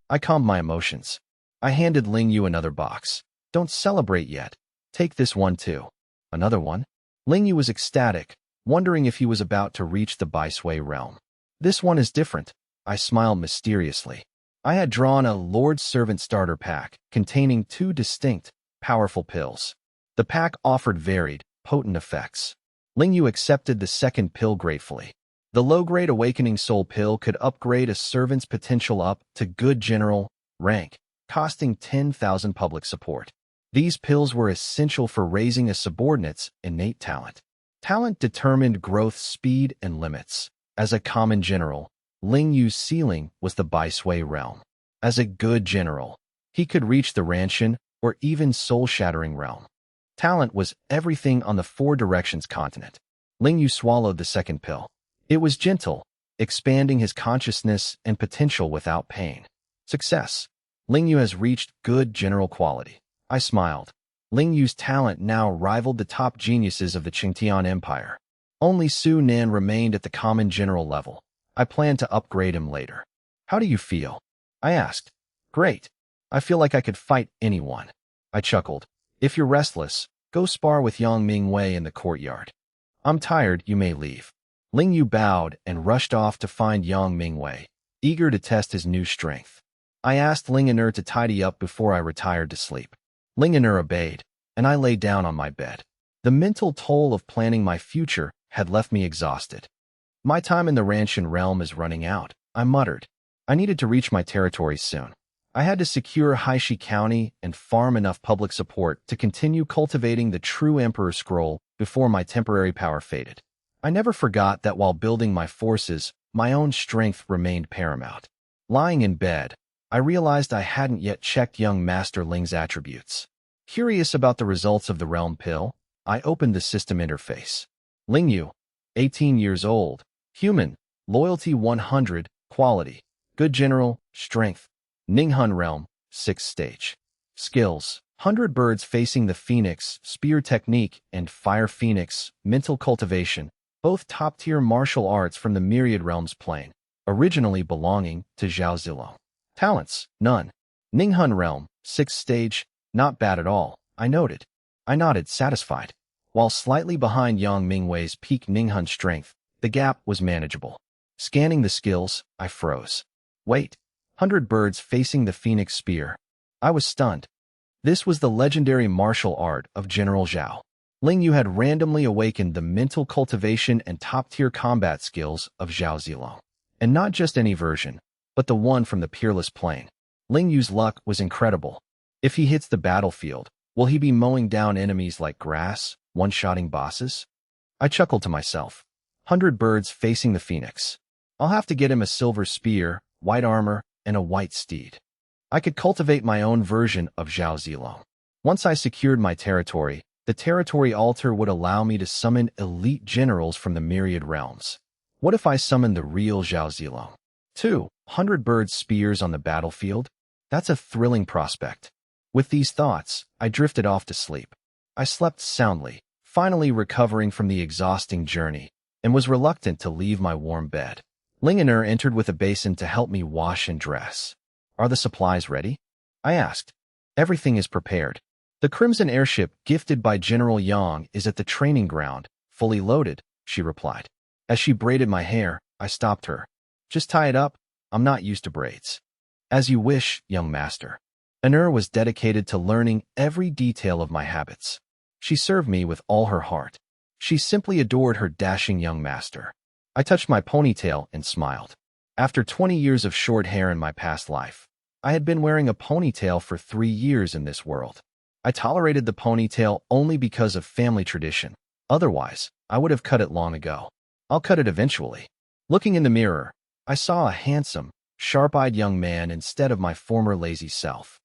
I calmed my emotions. I handed Ling Yu another box. Don't celebrate yet. Take this one too. Another one? Ling Yu was ecstatic, wondering if he was about to reach the Baishui realm. This one is different. I smiled mysteriously. I had drawn a Lord's Servant starter pack containing 2 distinct, powerful pills. The pack offered varied, potent effects. Ling Yu accepted the second pill gratefully. The low-grade Awakening Soul pill could upgrade a servant's potential up to Good General rank, costing 10,000 public support. These pills were essential for raising a subordinate's innate talent. Talent determined growth speed and limits. As a common general, Ling Yu's ceiling was the Baishui realm. As a good general, he could reach the Ranshan or even soul-shattering realm. Talent was everything on the Four Directions continent. Ling Yu swallowed the second pill. It was gentle, expanding his consciousness and potential without pain. Success. Ling Yu has reached good general quality. I smiled. Ling Yu's talent now rivaled the top geniuses of the Qingtian Empire. Only Su Nan remained at the common general level. I plan to upgrade him later. How do you feel? I asked. Great. I feel like I could fight anyone. I chuckled. If you're restless, go spar with Yang Mingwei in the courtyard. I'm tired, you may leave. Ling Yu bowed and rushed off to find Yang Mingwei, eager to test his new strength. I asked Ling Ner to tidy up before I retired to sleep. Ling Ner obeyed, and I lay down on my bed. The mental toll of planning my future had left me exhausted. My time in the Ranshan realm is running out, I muttered. I needed to reach my territories soon. I had to secure Haishi County and farm enough public support to continue cultivating the true Emperor Scroll before my temporary power faded. I never forgot that while building my forces, my own strength remained paramount. Lying in bed, I realized I hadn't yet checked young Master Ling's attributes. Curious about the results of the Realm Pill, I opened the system interface. Ling Yu, 18 years old, human, loyalty 100, quality, good general, strength. Ninghun Realm, 6th stage. Skills, 100 birds facing the Phoenix, spear technique, and Fire Phoenix, mental cultivation, both top-tier martial arts from the Myriad Realms plane, originally belonging to Zhao Zilong. Talents, none. Ninghun Realm, 6th stage, not bad at all, I noted. I nodded, satisfied. While slightly behind Yang Mingwei's peak Ninghun strength, the gap was manageable. Scanning the skills, I froze. Wait. 100 birds facing the Phoenix Spear. I was stunned. This was the legendary martial art of General Zhao. Ling Yu had randomly awakened the mental cultivation and top-tier combat skills of Zhao Zilong. And not just any version, but the one from the Peerless Plane. Ling Yu's luck was incredible. If he hits the battlefield, will he be mowing down enemies like grass, one-shotting bosses? I chuckled to myself. 100 birds facing the Phoenix. I'll have to get him a silver spear, white armor, and a white steed. I could cultivate my own version of Zhao Zilong. Once I secured my territory, the territory altar would allow me to summon elite generals from the Myriad Realms. What if I summoned the real Zhao Zilong? 200 bird spears on the battlefield? That's a thrilling prospect. With these thoughts, I drifted off to sleep. I slept soundly, finally recovering from the exhausting journey, and was reluctant to leave my warm bed. Ling Ner entered with a basin to help me wash and dress. Are the supplies ready? I asked. Everything is prepared. The Crimson airship gifted by General Yang is at the training ground, fully loaded, she replied. As she braided my hair, I stopped her. Just tie it up. I'm not used to braids. As you wish, young master. Ner was dedicated to learning every detail of my habits. She served me with all her heart. She simply adored her dashing young master. I touched my ponytail and smiled. After 20 years of short hair in my past life, I had been wearing a ponytail for 3 years in this world. I tolerated the ponytail only because of family tradition. Otherwise, I would have cut it long ago. I'll cut it eventually. Looking in the mirror, I saw a handsome, sharp-eyed young man instead of my former lazy self.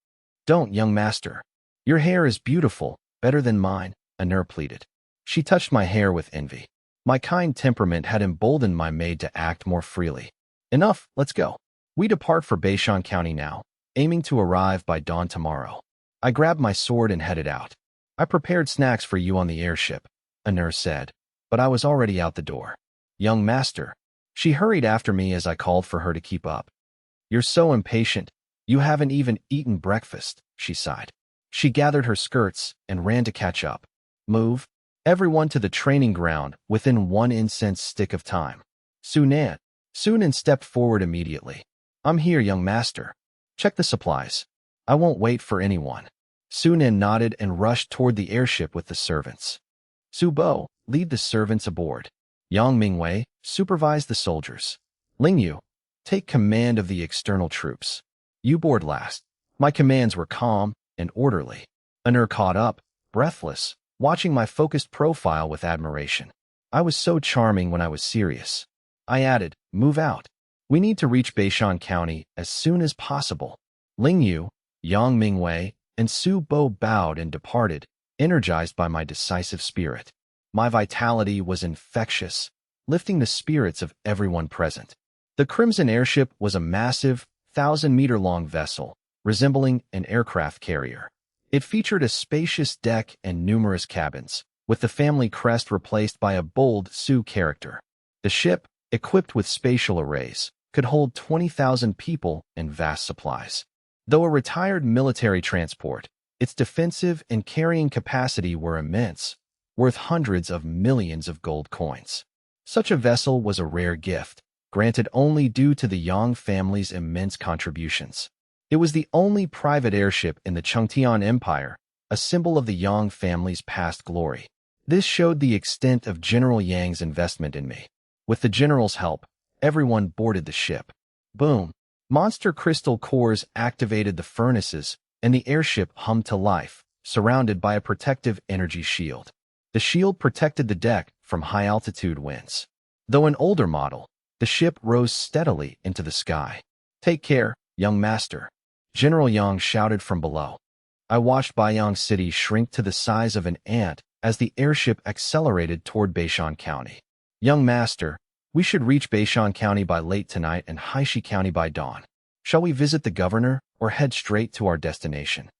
Don't, young master. Your hair is beautiful, better than mine, Ner pleaded. She touched my hair with envy. My kind temperament had emboldened my maid to act more freely. Enough, let's go. We depart for Beishan County now, aiming to arrive by dawn tomorrow. I grabbed my sword and headed out. I prepared snacks for you on the airship, Ner said, but I was already out the door. Young master. She hurried after me as I called for her to keep up. You're so impatient. You haven't even eaten breakfast, she sighed. She gathered her skirts and ran to catch up. Move. Everyone to the training ground within 1 incense stick of time. Sunan. Sunan stepped forward immediately. I'm here, young master. Check the supplies. I won't wait for anyone. Sunan nodded and rushed toward the airship with the servants. Subo, lead the servants aboard. Yang Mingwei, supervise the soldiers. Lingyu, take command of the external troops. You board last. My commands were calm and orderly. Anur caught up, breathless, watching my focused profile with admiration. I was so charming when I was serious. I added, move out. We need to reach Beishan County as soon as possible. Lingyu, Yang Mingwei, and Su Bo bowed and departed, energized by my decisive spirit. My vitality was infectious, lifting the spirits of everyone present. The Crimson airship was a massive, 1,000-meter-long vessel, resembling an aircraft carrier. It featured a spacious deck and numerous cabins, with the family crest replaced by a bold Sioux character. The ship, equipped with spatial arrays, could hold 20,000 people and vast supplies. Though a retired military transport, its defensive and carrying capacity were immense, worth hundreds of millions of gold coins. Such a vessel was a rare gift, granted only due to the Yang family's immense contributions. It was the only private airship in the Chengtian Empire, a symbol of the Yang family's past glory. This showed the extent of General Yang's investment in me. With the general's help, everyone boarded the ship. Boom! Monster crystal cores activated the furnaces, and the airship hummed to life, surrounded by a protective energy shield. The shield protected the deck from high-altitude winds. Though an older model, the ship rose steadily into the sky. Take care, young master. General Yang shouted from below. I watched Baiyang City shrink to the size of an ant as the airship accelerated toward Beishan County. Young master, we should reach Beishan County by late tonight and Haishi County by dawn. Shall we visit the governor or head straight to our destination?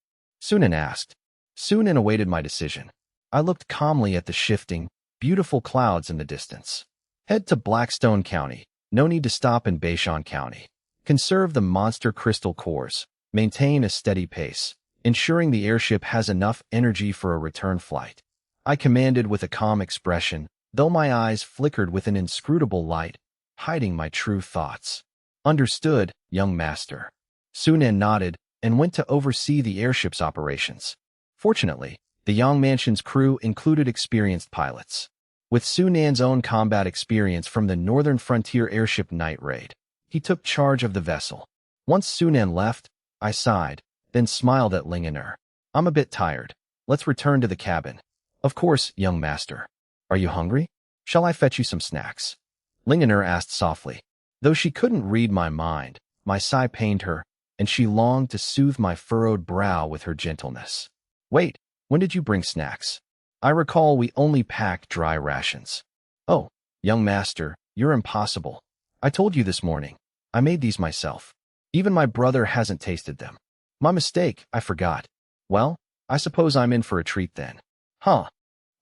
Sunan asked. Sunan awaited my decision. I looked calmly at the shifting, beautiful clouds in the distance. Head to Blackstone County. No need to stop in Beishan County. Conserve the monster crystal cores. Maintain a steady pace, ensuring the airship has enough energy for a return flight. I commanded with a calm expression, though my eyes flickered with an inscrutable light, hiding my true thoughts. Understood, young master. Sunan nodded and went to oversee the airship's operations. Fortunately, the Yang Mansion's crew included experienced pilots. With Sunan's own combat experience from the Northern Frontier Airship Night Raid, he took charge of the vessel. Once Sunan left, I sighed, then smiled at Ling and Er. I'm a bit tired. Let's return to the cabin. Of course, young master. Are you hungry? Shall I fetch you some snacks? Ling and Er asked softly. Though she couldn't read my mind, my sigh pained her, and she longed to soothe my furrowed brow with her gentleness. Wait, when did you bring snacks? I recall we only packed dry rations. Oh, young master, you're impossible. I told you this morning. I made these myself. Even my brother hasn't tasted them. My mistake, I forgot. Well, I suppose I'm in for a treat then. Huh?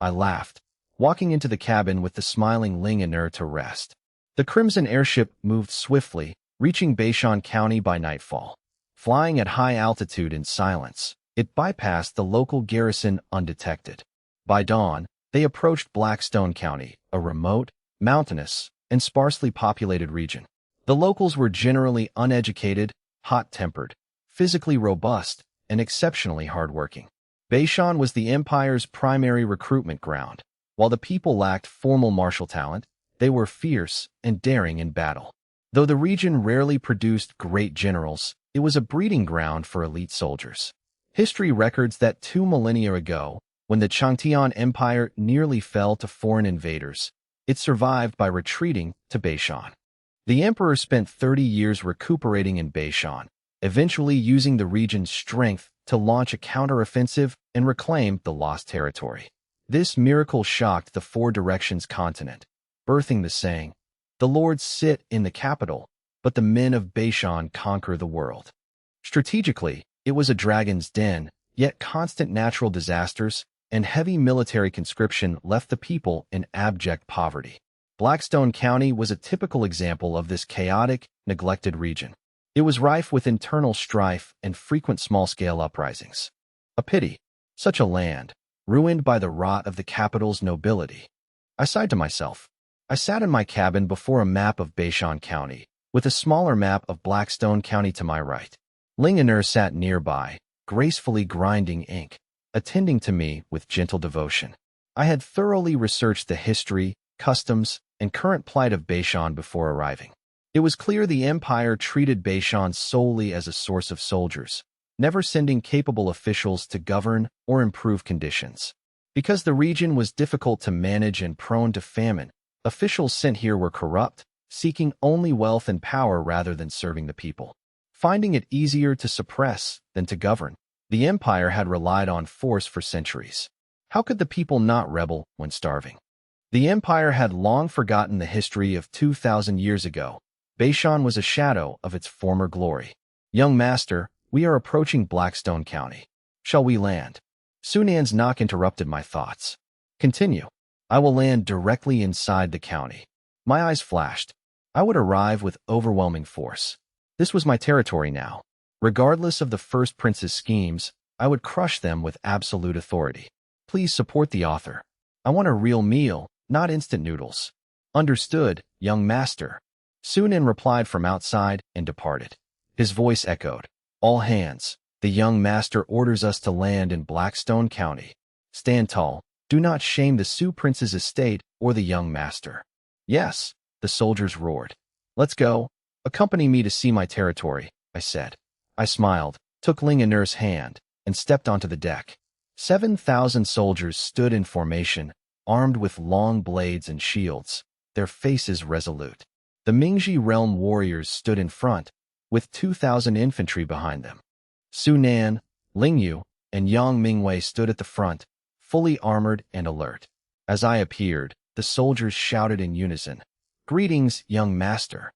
I laughed, walking into the cabin with the smiling Ling and Er to rest. The Crimson airship moved swiftly, reaching Beishan County by nightfall. Flying at high altitude in silence, it bypassed the local garrison undetected. By dawn, they approached Blackstone County, a remote, mountainous, and sparsely populated region. The locals were generally uneducated, hot-tempered, physically robust, and exceptionally hardworking. Beishan was the empire's primary recruitment ground. While the people lacked formal martial talent, they were fierce and daring in battle. Though the region rarely produced great generals, it was a breeding ground for elite soldiers. History records that 2 millennia ago, when the Changtian Empire nearly fell to foreign invaders, it survived by retreating to Beishan. The emperor spent 30 years recuperating in Beishan, eventually using the region's strength to launch a counteroffensive and reclaim the lost territory. This miracle shocked the Four Directions continent, birthing the saying, "The lords sit in the capital, but the men of Beishan conquer the world." Strategically, it was a dragon's den, yet constant natural disasters and heavy military conscription left the people in abject poverty. Blackstone County was a typical example of this chaotic, neglected region. It was rife with internal strife and frequent small-scale uprisings. A pity. Such a land, ruined by the rot of the capital's nobility. I sighed to myself. I sat in my cabin before a map of Beishan County, with a smaller map of Blackstone County to my right. Ling and Er sat nearby, gracefully grinding ink, attending to me with gentle devotion. I had thoroughly researched the history, customs, and current plight of Beishan before arriving. It was clear the Empire treated Beishan solely as a source of soldiers, never sending capable officials to govern or improve conditions. Because the region was difficult to manage and prone to famine, officials sent here were corrupt, seeking only wealth and power rather than serving the people. Finding it easier to suppress than to govern, the Empire had relied on force for centuries. How could the people not rebel when starving? The Empire had long forgotten the history of 2,000 years ago. Beishan was a shadow of its former glory. Young master, we are approaching Blackstone County. Shall we land? Sunan's knock interrupted my thoughts. Continue. I will land directly inside the county. My eyes flashed. I would arrive with overwhelming force. This was my territory now. Regardless of the first prince's schemes, I would crush them with absolute authority. Please support the author. I want a real meal, not instant noodles. Understood, young master. Sunan replied from outside and departed. His voice echoed. All hands. The young master orders us to land in Blackstone County. Stand tall. Do not shame the Sioux prince's estate or the young master. Yes, the soldiers roared. Let's go. Accompany me to see my territory, I said. I smiled, took Ling and Er's hand, and stepped onto the deck. 7,000 soldiers stood in formation, armed with long blades and shields, their faces resolute. The Mingji realm warriors stood in front, with 2,000 infantry behind them. Sunan, Lingyu, and Yang Mingwei stood at the front, fully armored and alert. As I appeared, the soldiers shouted in unison, "Greetings, young master."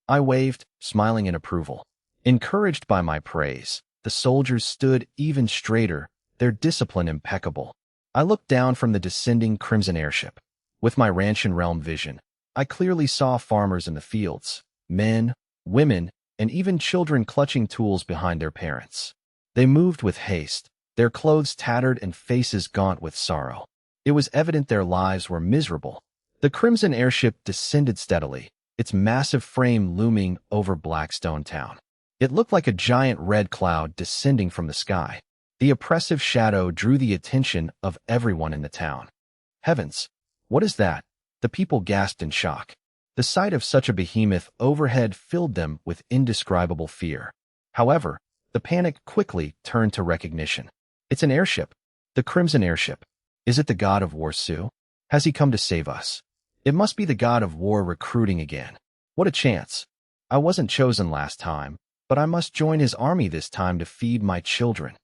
I waved, smiling in approval. Encouraged by my praise, the soldiers stood even straighter, their discipline impeccable. I looked down from the descending crimson airship. With my Ranshan realm vision, I clearly saw farmers in the fields, men, women, and even children clutching tools behind their parents. They moved with haste, their clothes tattered and faces gaunt with sorrow. It was evident their lives were miserable. The crimson airship descended steadily, its massive frame looming over Blackstone Town. It looked like a giant red cloud descending from the sky. The oppressive shadow drew the attention of everyone in the town. Heavens! What is that? The people gasped in shock. The sight of such a behemoth overhead filled them with indescribable fear. However, the panic quickly turned to recognition. It's an airship. The crimson airship. Is it the god of war, Sue? Has he come to save us? It must be the god of war recruiting again. What a chance. I wasn't chosen last time, but I must join his army this time to feed my children.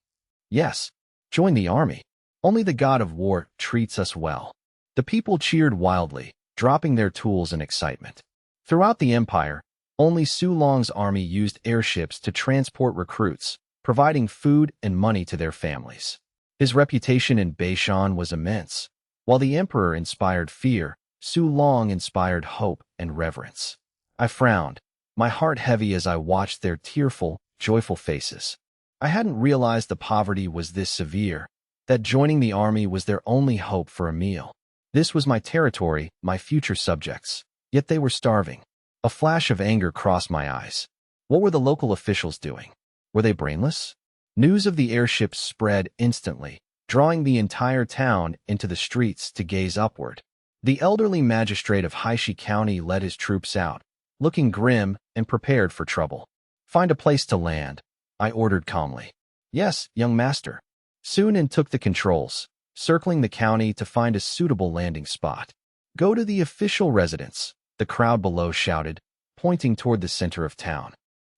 Yes, join the army. Only the god of war treats us well. The people cheered wildly, dropping their tools in excitement. Throughout the empire, only Su Long's army used airships to transport recruits, providing food and money to their families. His reputation in Beishan was immense. While the emperor inspired fear, Su Long inspired hope and reverence. I frowned, my heart heavy as I watched their tearful, joyful faces. I hadn't realized the poverty was this severe, that joining the army was their only hope for a meal. This was my territory, my future subjects, yet they were starving. A flash of anger crossed my eyes. What were the local officials doing? Were they brainless? News of the airship spread instantly, drawing the entire town into the streets to gaze upward. The elderly magistrate of Haishi County led his troops out, looking grim and prepared for trouble. Find a place to land, I ordered calmly. Yes, young master. Sunan took the controls, circling the county to find a suitable landing spot. Go to the official residence, the crowd below shouted, pointing toward the center of town.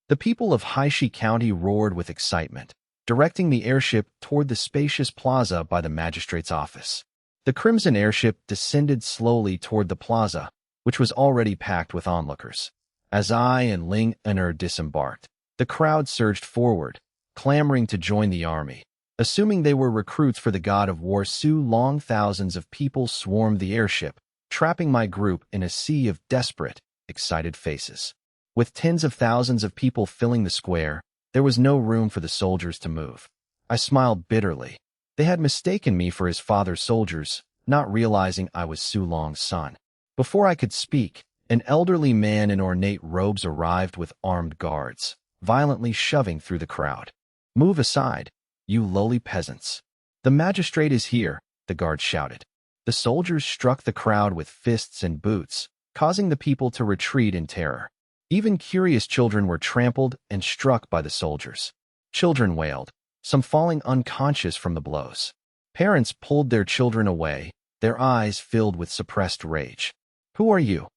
The people of Haishi County roared with excitement, directing the airship toward the spacious plaza by the magistrate's office. The crimson airship descended slowly toward the plaza, which was already packed with onlookers. As I and Ling and Er disembarked, the crowd surged forward, clamoring to join the army. Assuming they were recruits for the god of war Su Long, thousands of people swarmed the airship, trapping my group in a sea of desperate, excited faces. With tens of thousands of people filling the square, there was no room for the soldiers to move. I smiled bitterly. They had mistaken me for his father's soldiers, not realizing I was Su Long's son. Before I could speak, an elderly man in ornate robes arrived with armed guards, violently shoving through the crowd. "Move aside, you lowly peasants. The magistrate is here," the guard shouted. The soldiers struck the crowd with fists and boots, causing the people to retreat in terror. Even curious children were trampled and struck by the soldiers. Children wailed, some falling unconscious from the blows. Parents pulled their children away, their eyes filled with suppressed rage. "Who are you?"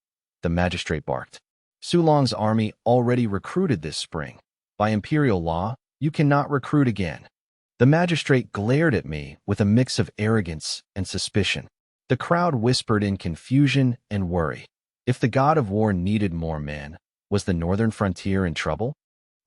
the magistrate barked. "Su Long's army already recruited this spring. By imperial law, you cannot recruit again." The magistrate glared at me with a mix of arrogance and suspicion. The crowd whispered in confusion and worry. If the god of war needed more men, was the northern frontier in trouble?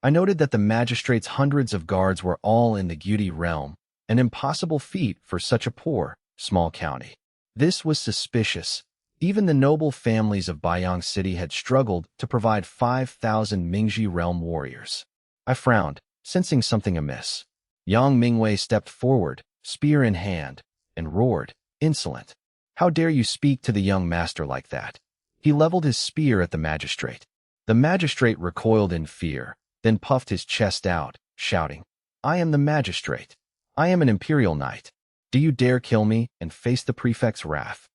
I noted that the magistrate's hundreds of guards were all in the Guti realm, an impossible feat for such a poor, small county. This was suspicious. Even the noble families of Baiyang City had struggled to provide 5,000 Mingji realm warriors. I frowned, sensing something amiss. Yang Mingwei stepped forward, spear in hand, and roared, "Insolent! How dare you speak to the young master like that?" He leveled his spear at the magistrate. The magistrate recoiled in fear, then puffed his chest out, shouting, "I am the magistrate. I am an imperial knight. Do you dare kill me and face the prefect's wrath?"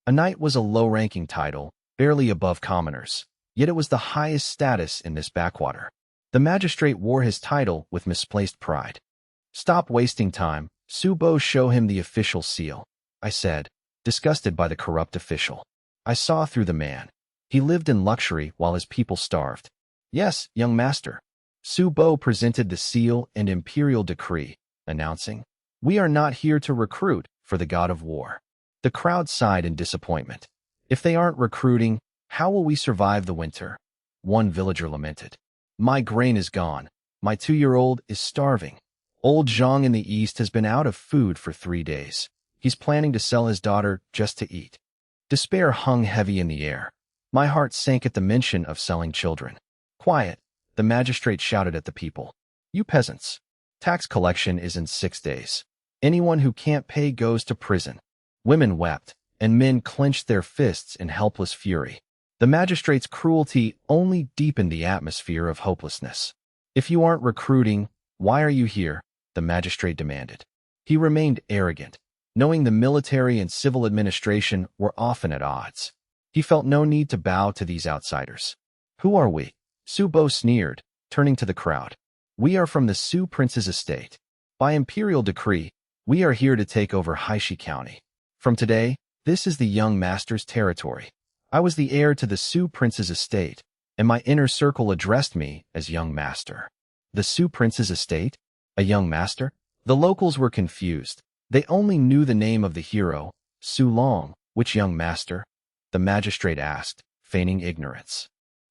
A knight was a low-ranking title, barely above commoners, yet it was the highest status in this backwater. The magistrate wore his title with misplaced pride. "Stop wasting time, Su Bo, show him the official seal," I said, disgusted by the corrupt official. I saw through the man. He lived in luxury while his people starved. "Yes, young master." Su Bo presented the seal and imperial decree, announcing, "We are not here to recruit for the god of war." The crowd sighed in disappointment. "If they aren't recruiting, how will we survive the winter?" One villager lamented. "My grain is gone. My 2-year-old is starving. Old Zhang in the east has been out of food for 3 days. He's planning to sell his daughter just to eat." Despair hung heavy in the air. My heart sank at the mention of selling children. "Quiet," the magistrate shouted at the people. "You peasants. Tax collection is in 6 days. Anyone who can't pay goes to prison." Women wept, and men clenched their fists in helpless fury. The magistrate's cruelty only deepened the atmosphere of hopelessness. "If you aren't recruiting, why are you here?" the magistrate demanded. He remained arrogant, knowing the military and civil administration were often at odds. He felt no need to bow to these outsiders. "Who are we?" Su Bo sneered, turning to the crowd. "We are from the Su Prince's estate. By imperial decree, we are here to take over Haishi County. From today, this is the young master's territory. I was the heir to the Su Prince's estate, and my inner circle addressed me as young master." The Su Prince's estate? A young master? The locals were confused. They only knew the name of the hero, Su Long. "Which young master?" the magistrate asked, feigning ignorance.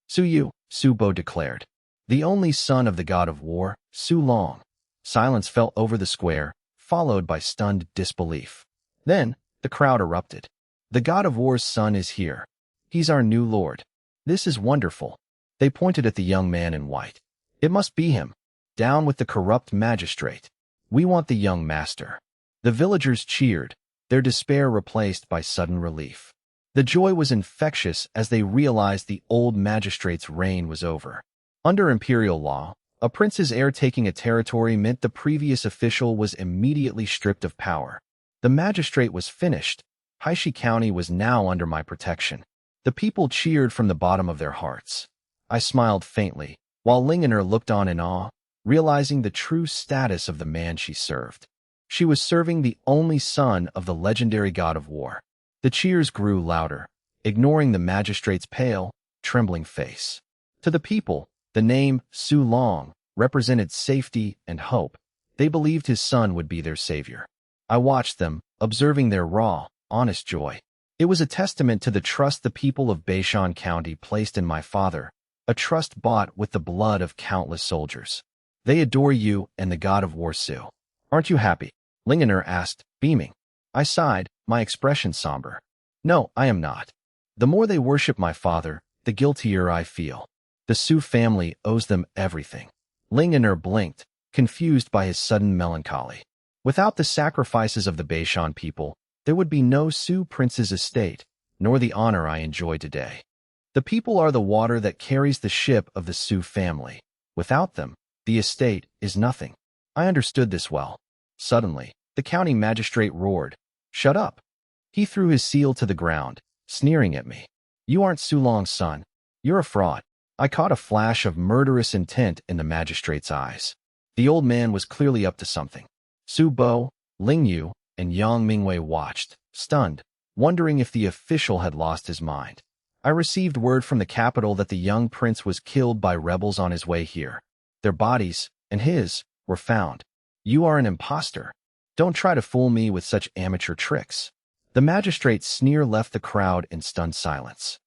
"Su Yu," Su Bo declared. "The only son of the god of war, Su Long." Silence fell over the square, followed by stunned disbelief. Then, the crowd erupted. "The god of war's son is here. He's our new lord. This is wonderful." They pointed at the young man in white. "It must be him. Down with the corrupt magistrate. We want the young master." The villagers cheered, their despair replaced by sudden relief. The joy was infectious as they realized the old magistrate's reign was over. Under imperial law, a prince's heir taking a territory meant the previous official was immediately stripped of power. The magistrate was finished. Haishi County was now under my protection. The people cheered from the bottom of their hearts. I smiled faintly, while Lingener looked on in awe, realizing the true status of the man she served. She was serving the only son of the legendary god of war. The cheers grew louder, ignoring the magistrate's pale, trembling face. To the people, the name Su Long represented safety and hope. They believed his son would be their savior. I watched them, observing their raw, honest joy. It was a testament to the trust the people of Beishan County placed in my father, a trust bought with the blood of countless soldiers. "They adore you and the god of war, Su. Aren't you happy?" Lingener asked, beaming. I sighed, my expression somber. "No, I am not. The more they worship my father, the guiltier I feel." The Su family owes them everything. Ling and Er blinked, confused by his sudden melancholy. Without the sacrifices of the Beishan people, there would be no Su prince's estate, nor the honor I enjoy today. The people are the water that carries the ship of the Su family. Without them, the estate is nothing. I understood this well. Suddenly, the county magistrate roared, "Shut up!" He threw his seal to the ground, sneering at me. "You aren't Su Long's son. You're a fraud." I caught a flash of murderous intent in the magistrate's eyes. The old man was clearly up to something. Su Bo, Ling Yu, and Yang Mingwei watched, stunned, wondering if the official had lost his mind. I received word from the capital that the young prince was killed by rebels on his way here. Their bodies, and his, were found. You are an imposter. Don't try to fool me with such amateur tricks. The magistrate's sneer left the crowd in stunned silence.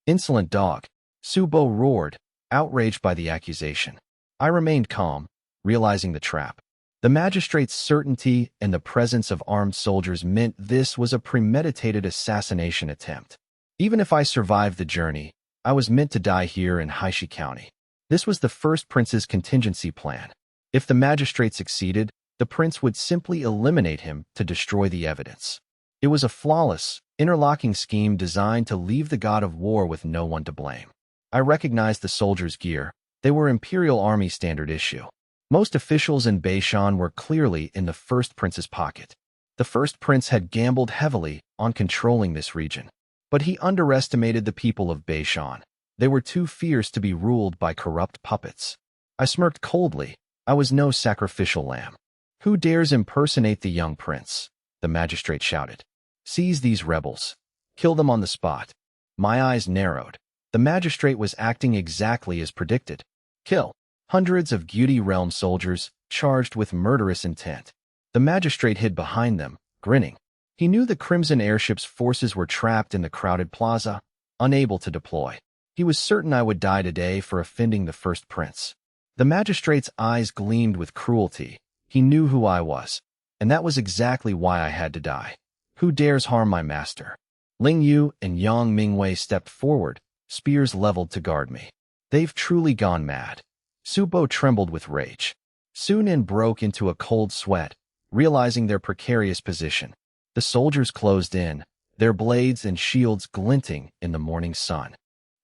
Insolent dog, Su Bo roared, outraged by the accusation. I remained calm, realizing the trap. The magistrate's certainty and the presence of armed soldiers meant this was a premeditated assassination attempt. Even if I survived the journey, I was meant to die here in Haishi County. This was the first prince's contingency plan. If the magistrate succeeded, the prince would simply eliminate him to destroy the evidence. It was a flawless, interlocking scheme designed to leave the god of war with no one to blame. I recognized the soldiers' gear. They were Imperial Army standard issue. Most officials in Beishan were clearly in the first prince's pocket. The first prince had gambled heavily on controlling this region. But he underestimated the people of Beishan. They were too fierce to be ruled by corrupt puppets. I smirked coldly. I was no sacrificial lamb. Who dares impersonate the young prince? The magistrate shouted. Seize these rebels. Kill them on the spot. My eyes narrowed. The magistrate was acting exactly as predicted. Kill. Hundreds of Gyuti realm soldiers, charged with murderous intent. The magistrate hid behind them, grinning. He knew the Crimson Airship's forces were trapped in the crowded plaza, unable to deploy. He was certain I would die today for offending the first prince. The magistrate's eyes gleamed with cruelty. He knew who I was, and that was exactly why I had to die. Who dares harm my master? Ling Yu and Yang Mingwei stepped forward, spears leveled to guard me. They've truly gone mad. Su Bo trembled with rage. Su Nin broke into a cold sweat, realizing their precarious position. The soldiers closed in, their blades and shields glinting in the morning sun.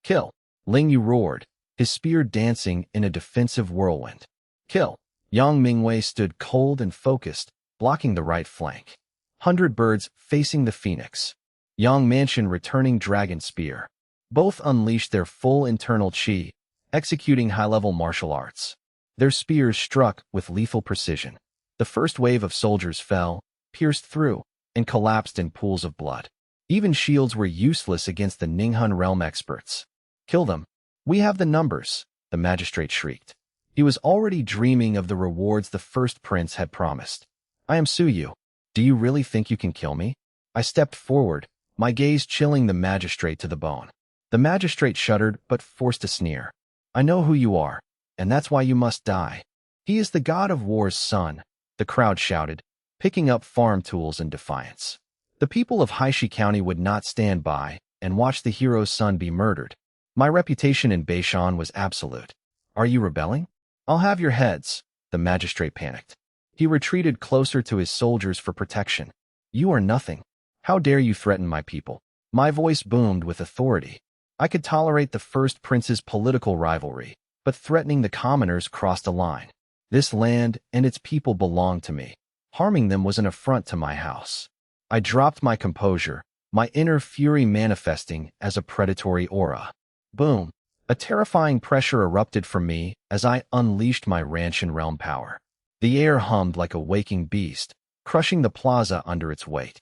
Kill! Ling Yu roared, his spear dancing in a defensive whirlwind. Kill! Yang Mingwei stood cold and focused, blocking the right flank. 100 birds facing the phoenix. Yang Mansion returning dragon spear. Both unleashed their full internal chi, executing high-level martial arts. Their spears struck with lethal precision. The first wave of soldiers fell, pierced through, and collapsed in pools of blood. Even shields were useless against the Ninghun realm experts. Kill them. We have the numbers, the magistrate shrieked. He was already dreaming of the rewards the first prince had promised. I am Su Yu. Do you really think you can kill me? I stepped forward, my gaze chilling the magistrate to the bone. The magistrate shuddered but forced a sneer. I know who you are, and that's why you must die. He is the god of war's son, the crowd shouted, picking up farm tools in defiance. The people of Haishi County would not stand by and watch the hero's son be murdered. My reputation in Beishan was absolute. Are you rebelling? I'll have your heads, the magistrate panicked. He retreated closer to his soldiers for protection. You are nothing. How dare you threaten my people? My voice boomed with authority. I could tolerate the first prince's political rivalry, but threatening the commoners crossed a line. This land and its people belonged to me. Harming them was an affront to my house. I dropped my composure, my inner fury manifesting as a predatory aura. Boom! A terrifying pressure erupted from me as I unleashed my Ranshan realm power. The air hummed like a waking beast, crushing the plaza under its weight.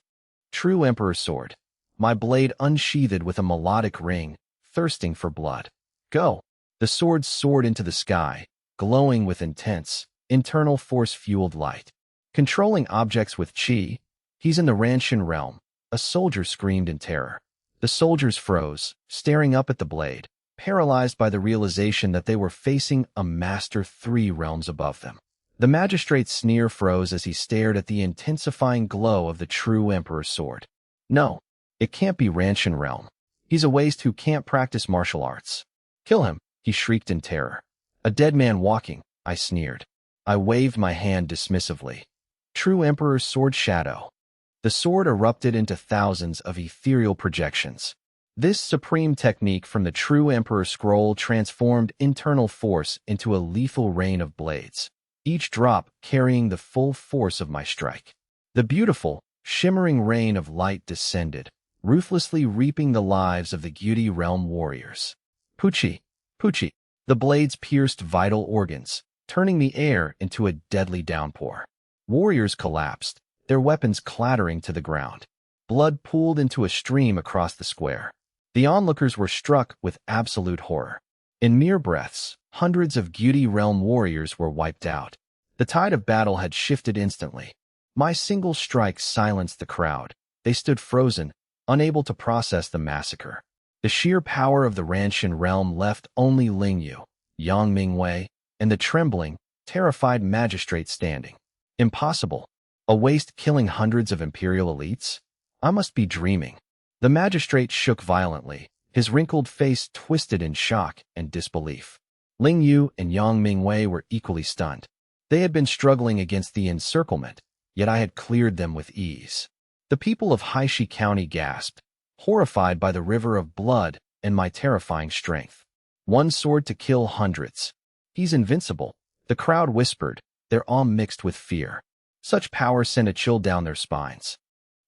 True Emperor's sword. My blade unsheathed with a melodic ring, thirsting for blood. Go! The sword soared into the sky, glowing with intense, internal force-fueled light. Controlling objects with chi, he's in the Ranshan realm, a soldier screamed in terror. The soldiers froze, staring up at the blade, paralyzed by the realization that they were facing a master 3 realms above them. The magistrate's sneer froze as he stared at the intensifying glow of the true Emperor's sword. No, it can't be Ranshan realm. He's a waste who can't practice martial arts. Kill him. he shrieked in terror. A dead man walking, I sneered. I waved my hand dismissively. True Emperor's sword shadow. The sword erupted into thousands of ethereal projections. This supreme technique from the True Emperor scroll transformed internal force into a lethal rain of blades, each drop carrying the full force of my strike. The beautiful, shimmering rain of light descended, ruthlessly reaping the lives of the Gyuti realm warriors. Puchi, Puchi. The blades pierced vital organs, turning the air into a deadly downpour. Warriors collapsed, their weapons clattering to the ground. Blood pooled into a stream across the square. The onlookers were struck with absolute horror. In mere breaths, hundreds of Gyuti realm warriors were wiped out. The tide of battle had shifted instantly. My single strike silenced the crowd. They stood frozen, unable to process the massacre. The sheer power of the Ranshan realm left only Lingyu, Yang Mingwei, and the trembling, terrified magistrate standing. Impossible. A waste killing hundreds of imperial elites? I must be dreaming. The magistrate shook violently, his wrinkled face twisted in shock and disbelief. Lingyu and Yang Mingwei were equally stunned. They had been struggling against the encirclement, yet I had cleared them with ease. The people of Haishi County gasped, horrified by the river of blood and my terrifying strength. One sword to kill hundreds. He's invincible, the crowd whispered, their awe mixed with fear. Such power sent a chill down their spines.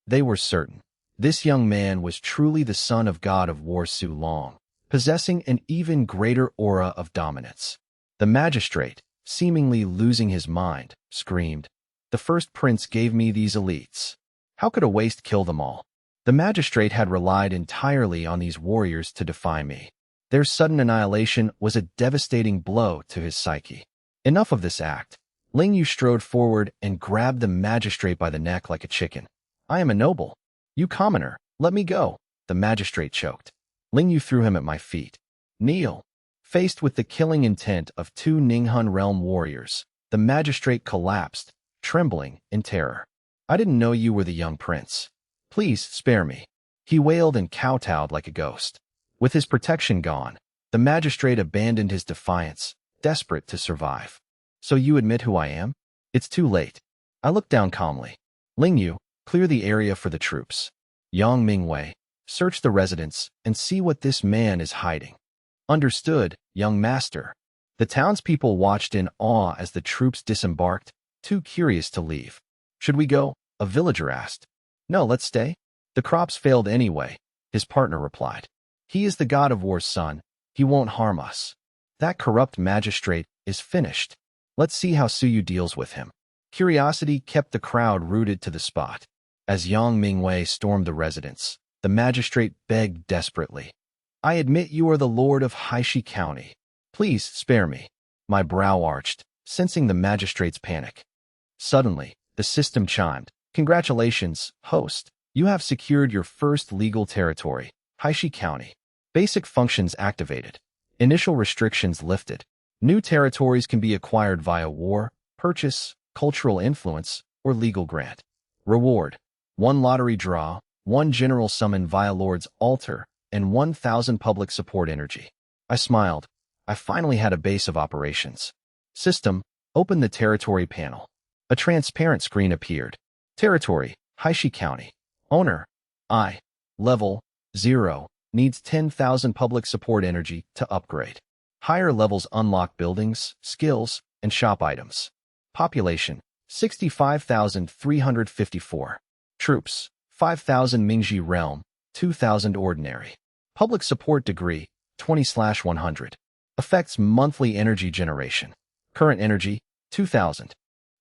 They were certain. This young man was truly the son of God of War Su Long, possessing an even greater aura of dominance. The magistrate, seemingly losing his mind, screamed, "The first prince gave me these elites. How could a waste kill them all?" The magistrate had relied entirely on these warriors to defy me. Their sudden annihilation was a devastating blow to his psyche. Enough of this act. Lingyu strode forward and grabbed the magistrate by the neck like a chicken. "I am a noble. You commoner, let me go," the magistrate choked. Lingyu threw him at my feet. "Kneel." Faced with the killing intent of two Ninghun realm warriors, the magistrate collapsed, trembling in terror. "I didn't know you were the young prince. Please spare me." He wailed and kowtowed like a ghost. With his protection gone, the magistrate abandoned his defiance, desperate to survive. "So you admit who I am?" "It's too late." I looked down calmly. "Lingyu, clear the area for the troops. Yang Mingwei, search the residence and see what this man is hiding." "Understood, young master." The townspeople watched in awe as the troops disembarked, too curious to leave. "Should we go?" a villager asked. "No, let's stay." "The crops failed anyway," his partner replied. "He is the god of war's son. He won't harm us." "That corrupt magistrate is finished. Let's see how Suyu deals with him." Curiosity kept the crowd rooted to the spot. As Yang Mingwei stormed the residence, the magistrate begged desperately. "I admit you are the lord of Haishi County. Please spare me." My brow arched, sensing the magistrate's panic. Suddenly, the system chimed. "Congratulations, host. You have secured your first legal territory, Haishi County. Basic functions activated. Initial restrictions lifted. New territories can be acquired via war, purchase, cultural influence, or legal grant. Reward: 1 lottery draw, 1 general summon via Lord's altar, and 1,000 public support energy." I smiled. I finally had a base of operations. System: open the territory panel. A transparent screen appeared. Territory: Haishi County. Owner: I. Level: 0. Needs 10,000 public support energy to upgrade. Higher levels unlock buildings, skills, and shop items. Population: 65,354. Troops: 5,000 Mingji Realm, 2,000 Ordinary. Public support degree: 20/100. Affects monthly energy generation. Current energy: 2,000.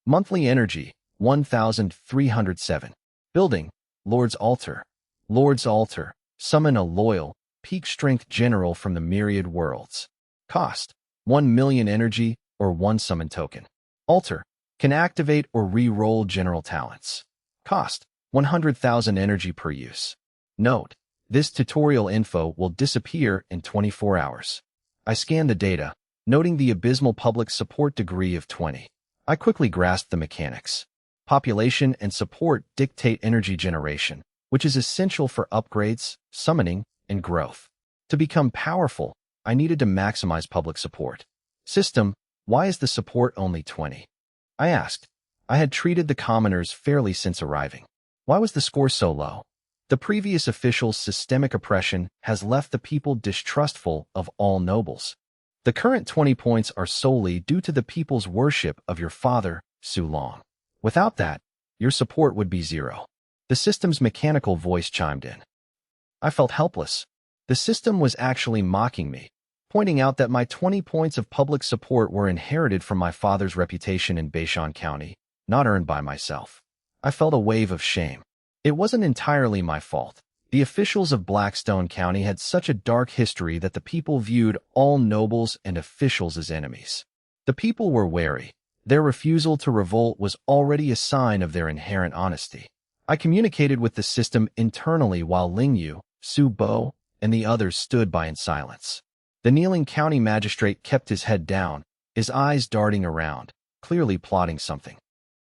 Monthly energy: 1,307. Building: Lord's Altar. Lord's Altar. Summon a loyal, peak strength general from the myriad worlds. Cost: 1 million energy or 1 summon token. Altar. Can activate or re-roll general talents. Cost: 100,000 energy per use. Note: this tutorial info will disappear in 24 hours. I scanned the data, noting the abysmal public support degree of 20. I quickly grasped the mechanics. Population and support dictate energy generation, which is essential for upgrades, summoning, and growth. To become powerful, I needed to maximize public support. System, why is the support only 20? I asked. I had treated the commoners fairly since arriving. Why was the score so low? The previous official's systemic oppression has left the people distrustful of all nobles. The current 20 points are solely due to the people's worship of your father, Su Long. Without that, your support would be 0. The system's mechanical voice chimed in. I felt helpless. The system was actually mocking me, pointing out that my 20 points of public support were inherited from my father's reputation in Beishan County, not earned by myself. I felt a wave of shame. It wasn't entirely my fault. The officials of Blackstone County had such a dark history that the people viewed all nobles and officials as enemies. The people were wary. Their refusal to revolt was already a sign of their inherent honesty. I communicated with the system internally while Lingyu, Su Bo, and the others stood by in silence. The kneeling county magistrate kept his head down, his eyes darting around, clearly plotting something.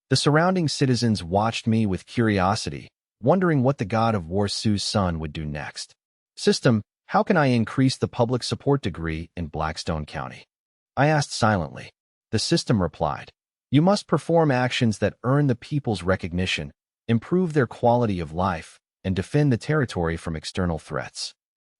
The surrounding citizens watched me with curiosity, wondering what the god of war Su's son would do next. System, how can I increase the public support degree in Blackstone County? I asked silently. The system replied, you must perform actions that earn the people's recognition, improve their quality of life, and defend the territory from external threats.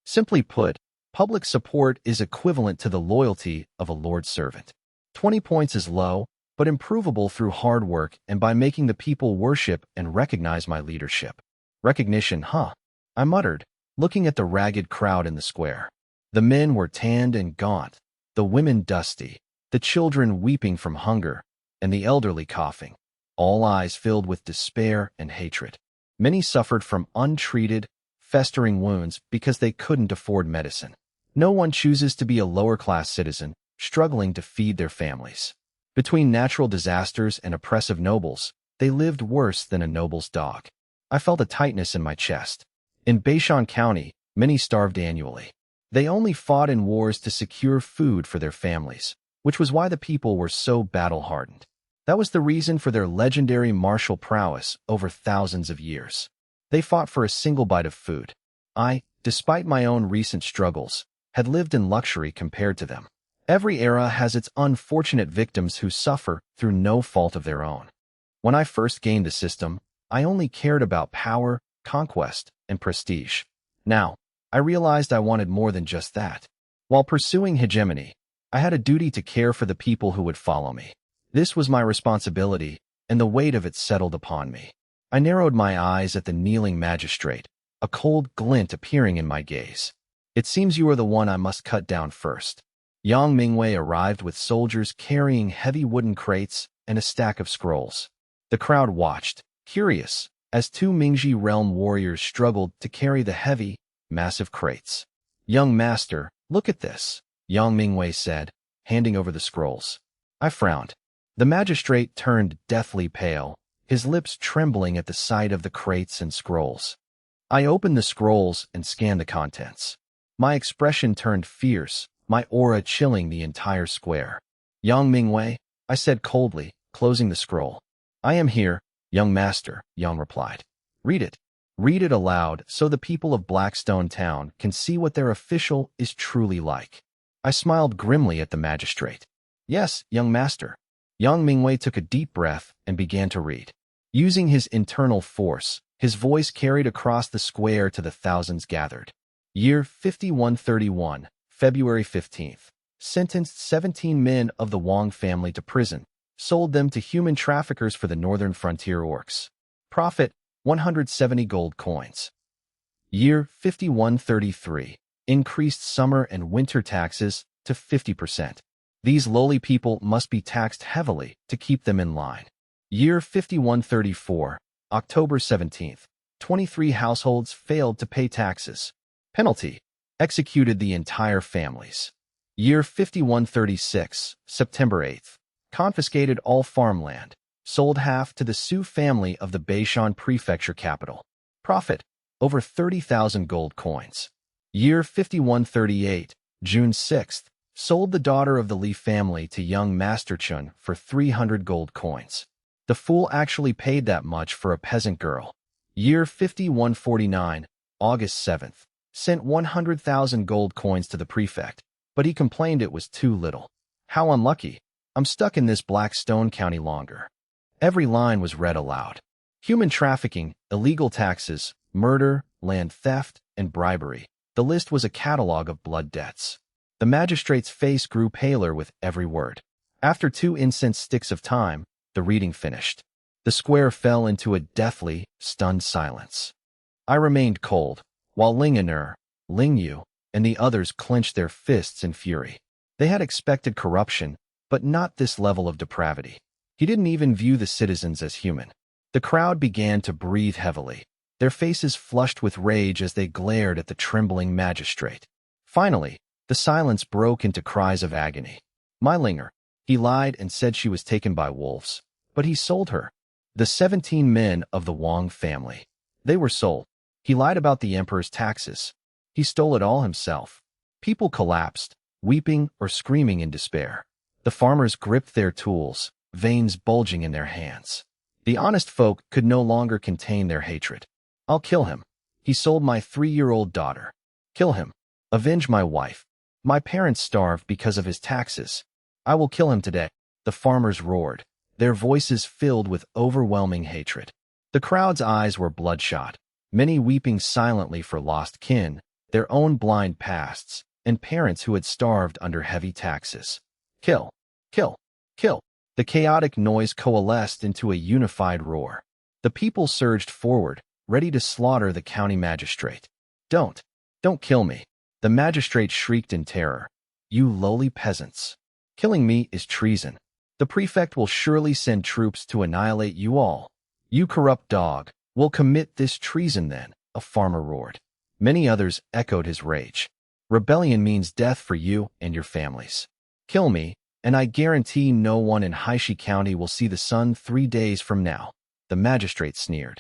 Simply put, public support is equivalent to the loyalty of a lord's servant. 20 points is low, but improvable through hard work and by making the people worship and recognize my leadership. Recognition, huh? I muttered, looking at the ragged crowd in the square. The men were tanned and gaunt, the women dusty, the children weeping from hunger, and the elderly coughing, all eyes filled with despair and hatred. Many suffered from untreated, festering wounds because they couldn't afford medicine. No one chooses to be a lower-class citizen, struggling to feed their families. Between natural disasters and oppressive nobles, they lived worse than a noble's dog. I felt a tightness in my chest. In Beishan County, many starved annually. They only fought in wars to secure food for their families, which was why the people were so battle-hardened. That was the reason for their legendary martial prowess over thousands of years. They fought for a single bite of food. I, despite my own recent struggles, had lived in luxury compared to them. Every era has its unfortunate victims who suffer through no fault of their own. When I first gained the system, I only cared about power, conquest, and prestige. Now, I realized I wanted more than just that. While pursuing hegemony, I had a duty to care for the people who would follow me. This was my responsibility, and the weight of it settled upon me. I narrowed my eyes at the kneeling magistrate, a cold glint appearing in my gaze. It seems you are the one I must cut down first. Yang Mingwei arrived with soldiers carrying heavy wooden crates and a stack of scrolls. The crowd watched, curious, as 2 Mingji realm warriors struggled to carry the heavy, massive crates. Young master, look at this, Yang Mingwei said, handing over the scrolls. I frowned. The magistrate turned deathly pale, his lips trembling at the sight of the crates and scrolls. I opened the scrolls and scanned the contents. My expression turned fierce, my aura chilling the entire square. Yang Mingwei, I said coldly, closing the scroll. I am here, young master, Yang replied. Read it. Read it aloud so the people of Blackstone Town can see what their official is truly like. I smiled grimly at the magistrate. Yes, young master. Yang Mingwei took a deep breath and began to read. Using his internal force, his voice carried across the square to the thousands gathered. Year 5131. February 15th, sentenced 17 men of the Wang family to prison, sold them to human traffickers for the northern frontier orcs. Profit, 170 gold coins. Year 5133, increased summer and winter taxes to 50%. These lowly people must be taxed heavily to keep them in line. Year 5134, October 17th, 23 households failed to pay taxes. Penalty. Executed the entire families. Year 5136, September 8th. Confiscated all farmland. Sold half to the Su family of the Beishan Prefecture capital. Profit, over 30,000 gold coins. Year 5138, June 6th. Sold the daughter of the Li family to young Master Chun for 300 gold coins. The fool actually paid that much for a peasant girl. Year 5149, August 7th. Sent 100,000 gold coins to the Prefect. but he complained it was too little. How unlucky. I'm stuck in this black stone county longer. Every line was read aloud. Human trafficking, illegal taxes, murder, land theft, and bribery. The list was a catalog of blood debts. The magistrate's face grew paler with every word. After 2 incense sticks of time, the reading finished. The square fell into a deathly, stunned silence. I remained cold, while Lingyu, and the others clenched their fists in fury. They had expected corruption, but not this level of depravity. He didn't even view the citizens as human. The crowd began to breathe heavily, their faces flushed with rage as they glared at the trembling magistrate. Finally, the silence broke into cries of agony. My Linger. He lied and said she was taken by wolves, but he sold her. The 17 men of the Wang family. They were sold. He lied about the emperor's taxes. He stole it all himself. People collapsed, weeping or screaming in despair. The farmers gripped their tools, veins bulging in their hands. The honest folk could no longer contain their hatred. I'll kill him. He sold my 3-year-old daughter. Kill him. Avenge my wife. My parents starved because of his taxes. I will kill him today. The farmers roared, their voices filled with overwhelming hatred. The crowd's eyes were bloodshot, many weeping silently for lost kin, their own blind pasts, and parents who had starved under heavy taxes. Kill! Kill! Kill! The chaotic noise coalesced into a unified roar. The people surged forward, ready to slaughter the county magistrate. Don't kill me. The magistrate shrieked in terror. You lowly peasants. Killing me is treason. The prefect will surely send troops to annihilate you all. You corrupt dog, will commit this treason then, a farmer roared. Many others echoed his rage. Rebellion means death for you and your families. Kill me, and I guarantee no one in Haishi County will see the sun 3 days from now. The magistrate sneered.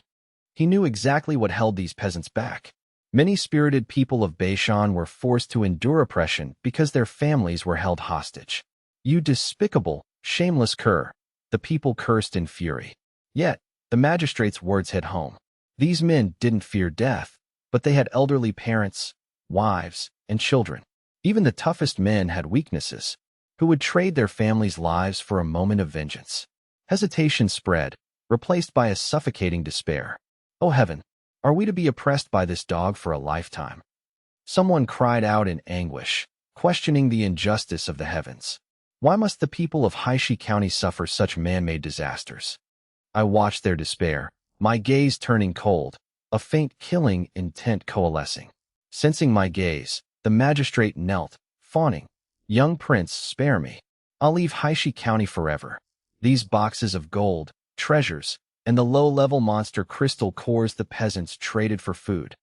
He knew exactly what held these peasants back. Many spirited people of Beishan were forced to endure oppression because their families were held hostage. You despicable, shameless cur, the people cursed in fury. Yet, the magistrate's words hit home. These men didn't fear death, but they had elderly parents, wives, and children. Even the toughest men had weaknesses, who would trade their families' lives for a moment of vengeance. Hesitation spread, replaced by a suffocating despair. Oh heaven, are we to be oppressed by this dog for a lifetime? Someone cried out in anguish, questioning the injustice of the heavens. Why must the people of Haishi County suffer such man-made disasters? I watched their despair, my gaze turning cold, a faint killing intent coalescing. Sensing my gaze, the magistrate knelt, fawning. Young prince, spare me. I'll leave Haishi County forever. These boxes of gold, treasures, and the low-level monster crystal cores the peasants traded for food.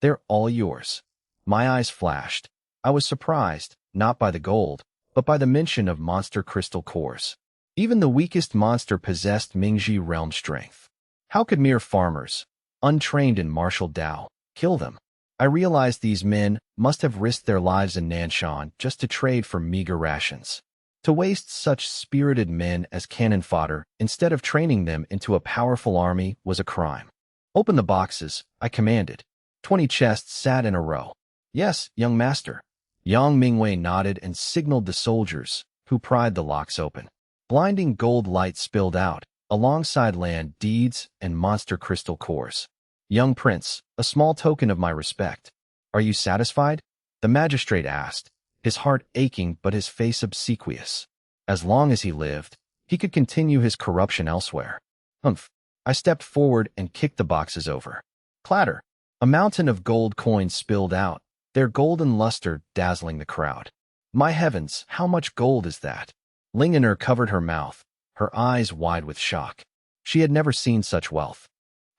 They're all yours. My eyes flashed. I was surprised, not by the gold, but by the mention of monster crystal cores. Even the weakest monster possessed Mingji realm strength. How could mere farmers, untrained in martial Dao, kill them? I realized these men must have risked their lives in Nanshan just to trade for meager rations. To waste such spirited men as cannon fodder instead of training them into a powerful army was a crime. Open the boxes, I commanded. 20 chests sat in a row. Yes, young master. Yang Mingwei nodded and signaled the soldiers, who pried the locks open. Blinding gold light spilled out, alongside land deeds and monster crystal cores. Young prince, a small token of my respect. Are you satisfied? The magistrate asked, his heart aching but his face obsequious. As long as he lived, he could continue his corruption elsewhere. Humph. I stepped forward and kicked the boxes over. Clatter. A mountain of gold coins spilled out, their golden luster dazzling the crowd. My heavens, how much gold is that? Lingener covered her mouth, her eyes wide with shock. She had never seen such wealth.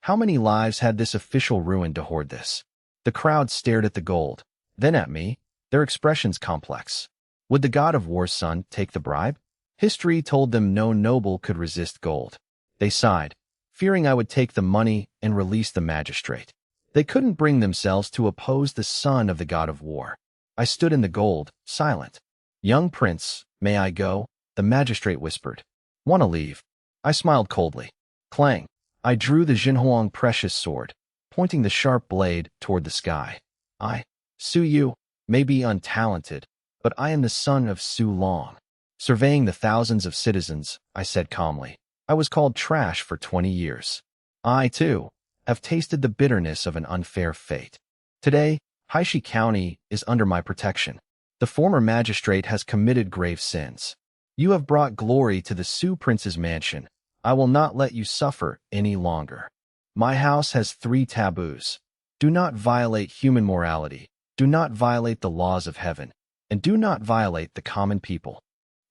How many lives had this official ruined to hoard this? The crowd stared at the gold, then at me, their expressions complex. Would the god of war's son take the bribe? History told them no noble could resist gold. They sighed, fearing I would take the money and release the magistrate. They couldn't bring themselves to oppose the son of the god of war. I stood in the gold, silent. Young prince, may I go? The magistrate whispered. Want to leave? I smiled coldly. Clang. I drew the Jinhuang precious sword, pointing the sharp blade toward the sky. Su Yu may be untalented, but I am the son of Su Long. Surveying the thousands of citizens, I said calmly, I was called trash for 20 years. I, too, have tasted the bitterness of an unfair fate. Today, Haishi County is under my protection. The former magistrate has committed grave sins. You have brought glory to the Su Prince's mansion. I will not let you suffer any longer. My house has 3 taboos. Do not violate human morality, do not violate the laws of heaven, and do not violate the common people.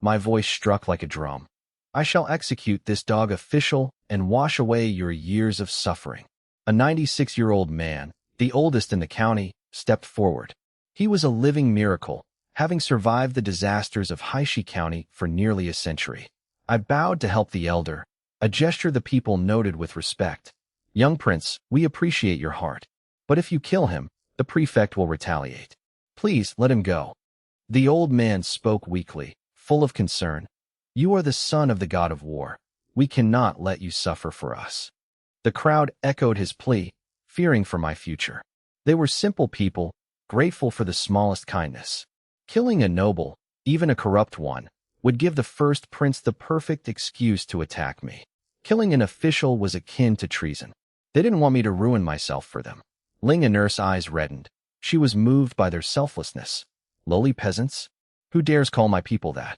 My voice struck like a drum. I shall execute this dog official and wash away your years of suffering. A 96-year-old man, the oldest in the county, stepped forward. He was a living miracle, having survived the disasters of Haishi County for nearly a century. I bowed to help the elder, a gesture the people noted with respect. Young prince, we appreciate your heart. But if you kill him, the prefect will retaliate. Please let him go. The old man spoke weakly, full of concern. You are the son of the god of war. We cannot let you suffer for us. The crowd echoed his plea, fearing for my future. They were simple people, grateful for the smallest kindness. Killing a noble, even a corrupt one, would give the first prince the perfect excuse to attack me. Killing an official was akin to treason. They didn't want me to ruin myself for them. Ling Aner's eyes reddened. She was moved by their selflessness. Lowly peasants? Who dares call my people that?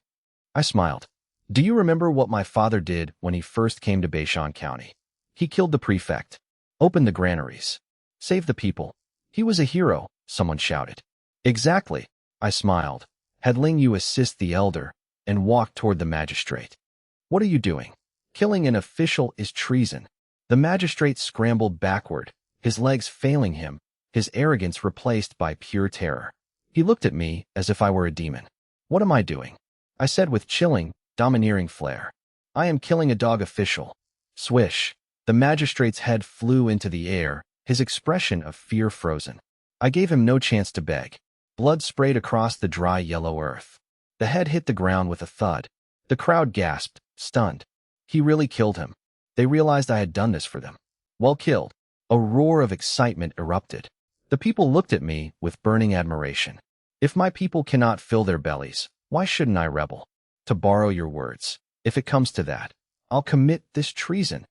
I smiled. Do you remember what my father did when he first came to Beishan County? He killed the prefect, opened the granaries, saved the people. He was a hero, someone shouted. Exactly, I smiled, had Ling Yu assist the elder, and walked toward the magistrate. What are you doing? Killing an official is treason. The magistrate scrambled backward, his legs failing him, his arrogance replaced by pure terror. He looked at me as if I were a demon. What am I doing? I said with chilling, domineering flair. I am killing a dog official. Swish. The magistrate's head flew into the air, his expression of fear frozen. I gave him no chance to beg. Blood sprayed across the dry yellow earth. The head hit the ground with a thud. The crowd gasped, stunned. He really killed him. They realized I had done this for them. Well killed. A roar of excitement erupted. The people looked at me with burning admiration. If my people cannot fill their bellies, why shouldn't I rebel? To borrow your words, if it comes to that, I'll commit this treason.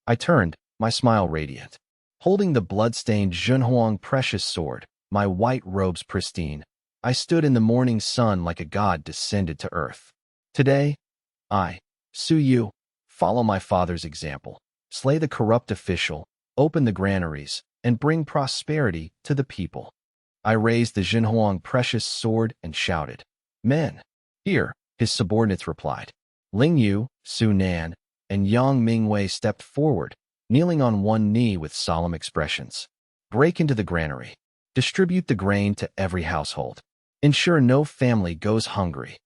I turned, my smile radiant. Holding the blood-stained Zhenhuang precious sword, my white robes pristine, I stood in the morning sun like a god descended to earth. Today, I, Su Yu, follow my father's example, slay the corrupt official, open the granaries, and bring prosperity to the people. I raised the Zhenhuang precious sword and shouted, Men, here, his subordinates replied. Ling Yu, Su Nan, and Yang Mingwei stepped forward, kneeling on one knee with solemn expressions. Break into the granary. Distribute the grain to every household. Ensure no family goes hungry.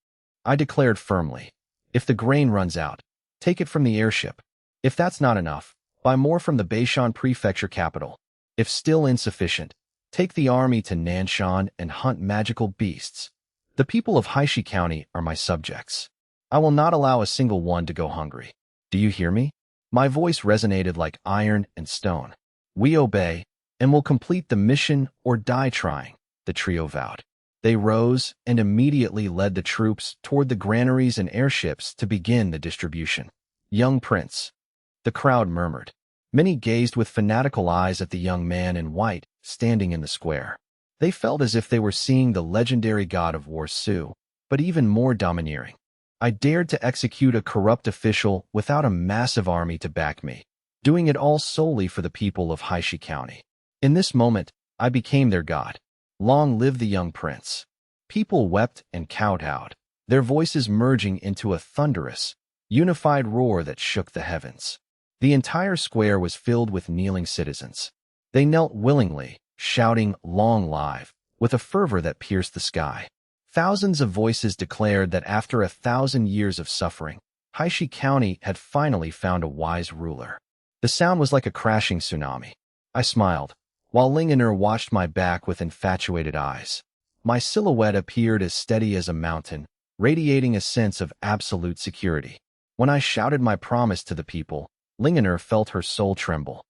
I declared firmly, if the grain runs out, take it from the airship. If that's not enough, buy more from the Beishan Prefecture capital. If still insufficient, take the army to Nanshan and hunt magical beasts. The people of Haishi County are my subjects. I will not allow a single one to go hungry. Do you hear me? My voice resonated like iron and stone. We obey, and will complete the mission or die trying, the trio vowed. They rose and immediately led the troops toward the granaries and airships to begin the distribution. Young prince. The crowd murmured. Many gazed with fanatical eyes at the young man in white standing in the square. They felt as if they were seeing the legendary god of war Su, but even more domineering. I dared to execute a corrupt official without a massive army to back me, doing it all solely for the people of Haishi County. In this moment, I became their god. Long live the young prince. People wept and kowtowed, their voices merging into a thunderous, unified roar that shook the heavens. The entire square was filled with kneeling citizens. They knelt willingly, shouting "Long live," with a fervor that pierced the sky. Thousands of voices declared that after 1,000 years of suffering, Haishi County had finally found a wise ruler. The sound was like a crashing tsunami. I smiled, while Ling Aner watched my back with infatuated eyes. My silhouette appeared as steady as a mountain, radiating a sense of absolute security. When I shouted my promise to the people, Ling Aner felt her soul tremble.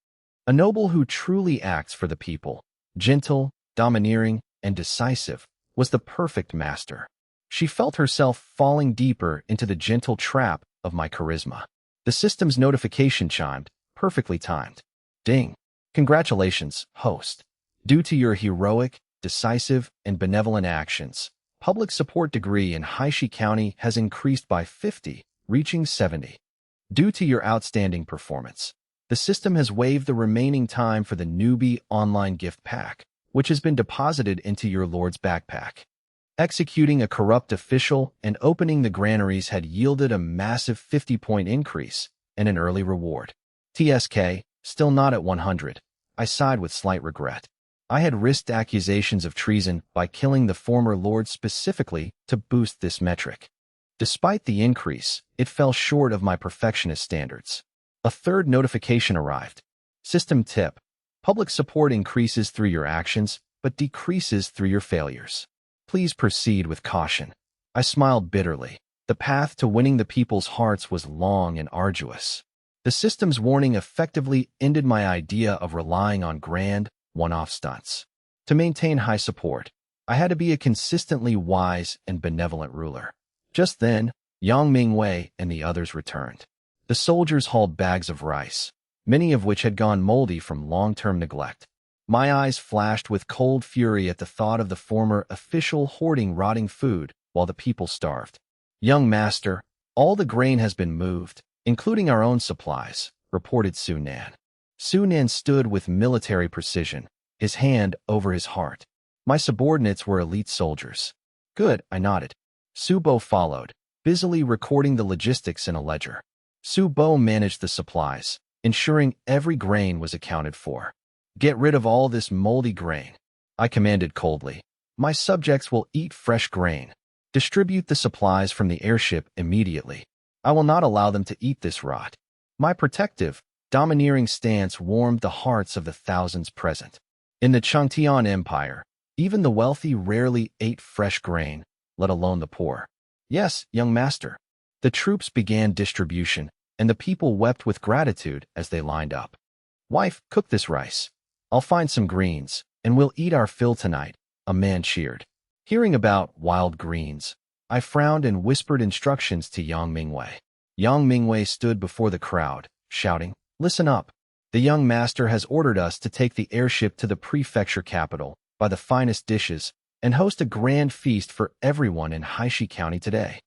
A noble who truly acts for the people, gentle, domineering, and decisive, was the perfect master. She felt herself falling deeper into the gentle trap of my charisma. The system's notification chimed, perfectly timed. Ding. Congratulations, host. Due to your heroic, decisive, and benevolent actions, public support degree in Haishi County has increased by 50, reaching 70. Due to your outstanding performance, the system has waived the remaining time for the newbie online gift pack, which has been deposited into your lord's backpack. Executing a corrupt official and opening the granaries had yielded a massive 50-point increase and an early reward. TSK, still not at 100. I sighed with slight regret. I had risked accusations of treason by killing the former lord specifically to boost this metric. Despite the increase, it fell short of my perfectionist standards. A third notification arrived. System tip. Public support increases through your actions, but decreases through your failures. Please proceed with caution. I smiled bitterly. The path to winning the people's hearts was long and arduous. The system's warning effectively ended my idea of relying on grand, one-off stunts. To maintain high support, I had to be a consistently wise and benevolent ruler. Just then, Yang Mingwei and the others returned. The soldiers hauled bags of rice, many of which had gone moldy from long-term neglect. My eyes flashed with cold fury at the thought of the former official hoarding rotting food while the people starved. Young master, all the grain has been moved, including our own supplies, reported Su Nan. Su Nan stood with military precision, his hand over his heart. My subordinates were elite soldiers. Good, I nodded. Su Bo followed, busily recording the logistics in a ledger. Su Bo managed the supplies, ensuring every grain was accounted for. Get rid of all this moldy grain, I commanded coldly. My subjects will eat fresh grain. Distribute the supplies from the airship immediately. I will not allow them to eat this rot. My protective, domineering stance warmed the hearts of the thousands present. In the Changtian Empire, even the wealthy rarely ate fresh grain, let alone the poor. Yes, young master. The troops began distribution, and the people wept with gratitude as they lined up. Wife, cook this rice. I'll find some greens, and we'll eat our fill tonight, a man cheered. Hearing about wild greens, I frowned and whispered instructions to Yang Mingwei. Yang Mingwei stood before the crowd, shouting, Listen up. The young master has ordered us to take the airship to the Prefecture capital, buy the finest dishes, and host a grand feast for everyone in Haishi County today.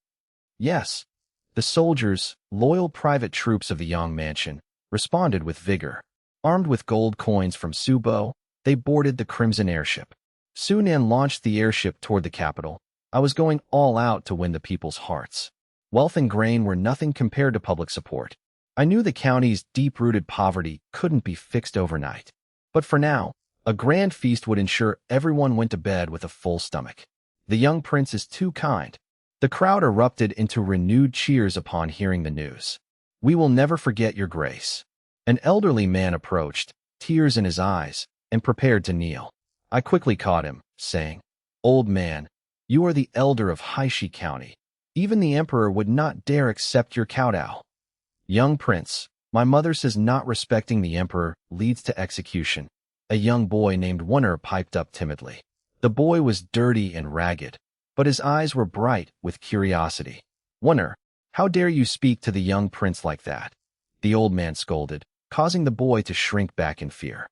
Yes. The soldiers, loyal private troops of the Yang Mansion, responded with vigor. Armed with gold coins from Subo, they boarded the Crimson airship. Su Nan launched the airship toward the capital. I was going all out to win the people's hearts. Wealth and grain were nothing compared to public support. I knew the county's deep-rooted poverty couldn't be fixed overnight. But for now, a grand feast would ensure everyone went to bed with a full stomach. The young prince is too kind. The crowd erupted into renewed cheers upon hearing the news. We will never forget your grace. An elderly man approached, tears in his eyes, and prepared to kneel. I quickly caught him, saying, Old man, you are the elder of Haishi County. Even the emperor would not dare accept your kowtow. Young prince, my mother says not respecting the emperor leads to execution. A young boy named Wunner piped up timidly. The boy was dirty and ragged, but his eyes were bright with curiosity. Wunner, how dare you speak to the young prince like that? The old man scolded, causing the boy to shrink back in fear.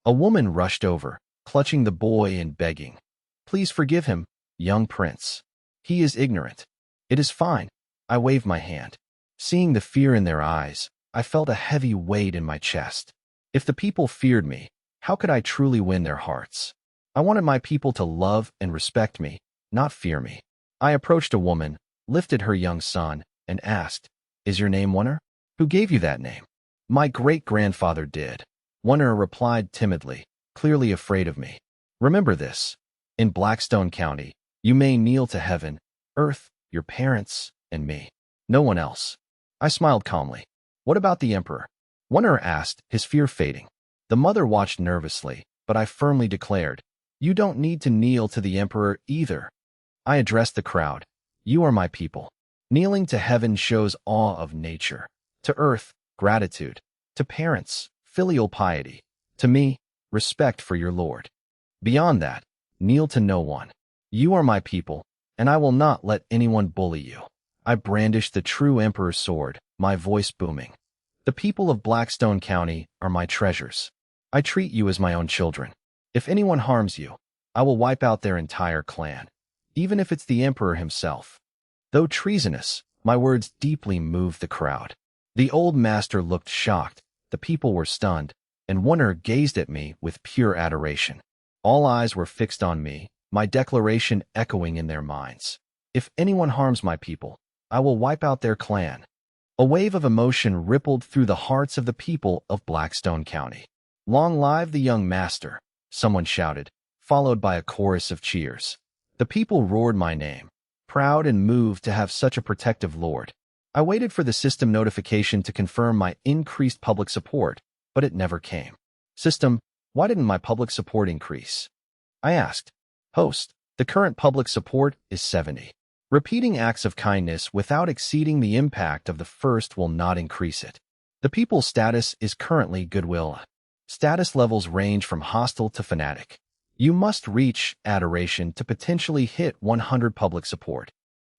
A woman rushed over, clutching the boy and begging, Please forgive him, young prince. He is ignorant. It is fine. I waved my hand. Seeing the fear in their eyes, I felt a heavy weight in my chest. If the people feared me, how could I truly win their hearts? I wanted my people to love and respect me, not fear me. I approached a woman, lifted her young son, and asked, Is your name Wunner? Who gave you that name? My great-grandfather did. Wunner replied timidly, clearly afraid of me. Remember this. In Blackstone County, you may kneel to heaven, earth, your parents, and me. No one else. I smiled calmly. What about the emperor? Wunner asked, his fear fading. The mother watched nervously, but I firmly declared, You don't need to kneel to the emperor either. I addressed the crowd. You are my people. Kneeling to heaven shows awe of nature. To earth, gratitude. To parents, filial piety. To me, respect for your lord. Beyond that, kneel to no one. You are my people, and I will not let anyone bully you. I brandished the true Emperor's sword, my voice booming. The people of Blackstone County are my treasures. I treat you as my own children. If anyone harms you, I will wipe out their entire clan, even if it's the Emperor himself. Though treasonous, my words deeply moved the crowd. The old master looked shocked, the people were stunned, and wonder gazed at me with pure adoration. All eyes were fixed on me, my declaration echoing in their minds. If anyone harms my people, I will wipe out their clan. A wave of emotion rippled through the hearts of the people of Blackstone County. Long live the young master, someone shouted, followed by a chorus of cheers. The people roared my name, proud and moved to have such a protective lord. I waited for the system notification to confirm my increased public support, but it never came. System, why didn't my public support increase? I asked. Host, the current public support is 70. Repeating acts of kindness without exceeding the impact of the first will not increase it. The people's status is currently goodwill. Status levels range from hostile to fanatic. You must reach adoration to potentially hit 100 public support.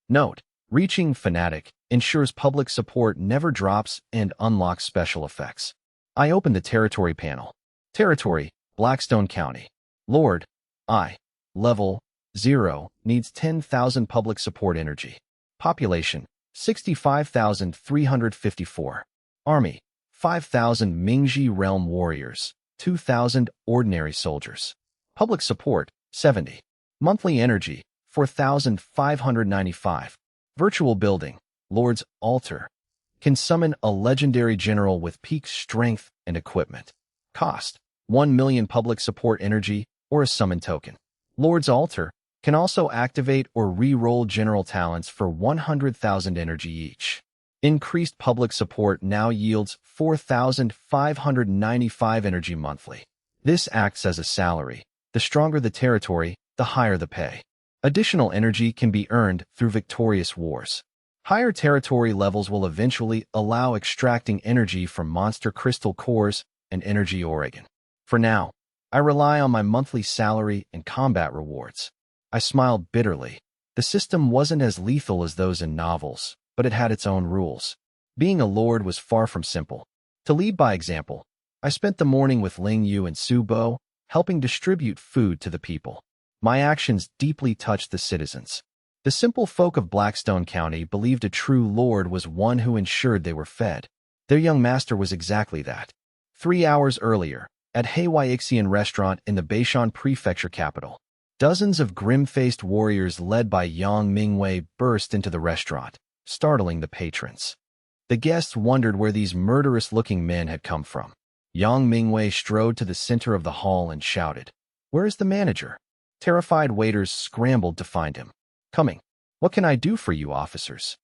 Note, reaching fanatic ensures public support never drops and unlocks special effects. I opened the territory panel. Territory, Blackstone County. Lord, I. Level 0 needs 10,000 public support energy. Population 65,354. Army 5,000 Mingji Realm Warriors, 2,000 ordinary soldiers. Public support 70. Monthly energy 4,595. Virtual building, Lord's Altar. Can summon a legendary general with peak strength and equipment. Cost 1 million public support energy or a summon token. Lord's Altar can also activate or re-roll general talents for 100,000 energy each. Increased public support now yields 4,595 energy monthly. This acts as a salary. The stronger the territory, the higher the pay. Additional energy can be earned through victorious wars. Higher territory levels will eventually allow extracting energy from monster crystal cores and energy Oregon. For now, I rely on my monthly salary and combat rewards. I smiled bitterly. The system wasn't as lethal as those in novels, but it had its own rules. Being a lord was far from simple. To lead by example, I spent the morning with Ling Yu and Su Bo, helping distribute food to the people. My actions deeply touched the citizens. The simple folk of Blackstone County believed a true lord was one who ensured they were fed. Their young master was exactly that. 3 hours earlier, at Heiwaixian restaurant in the Beishan Prefecture capital, dozens of grim-faced warriors led by Yang Mingwei burst into the restaurant, startling the patrons. The guests wondered where these murderous-looking men had come from. Yang Mingwei strode to the center of the hall and shouted, "Where is the manager?" Terrified waiters scrambled to find him. "Coming. What can I do for you, officers?"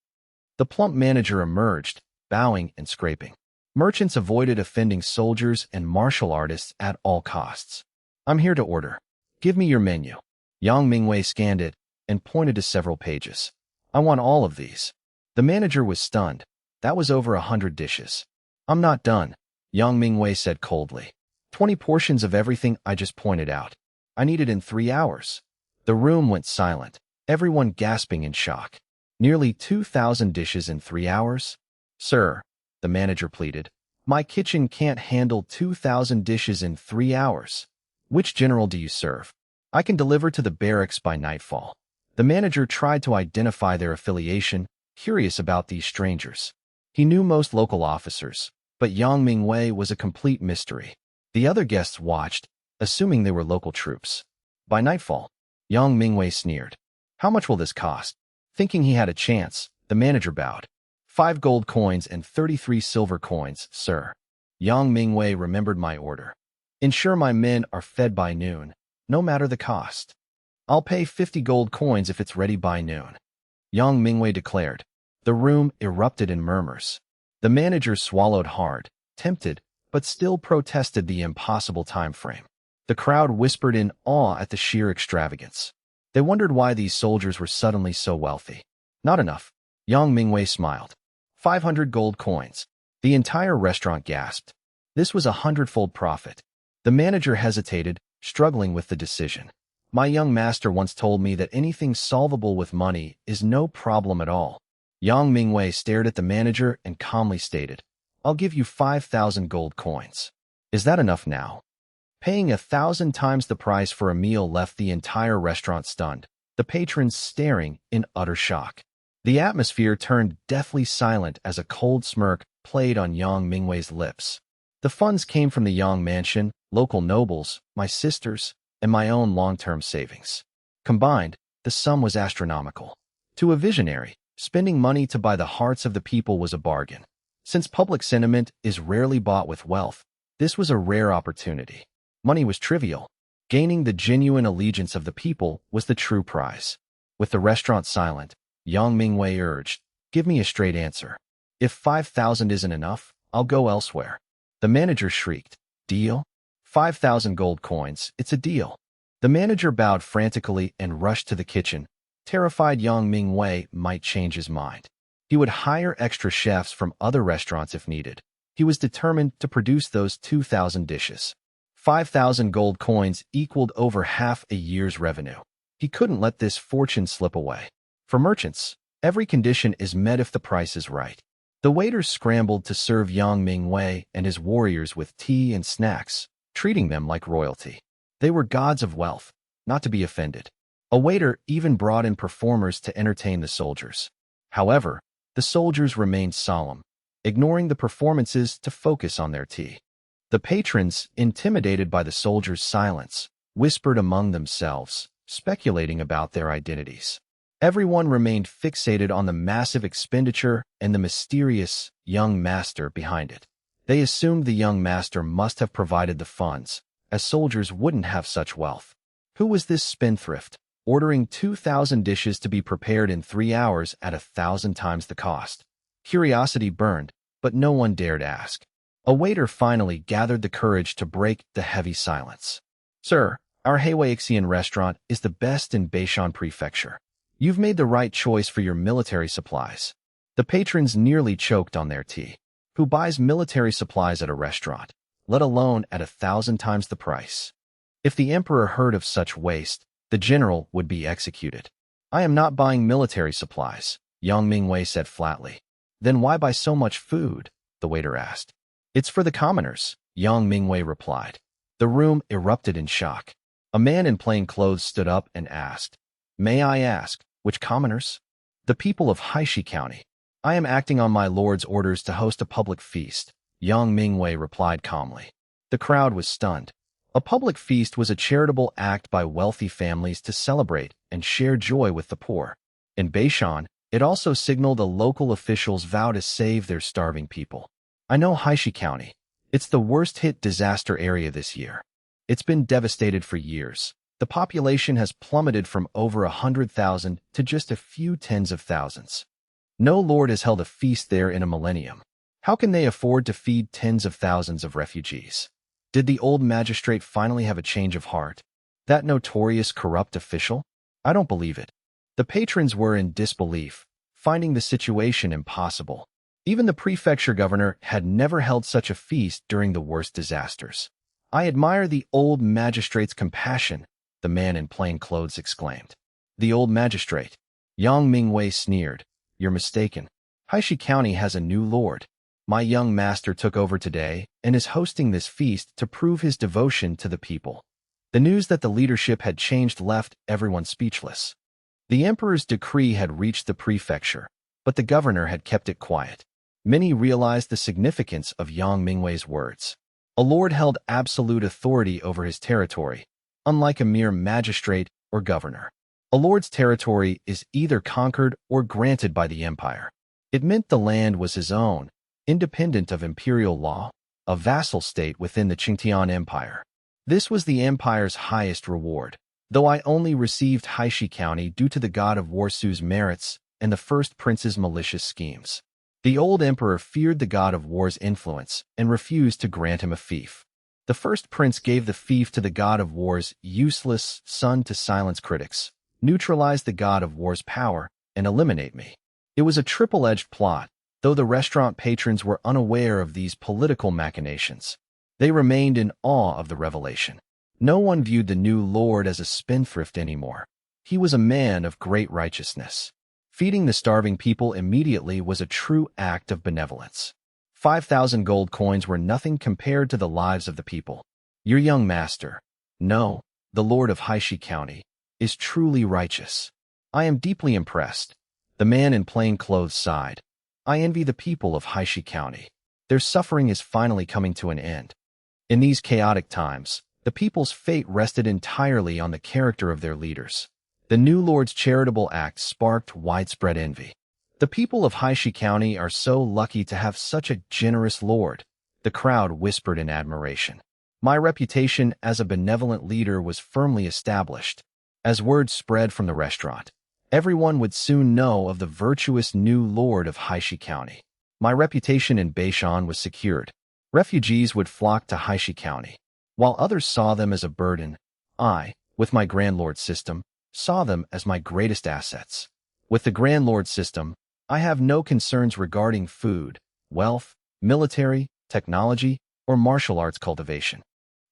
The plump manager emerged, bowing and scraping. Merchants avoided offending soldiers and martial artists at all costs. "I'm here to order. Give me your menu." Yang Mingwei scanned it and pointed to several pages. "I want all of these." The manager was stunned. That was over 100 dishes. "I'm not done," Yang Mingwei said coldly. 20 portions of everything I just pointed out. I need it in 3 hours. The room went silent, everyone gasping in shock. Nearly 2,000 dishes in 3 hours? "Sir," the manager pleaded, "my kitchen can't handle 2,000 dishes in 3 hours. Which general do you serve? I can deliver to the barracks by nightfall." The manager tried to identify their affiliation, curious about these strangers. He knew most local officers, but Yang Mingwei was a complete mystery. The other guests watched, assuming they were local troops. By nightfall, Yang Mingwei sneered. "How much will this cost?" Thinking he had a chance, the manager bowed. 5 gold coins and 33 silver coins, sir." Yang Mingwei remembered my order. "Ensure my men are fed by noon, no matter the cost. I'll pay 50 gold coins if it's ready by noon," Yang Mingwei declared. The room erupted in murmurs. The manager swallowed hard, tempted, but still protested the impossible time frame. The crowd whispered in awe at the sheer extravagance. They wondered why these soldiers were suddenly so wealthy. "Not enough," Yang Mingwei smiled. 500 gold coins. The entire restaurant gasped. This was 100-fold profit. The manager hesitated, struggling with the decision. My young master once told me that anything solvable with money is no problem at all. Yang Mingwei stared at the manager and calmly stated, I'll give you 5,000 gold coins. Is that enough now? Paying 1,000 times the price for a meal left the entire restaurant stunned, the patrons staring in utter shock. The atmosphere turned deathly silent as a cold smirk played on Yang Mingwei's lips. The funds came from the Yang mansion, local nobles, my sisters, and my own long-term savings. Combined, the sum was astronomical. To a visionary, spending money to buy the hearts of the people was a bargain. Since public sentiment is rarely bought with wealth, this was a rare opportunity. Money was trivial. Gaining the genuine allegiance of the people was the true prize. With the restaurant silent, Yang Mingwei urged, give me a straight answer. If 5,000 isn't enough, I'll go elsewhere. The manager shrieked, deal? 5,000 gold coins, it's a deal. The manager bowed frantically and rushed to the kitchen, terrified Yang Mingwei might change his mind. He would hire extra chefs from other restaurants if needed. He was determined to produce those 2,000 dishes. 5,000 gold coins equaled over half a year's revenue. He couldn't let this fortune slip away. For merchants, every condition is met if the price is right. The waiters scrambled to serve Yang Mingwei and his warriors with tea and snacks, treating them like royalty. They were gods of wealth, not to be offended. A waiter even brought in performers to entertain the soldiers. However, the soldiers remained solemn, ignoring the performances to focus on their tea. The patrons, intimidated by the soldiers' silence, whispered among themselves, speculating about their identities. Everyone remained fixated on the massive expenditure and the mysterious young master behind it. They assumed the young master must have provided the funds, as soldiers wouldn't have such wealth. Who was this spendthrift, ordering 2,000 dishes to be prepared in 3 hours at 1,000 times the cost? Curiosity burned, but no one dared ask. A waiter finally gathered the courage to break the heavy silence. Sir, our Awakens restaurant is the best in Beishan Prefecture. You've made the right choice for your military supplies. The patrons nearly choked on their tea. Who buys military supplies at a restaurant, let alone at 1,000 times the price? If the emperor heard of such waste, the general would be executed. I am not buying military supplies, Yang Mingwei said flatly. Then why buy so much food? The waiter asked. It's for the commoners, Yang Mingwei replied. The room erupted in shock. A man in plain clothes stood up and asked, May I ask, which commoners? The people of Haishi County. I am acting on my lord's orders to host a public feast, Yang Mingwei replied calmly. The crowd was stunned. A public feast was a charitable act by wealthy families to celebrate and share joy with the poor. In Beishan, it also signaled a local official's vow to save their starving people. I know Haishi County. It's the worst-hit disaster area this year. It's been devastated for years. The population has plummeted from over 100,000 to just a few tens of thousands. No lord has held a feast there in a millennium. How can they afford to feed tens of thousands of refugees? Did the old magistrate finally have a change of heart? That notorious corrupt official? I don't believe it. The patrons were in disbelief, finding the situation impossible. Even the prefecture governor had never held such a feast during the worst disasters. I admire the old magistrate's compassion, the man in plain clothes exclaimed. The old magistrate. Yang Mingwei sneered. You're mistaken. Haishi County has a new lord. My young master took over today and is hosting this feast to prove his devotion to the people. The news that the leadership had changed left everyone speechless. The emperor's decree had reached the prefecture, but the governor had kept it quiet. Many realized the significance of Yang Mingwei's words. A lord held absolute authority over his territory, unlike a mere magistrate or governor. A lord's territory is either conquered or granted by the empire. It meant the land was his own, independent of imperial law, a vassal state within the Qingtian Empire. This was the empire's highest reward, though I only received Haishi County due to the god of Warsu's merits and the first prince's malicious schemes. The old emperor feared the god of war's influence and refused to grant him a fief. The first prince gave the fief to the god of war's useless son to silence critics, neutralize the god of war's power, and eliminate me. It was a triple-edged plot, though the restaurant patrons were unaware of these political machinations. They remained in awe of the revelation. No one viewed the new lord as a spendthrift anymore. He was a man of great righteousness. Feeding the starving people immediately was a true act of benevolence. 5,000 gold coins were nothing compared to the lives of the people. Your young master, no, the Lord of Heishi County, is truly righteous. I am deeply impressed. The man in plain clothes sighed. I envy the people of Heishi County. Their suffering is finally coming to an end. In these chaotic times, the people's fate rested entirely on the character of their leaders. The new lord's charitable act sparked widespread envy. The people of Heishi County are so lucky to have such a generous lord, the crowd whispered in admiration. My reputation as a benevolent leader was firmly established. As word spread from the restaurant, everyone would soon know of the virtuous new lord of Heishi County. My reputation in Beishan was secured. Refugees would flock to Heishi County. While others saw them as a burden, I, with my Grand Lord system, saw them as my greatest assets. With the Grand Lord system, I have no concerns regarding food, wealth, military, technology, or martial arts cultivation.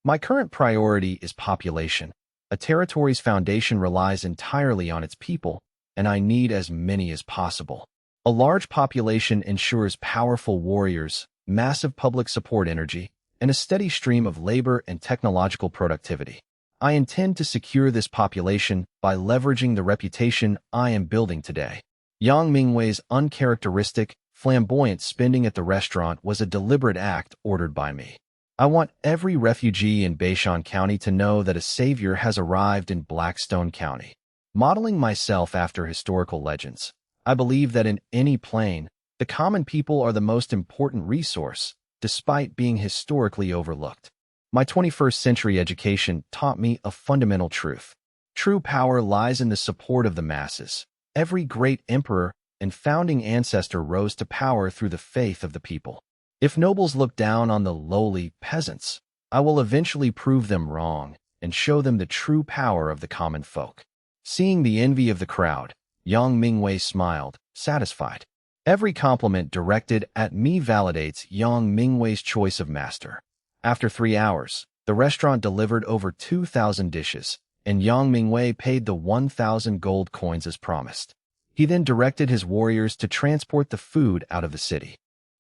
My current priority is population. A territory's foundation relies entirely on its people, and I need as many as possible. A large population ensures powerful warriors, massive public support energy, and a steady stream of labor and technological productivity. I intend to secure this population by leveraging the reputation I am building today. Yang Mingwei's uncharacteristic, flamboyant spending at the restaurant was a deliberate act ordered by me. I want every refugee in Beishan County to know that a savior has arrived in Blackstone County. Modeling myself after historical legends, I believe that in any plane, the common people are the most important resource, despite being historically overlooked. My 21st century education taught me a fundamental truth. True power lies in the support of the masses. Every great emperor and founding ancestor rose to power through the faith of the people. If nobles look down on the lowly peasants, I will eventually prove them wrong and show them the true power of the common folk. Seeing the envy of the crowd, Yang Mingwei smiled, satisfied. Every compliment directed at me validates Yang Mingwei's choice of master. After 3 hours, the restaurant delivered over 2,000 dishes, and Yang Mingwei paid the 1,000 gold coins as promised. He then directed his warriors to transport the food out of the city.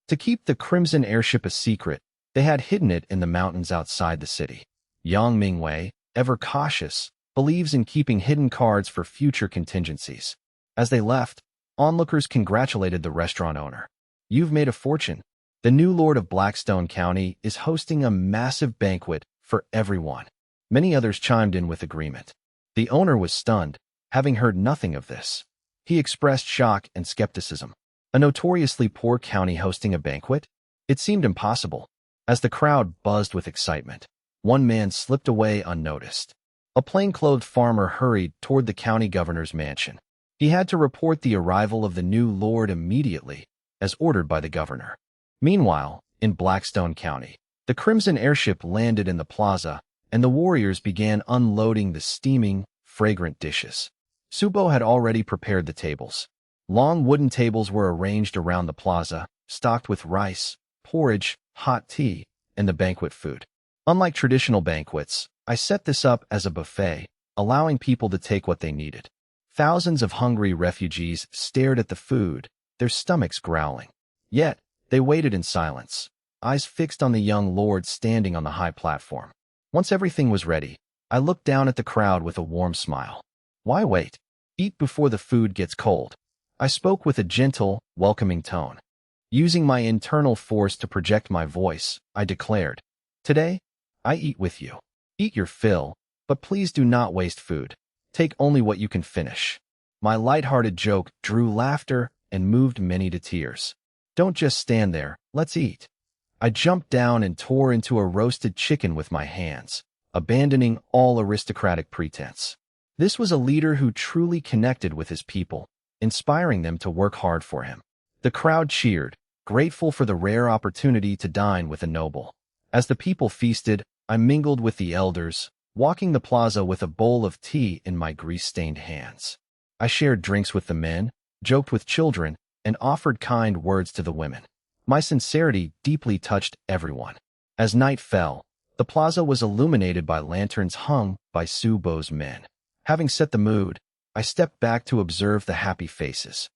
To keep the Crimson Airship a secret, they had hidden it in the mountains outside the city. Yang Mingwei, ever cautious, believes in keeping hidden cards for future contingencies. As they left, onlookers congratulated the restaurant owner. You've made a fortune. The new lord of Blackstone County is hosting a massive banquet for everyone. Many others chimed in with agreement. The owner was stunned, having heard nothing of this. He expressed shock and skepticism. A notoriously poor county hosting a banquet? It seemed impossible. As the crowd buzzed with excitement, one man slipped away unnoticed. A plainclothed farmer hurried toward the county governor's mansion. He had to report the arrival of the new lord immediately, as ordered by the governor. Meanwhile, in Blackstone County, the Crimson Airship landed in the plaza, and the warriors began unloading the steaming, fragrant dishes. Subo had already prepared the tables. Long wooden tables were arranged around the plaza, stocked with rice, porridge, hot tea, and the banquet food. Unlike traditional banquets, I set this up as a buffet, allowing people to take what they needed. Thousands of hungry refugees stared at the food, their stomachs growling. Yet, they waited in silence, eyes fixed on the young lord standing on the high platform. Once everything was ready, I looked down at the crowd with a warm smile. Why wait? Eat before the food gets cold. I spoke with a gentle, welcoming tone. Using my internal force to project my voice, I declared, "Today, I eat with you. Eat your fill, but please do not waste food. Take only what you can finish." My light-hearted joke drew laughter and moved many to tears. Don't just stand there, let's eat. I jumped down and tore into a roasted chicken with my hands, abandoning all aristocratic pretense. This was a leader who truly connected with his people, inspiring them to work hard for him. The crowd cheered, grateful for the rare opportunity to dine with a noble. As the people feasted, I mingled with the elders, walking the plaza with a bowl of tea in my grease-stained hands. I shared drinks with the men, joked with children, and offered kind words to the women. My sincerity deeply touched everyone. As night fell, The plaza was illuminated by lanterns hung by Su Bo's men. Having set the mood, I stepped back to observe the happy faces.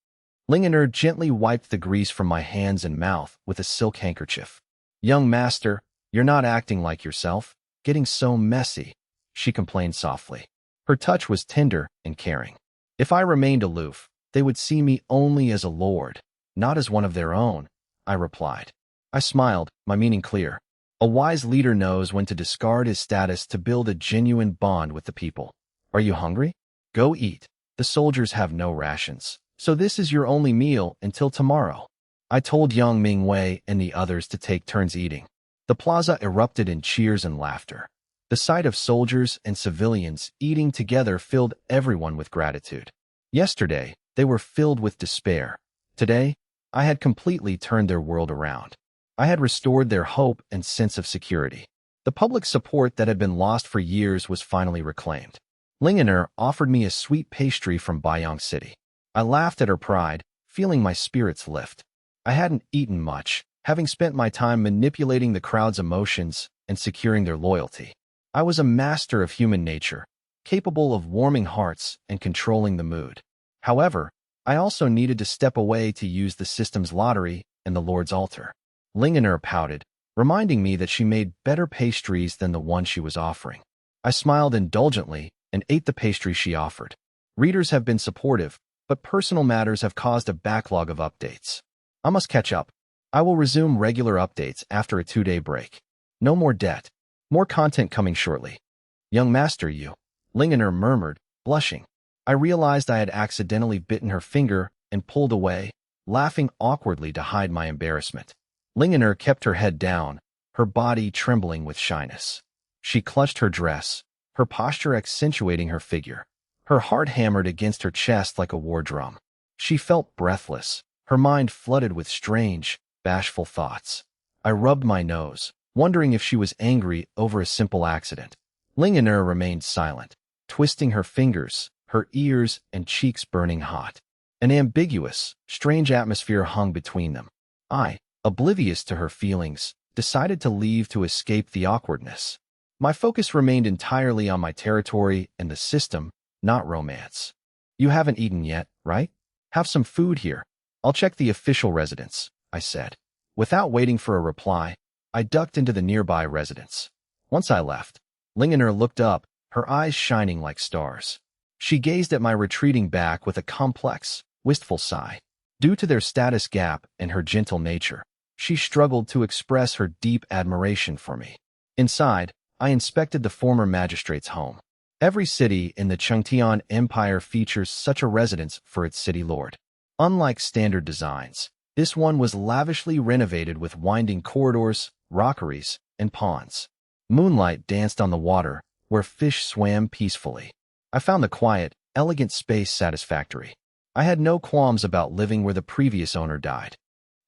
Lingener gently wiped the grease from my hands and mouth with a silk handkerchief. "Young master, you're not acting like yourself, getting so messy," she complained softly. Her touch was tender and caring. If I remained aloof, they would see me only as a lord, not as one of their own, I replied. I smiled, my meaning clear. A wise leader knows when to discard his status to build a genuine bond with the people. Are you hungry? Go eat. The soldiers have no rations, so this is your only meal until tomorrow. I told young Mingwei and the others to take turns eating. The plaza erupted in cheers and laughter. The sight of soldiers and civilians eating together filled everyone with gratitude. Yesterday, they were filled with despair. Today, I had completely turned their world around. I had restored their hope and sense of security. The public support that had been lost for years was finally reclaimed. Lingener offered me a sweet pastry from Baiyang City. I laughed at her pride, feeling my spirits lift. I hadn't eaten much, having spent my time manipulating the crowd's emotions and securing their loyalty. I was a master of human nature, capable of warming hearts and controlling the mood. However, I also needed to step away to use the system's lottery and the Lord's altar. Lingener pouted, reminding me that she made better pastries than the one she was offering. I smiled indulgently and ate the pastry she offered. Readers have been supportive, but personal matters have caused a backlog of updates. I must catch up. I will resume regular updates after a 2-day break. No more debt. More content coming shortly. Young master, you, Lingener murmured, blushing. I realized I had accidentally bitten her finger and pulled away, laughing awkwardly to hide my embarrassment. Lingener kept her head down, her body trembling with shyness. She clutched her dress, her posture accentuating her figure. Her heart hammered against her chest like a war drum. She felt breathless, her mind flooded with strange, bashful thoughts. I rubbed my nose, wondering if she was angry over a simple accident. Lingener remained silent, twisting her fingers, her ears and cheeks burning hot. An ambiguous, strange atmosphere hung between them. I, oblivious to her feelings, decided to leave to escape the awkwardness. My focus remained entirely on my territory and the system, not romance. You haven't eaten yet, right? Have some food here. I'll check the official residence, I said. Without waiting for a reply, I ducked into the nearby residence. Once I left, Lingener looked up, her eyes shining like stars. She gazed at my retreating back with a complex, wistful sigh. Due to their status gap and her gentle nature, she struggled to express her deep admiration for me. Inside, I inspected the former magistrate's home. Every city in the Chengtian Empire features such a residence for its city lord. Unlike standard designs, this one was lavishly renovated with winding corridors, rockeries, and ponds. Moonlight danced on the water, where fish swam peacefully. I found the quiet, elegant space satisfactory. I had no qualms about living where the previous owner died.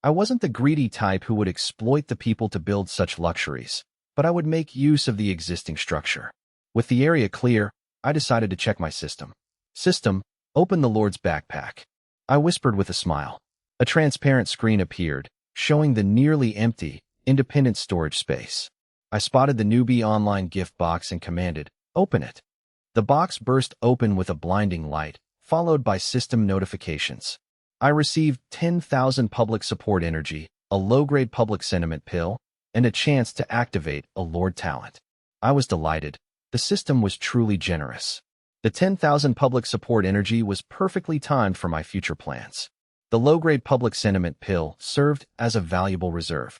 I wasn't the greedy type who would exploit the people to build such luxuries, but I would make use of the existing structure. With the area clear, I decided to check my system. System, open the Lord's backpack. I whispered with a smile. A transparent screen appeared, showing the nearly empty, independent storage space. I spotted the newbie online gift box and commanded, "Open it." The box burst open with a blinding light, followed by system notifications. I received 10,000 public support energy, a low-grade public sentiment pill, and a chance to activate a Lord talent. I was delighted. The system was truly generous. The 10,000 public support energy was perfectly timed for my future plans. The low-grade public sentiment pill served as a valuable reserve.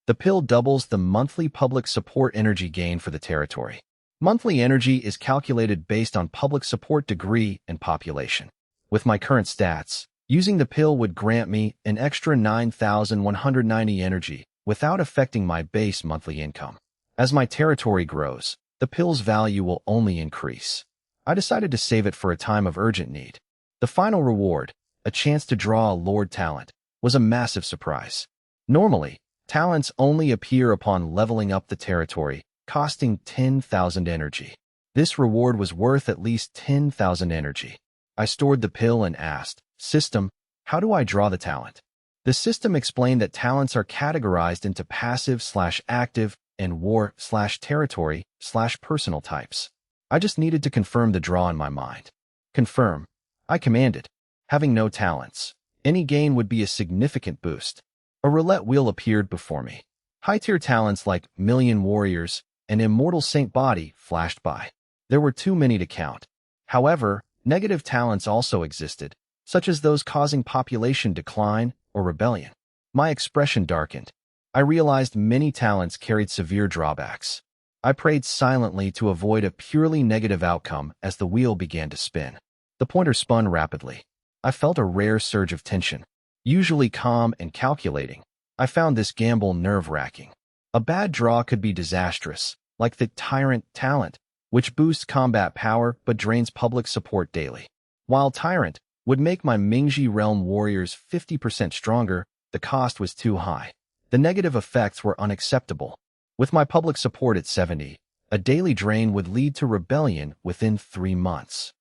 The pill doubles the monthly public support energy gain for the territory. Monthly energy is calculated based on public support degree and population. With my current stats, using the pill would grant me an extra 9,190 energy without affecting my base monthly income. As my territory grows, the pill's value will only increase. I decided to save it for a time of urgent need. The final reward, a chance to draw a Lord talent, was a massive surprise. Normally, talents only appear upon leveling up the territory, costing 10,000 energy. This reward was worth at least 10,000 energy. I stored the pill and asked, "System, how do I draw the talent?" The system explained that talents are categorized into passive/active and war/territory/personal types. I just needed to confirm the draw in my mind. Confirm. I commanded. Having no talents, any gain would be a significant boost. A roulette wheel appeared before me. High-tier talents like Million Warriors and Immortal Saint Body flashed by. There were too many to count. However, negative talents also existed, such as those causing population decline or rebellion. My expression darkened. I realized many talents carried severe drawbacks. I prayed silently to avoid a purely negative outcome as the wheel began to spin. The pointer spun rapidly. I felt a rare surge of tension. Usually calm and calculating, I found this gamble nerve-wracking. A bad draw could be disastrous, like the Tyrant talent, which boosts combat power but drains public support daily. While Tyrant would make my Mingji Realm warriors 50% stronger, the cost was too high. The negative effects were unacceptable. With my public support at 70, a daily drain would lead to rebellion within 3 months.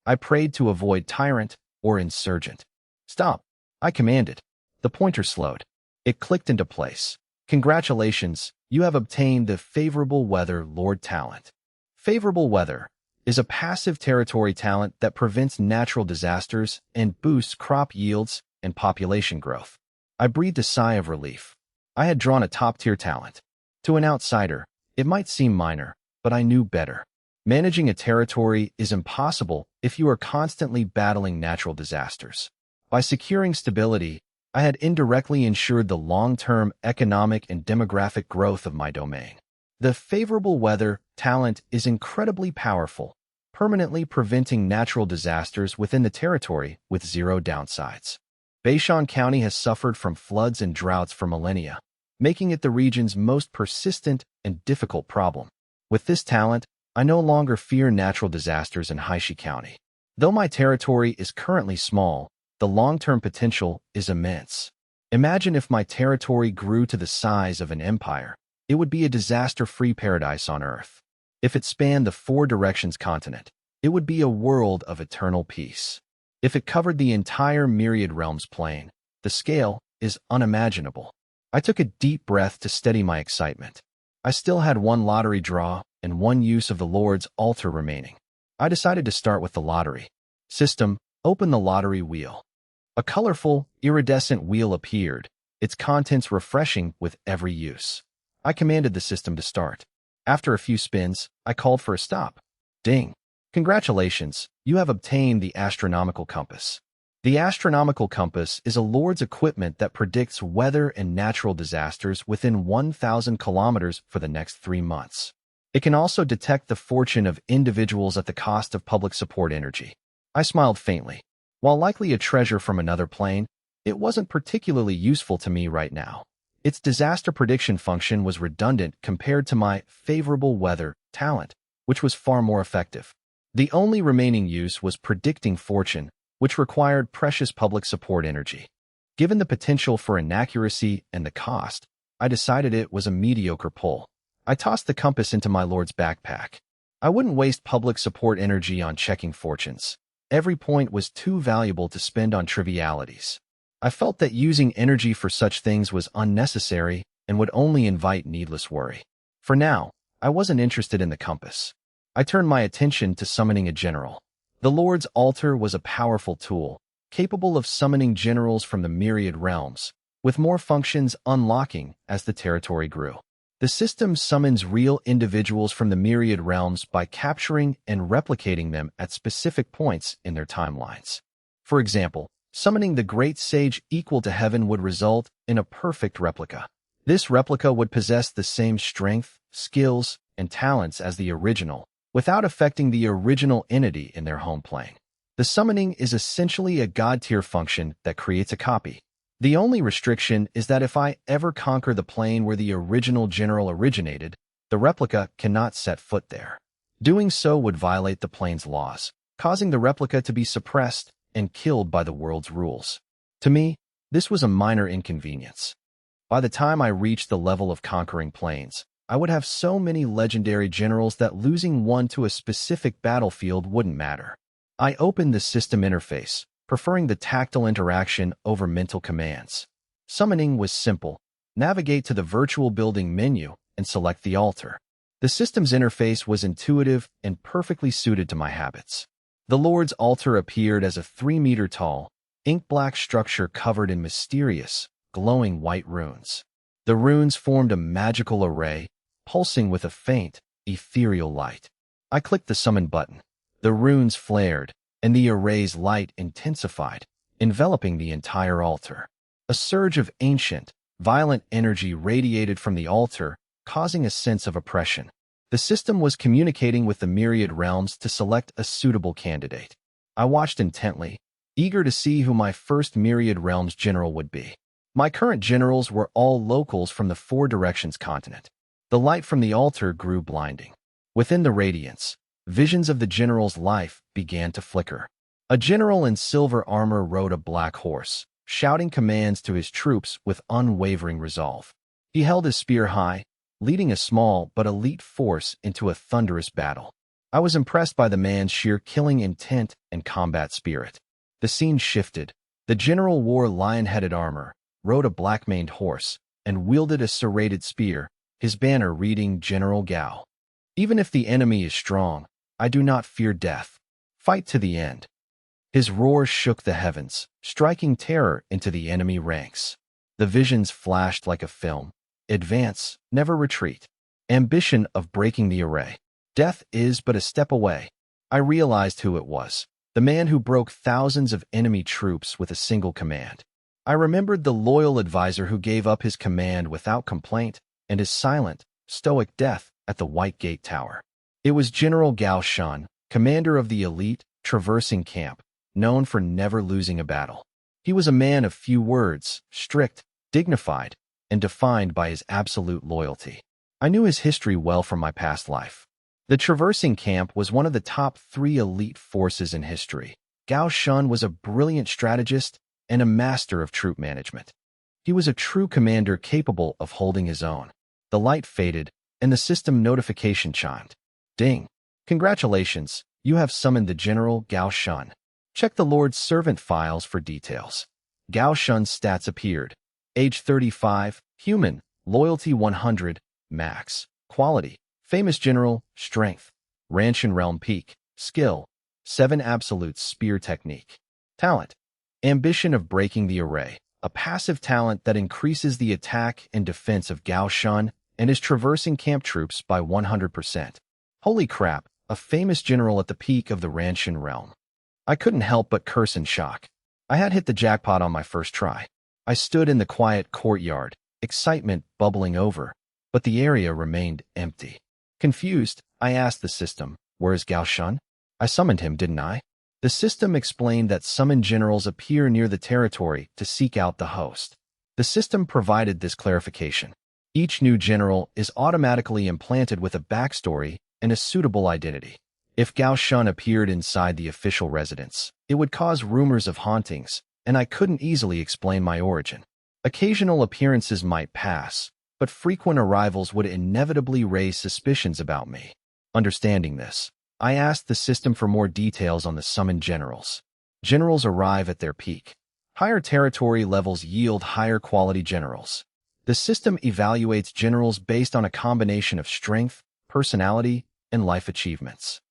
I prayed to avoid Tyrant or Insurgent. Stop, I commanded. The pointer slowed. It clicked into place. Congratulations, you have obtained the Favorable Weather Lord talent. Favorable Weather is a passive territory talent that prevents natural disasters and boosts crop yields and population growth. I breathed a sigh of relief. I had drawn a top-tier talent. To an outsider, it might seem minor, but I knew better. Managing a territory is impossible if you are constantly battling natural disasters. By securing stability, I had indirectly ensured the long-term economic and demographic growth of my domain. The Favorable Weather talent is incredibly powerful, permanently preventing natural disasters within the territory with zero downsides. Beishan County has suffered from floods and droughts for millennia, making it the region's most persistent and difficult problem. With this talent, I no longer fear natural disasters in Haishi County. Though my territory is currently small, the long-term potential is immense. Imagine if my territory grew to the size of an empire. It would be a disaster-free paradise on Earth. If it spanned the 4 directions continent, it would be a world of eternal peace. If it covered the entire Myriad Realms plane, the scale is unimaginable. I took a deep breath to steady my excitement. I still had 1 lottery draw and 1 use of the Lord's altar remaining. I decided to start with the lottery. System, open the lottery wheel. A colorful, iridescent wheel appeared, its contents refreshing with every use. I commanded the system to start. After a few spins, I called for a stop. Ding. Congratulations, you have obtained the Astronomical Compass. The Astronomical Compass is a Lord's equipment that predicts weather and natural disasters within 1,000 kilometers for the next 3 months. It can also detect the fortune of individuals at the cost of public support energy. I smiled faintly. While likely a treasure from another plane, it wasn't particularly useful to me right now. Its disaster prediction function was redundant compared to my Favorable Weather talent, which was far more effective. The only remaining use was predicting fortune, which required precious public support energy. Given the potential for inaccuracy and the cost, I decided it was a mediocre pull. I tossed the compass into my lord's backpack. I wouldn't waste public support energy on checking fortunes. Every point was too valuable to spend on trivialities. I felt that using energy for such things was unnecessary and would only invite needless worry. For now, I wasn't interested in the compass. I turned my attention to summoning a general. The Lord's altar was a powerful tool, capable of summoning generals from the Myriad Realms, with more functions unlocking as the territory grew. The system summons real individuals from the Myriad Realms by capturing and replicating them at specific points in their timelines. For example, summoning the Great Sage equal to heaven would result in a perfect replica. This replica would possess the same strength, skills, and talents as the original, without affecting the original entity in their home plane. The summoning is essentially a god-tier function that creates a copy. The only restriction is that if I ever conquer the plane where the original general originated, the replica cannot set foot there. Doing so would violate the plane's laws, causing the replica to be suppressed and killed by the world's rules. To me, this was a minor inconvenience. By the time I reached the level of conquering planes, I would have so many legendary generals that losing one to a specific battlefield wouldn't matter. I opened the system interface, preferring the tactile interaction over mental commands. Summoning was simple. Navigate to the virtual building menu and select the altar. The system's interface was intuitive and perfectly suited to my habits. The Lord's altar appeared as a 3-meter-tall, ink-black structure covered in mysterious, glowing white runes. The runes formed a magical array, pulsing with a faint, ethereal light. I clicked the summon button. The runes flared, and the array's light intensified, enveloping the entire altar. A surge of ancient, violent energy radiated from the altar, causing a sense of oppression. The system was communicating with the myriad realms to select a suitable candidate. I watched intently, eager to see who my first myriad realms general would be. My current generals were all locals from the Four Directions continent. The light from the altar grew blinding. Within the radiance, visions of the general's life began to flicker. A general in silver armor rode a black horse, shouting commands to his troops with unwavering resolve. He held his spear high, leading a small but elite force into a thunderous battle. I was impressed by the man's sheer killing intent and combat spirit. The scene shifted. The general wore lion-headed armor, rode a black-maned horse, and wielded a serrated spear, his banner reading General Gao. Even if the enemy is strong, I do not fear death. Fight to the end. His roar shook the heavens, striking terror into the enemy ranks. The visions flashed like a film. Advance, never retreat. Ambition of breaking the array. Death is but a step away. I realized who it was. The man who broke thousands of enemy troops with a single command. I remembered the loyal advisor who gave up his command without complaint and his silent, stoic death at the White Gate Tower. It was General Gao Shan, commander of the elite, traversing camp, known for never losing a battle. He was a man of few words, strict, dignified, and defined by his absolute loyalty. I knew his history well from my past life. The traversing camp was one of the top 3 elite forces in history. Gao Shan was a brilliant strategist and a master of troop management. He was a true commander capable of holding his own. The light faded, and the system notification chimed. Ding! Congratulations, you have summoned the General Gao Shan. Check the Lord's servant files for details. Gao Shan's stats appeared. Age 35, human, loyalty 100, max, quality, famous general, strength, Ranshan realm peak, skill, 7 absolute spear technique. Talent, ambition of breaking the array, a passive talent that increases the attack and defense of Gao Shan and his traversing camp troops by 100%. Holy crap, a famous general at the peak of the Ranshan realm. I couldn't help but curse in shock. I had hit the jackpot on my first try. I stood in the quiet courtyard, excitement bubbling over, but the area remained empty. Confused, I asked the system, "Where is Gao Shan? I summoned him, didn't I?" The system explained that summoned generals appear near the territory to seek out the host. The system provided this clarification. Each new general is automatically implanted with a backstory and a suitable identity. If Gao Shan appeared inside the official residence, it would cause rumors of hauntings, and I couldn't easily explain my origin. Occasional appearances might pass, but frequent arrivals would inevitably raise suspicions about me. Understanding this, I asked the system for more details on the summoned generals. Generals arrive at their peak. Higher territory levels yield higher quality generals. The system evaluates generals based on a combination of strength, personality, and life achievements.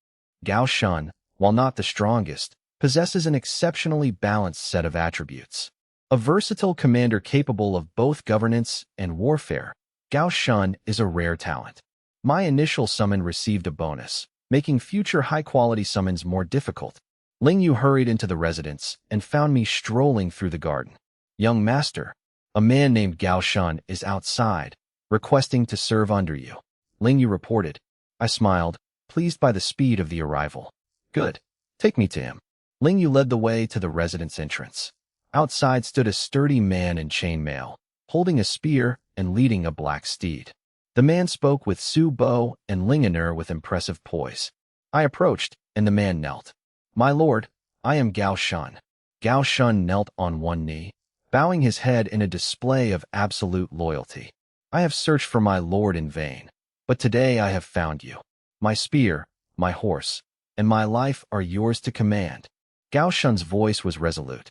Gao Shan, while not the strongest, possesses an exceptionally balanced set of attributes. A versatile commander capable of both governance and warfare, Gao Shan is a rare talent. My initial summon received a bonus, making future high-quality summons more difficult. Ling Yu hurried into the residence and found me strolling through the garden. "Young master, a man named Gao Shan is outside, requesting to serve under you," Ling Yu reported. I smiled, pleased by the speed of the arrival. "Good. Take me to him." Ling Yu led the way to the residence entrance. Outside stood a sturdy man in chainmail, holding a spear and leading a black steed. The man spoke with Su Bo and Lingener with impressive poise. I approached, and the man knelt. "My lord, I am Gao Shan." Gao Shan knelt on one knee, bowing his head in a display of absolute loyalty. "I have searched for my lord in vain, but today I have found you. My spear, my horse, and my life are yours to command." Gao Shan's voice was resolute.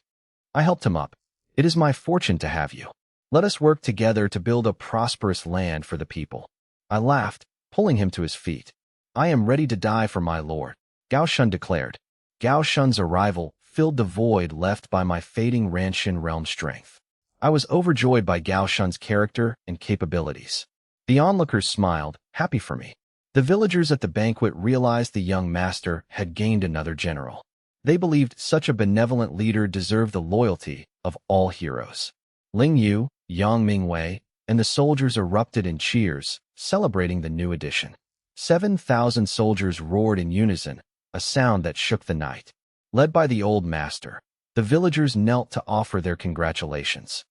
I helped him up. "It is my fortune to have you. Let us work together to build a prosperous land for the people." I laughed, pulling him to his feet. I am ready to die for my lord, Gao Shun declared. Gao Shun's arrival filled the void left by my fading Ranshin realm strength. I was overjoyed by Gao Shun's character and capabilities. The onlookers smiled, happy for me. The villagers at the banquet realized the young master had gained another general. They believed such a benevolent leader deserved the loyalty of all heroes. Ling Yu, Yang Mingwei, and the soldiers erupted in cheers, celebrating the new addition. 7,000 soldiers roared in unison, a sound that shook the night. Led by the old master, the villagers knelt to offer their congratulations.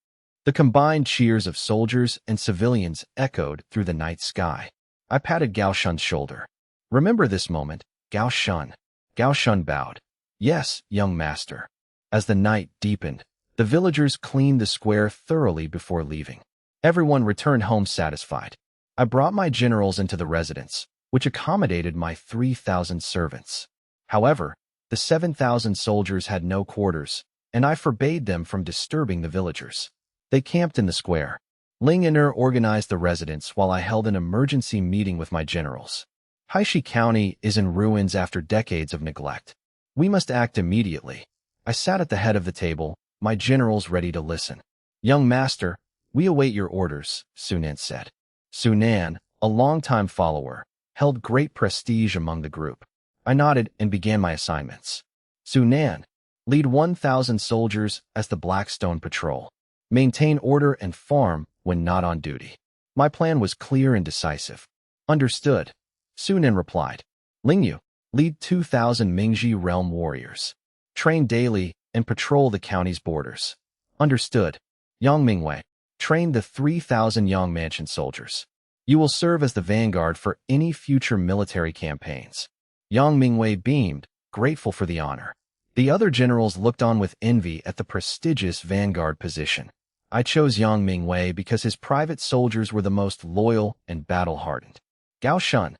The combined cheers of soldiers and civilians echoed through the night sky. I patted Gao Shun's shoulder. Remember this moment, Gao Shun. Gao Shun bowed. Yes, young master. As the night deepened, the villagers cleaned the square thoroughly before leaving. Everyone returned home satisfied. I brought my generals into the residence, which accommodated my 3,000 servants. However, the 7,000 soldiers had no quarters, and I forbade them from disturbing the villagers. They camped in the square. Ling Yin'er organized the residence while I held an emergency meeting with my generals. Haishi County is in ruins after decades of neglect. We must act immediately. I sat at the head of the table, my generals ready to listen. Young master, we await your orders, Sunan said. Sunan, a longtime follower, held great prestige among the group. I nodded and began my assignments. Sunan, lead 1,000 soldiers as the Blackstone Patrol. Maintain order and farm when not on duty. My plan was clear and decisive. Understood. Sunan replied. Lingyu, lead 2,000 Mingji realm warriors. Train daily and patrol the county's borders. Understood. Yang Mingwei, train the 3,000 Yang Mansion soldiers. You will serve as the vanguard for any future military campaigns. Yang Mingwei beamed, grateful for the honor. The other generals looked on with envy at the prestigious vanguard position. I chose Yang Mingwei because his private soldiers were the most loyal and battle-hardened. Gao Shun,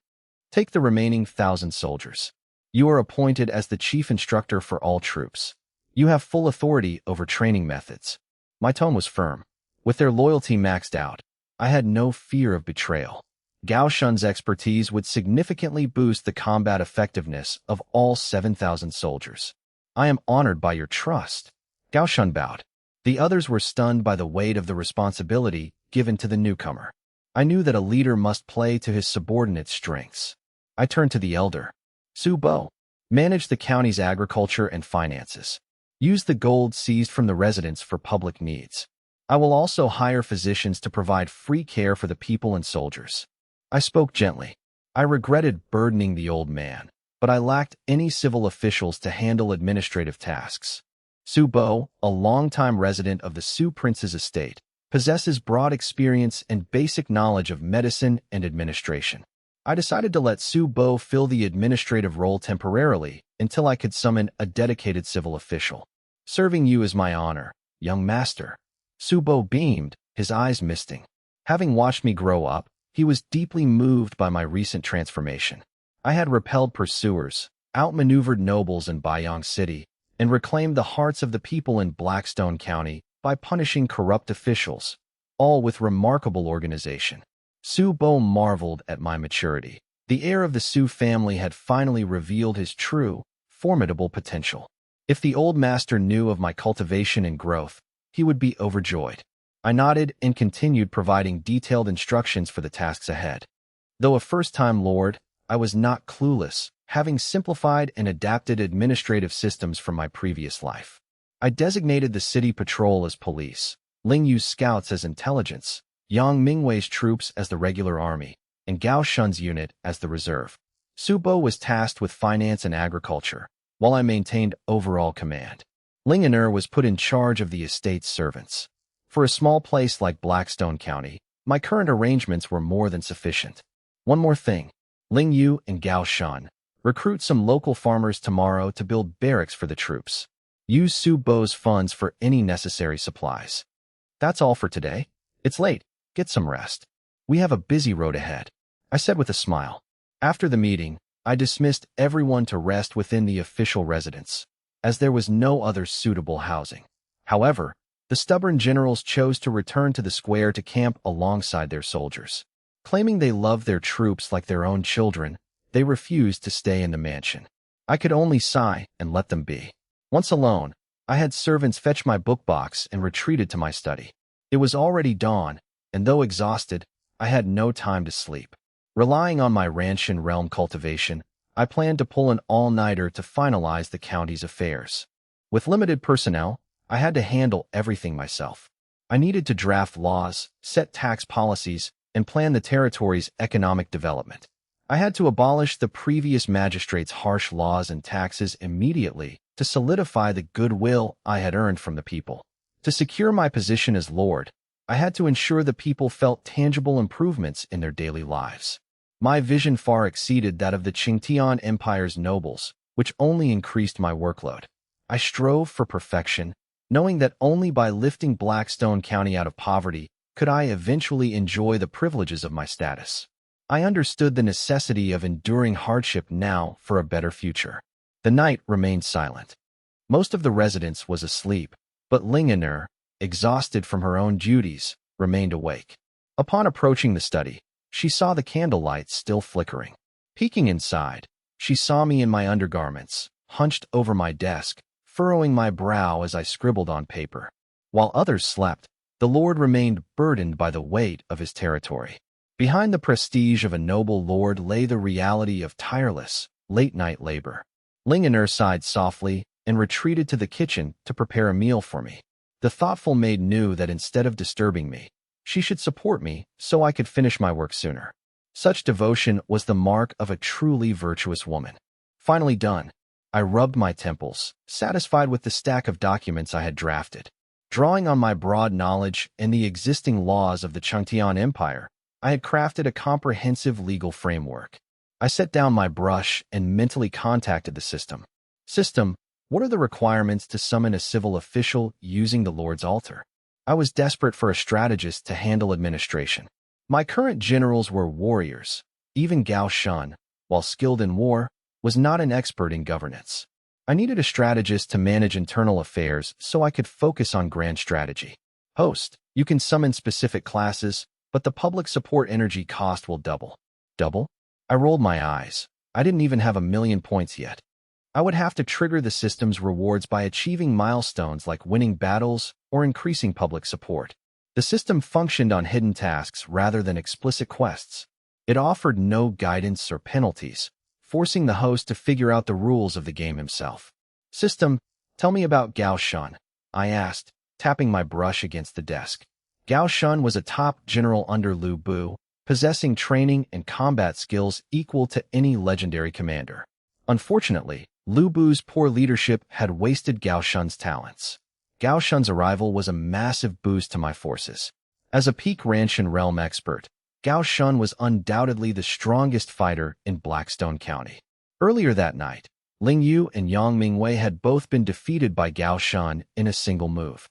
take the remaining 1,000 soldiers. You are appointed as the chief instructor for all troops. You have full authority over training methods. My tone was firm. With their loyalty maxed out, I had no fear of betrayal. Gao Shun's expertise would significantly boost the combat effectiveness of all 7,000 soldiers. I am honored by your trust. Gao Shun bowed. The others were stunned by the weight of the responsibility given to the newcomer. I knew that a leader must play to his subordinates' strengths. I turned to the elder. Su Bo, manage the county's agriculture and finances. Use the gold seized from the residents for public needs. I will also hire physicians to provide free care for the people and soldiers. I spoke gently. I regretted burdening the old man, but I lacked any civil officials to handle administrative tasks. Su Bo, a longtime resident of the Su Prince's estate, possesses broad experience and basic knowledge of medicine and administration. I decided to let Su Bo fill the administrative role temporarily until I could summon a dedicated civil official. Serving you is my honor, young master. Su Bo beamed, his eyes misting. Having watched me grow up, he was deeply moved by my recent transformation. I had repelled pursuers, outmaneuvered nobles in Baiyang City, and reclaimed the hearts of the people in Blackstone County by punishing corrupt officials, all with remarkable organization. Su Bo marveled at my maturity. The heir of the Su family had finally revealed his true, formidable potential. If the old master knew of my cultivation and growth, he would be overjoyed. I nodded and continued providing detailed instructions for the tasks ahead. Though a first-time lord, I was not clueless, having simplified and adapted administrative systems from my previous life. I designated the city patrol as police, Ling Yu's scouts as intelligence, Yang Mingwei's troops as the regular army, and Gao Shun's unit as the reserve. Su Bo was tasked with finance and agriculture, while I maintained overall command. Ling Yin'er was put in charge of the estate's servants. For a small place like Blackstone County, my current arrangements were more than sufficient. One more thing. Ling Yu and Gao Shun, recruit some local farmers tomorrow to build barracks for the troops. Use Su Bo's funds for any necessary supplies. That's all for today. It's late. Get some rest. We have a busy road ahead, I said with a smile. After the meeting, I dismissed everyone to rest within the official residence, as there was no other suitable housing. However, the stubborn generals chose to return to the square to camp alongside their soldiers. Claiming they love their troops like their own children, they refused to stay in the mansion. I could only sigh and let them be. Once alone, I had servants fetch my book box and retreated to my study. It was already dawn, and though exhausted, I had no time to sleep. Relying on my Ranshan realm cultivation, I planned to pull an all-nighter to finalize the county's affairs. With limited personnel, I had to handle everything myself. I needed to draft laws, set tax policies, and plan the territory's economic development. I had to abolish the previous magistrate's harsh laws and taxes immediately to solidify the goodwill I had earned from the people. To secure my position as Lord, I had to ensure the people felt tangible improvements in their daily lives. My vision far exceeded that of the Qingtian Empire's nobles, which only increased my workload. I strove for perfection, knowing that only by lifting Blackstone County out of poverty could I eventually enjoy the privileges of my status. I understood the necessity of enduring hardship now for a better future. The night remained silent. Most of the residence was asleep, but Lingener, exhausted from her own duties, remained awake. Upon approaching the study, she saw the candlelight still flickering. Peeking inside, she saw me in my undergarments, hunched over my desk, furrowing my brow as I scribbled on paper. While others slept, the Lord remained burdened by the weight of his territory. Behind the prestige of a noble lord lay the reality of tireless, late-night labor. Lingener sighed softly and retreated to the kitchen to prepare a meal for me. The thoughtful maid knew that instead of disturbing me, she should support me so I could finish my work sooner. Such devotion was the mark of a truly virtuous woman. Finally done, I rubbed my temples, satisfied with the stack of documents I had drafted. Drawing on my broad knowledge and the existing laws of the Qingtian Empire, I had crafted a comprehensive legal framework. I set down my brush and mentally contacted the system. System, what are the requirements to summon a civil official using the Lord's altar? I was desperate for a strategist to handle administration. My current generals were warriors. Even Gao Shun, while skilled in war, was not an expert in governance. I needed a strategist to manage internal affairs so I could focus on grand strategy. Host, you can summon specific classes, but the public support energy cost will double. Double? I rolled my eyes. I didn't even have 1,000,000 points yet. I would have to trigger the system's rewards by achieving milestones like winning battles or increasing public support. The system functioned on hidden tasks rather than explicit quests. It offered no guidance or penalties, forcing the host to figure out the rules of the game himself. System, tell me about Gao Shun, I asked, tapping my brush against the desk. Gao Shun was a top general under Lu Bu, possessing training and combat skills equal to any legendary commander. Unfortunately, Lu Bu's poor leadership had wasted Gao Shun's talents. Gao Shun's arrival was a massive boost to my forces. As a peak Ranshan realm expert, Gao Shun was undoubtedly the strongest fighter in Blackstone County. Earlier that night, Ling Yu and Yang Mingwei had both been defeated by Gao Shun in a single move.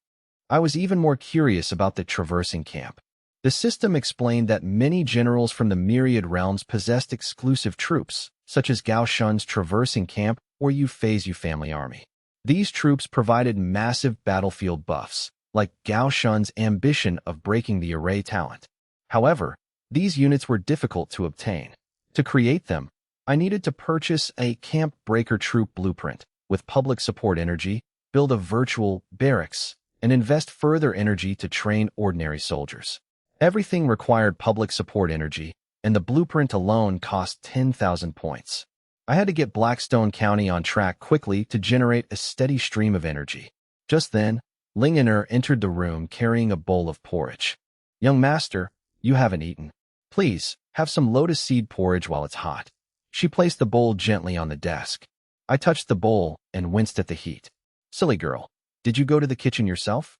I was even more curious about the traversing camp. The system explained that many generals from the myriad realms possessed exclusive troops, such as Gao Shun's traversing camp or Yu Fei's Yu family army. These troops provided massive battlefield buffs, like Gao Shun's ambition of breaking the array talent. However, these units were difficult to obtain. To create them, I needed to purchase a camp breaker troop blueprint with public support energy, build a virtual barracks, and invest further energy to train ordinary soldiers. Everything required public support energy, and the blueprint alone cost 10,000 points. I had to get Blackstone County on track quickly to generate a steady stream of energy. Just then, Lingener entered the room carrying a bowl of porridge. "Young master, you haven't eaten. Please, have some lotus seed porridge while it's hot." She placed the bowl gently on the desk. I touched the bowl and winced at the heat. "Silly girl, did you go to the kitchen yourself?"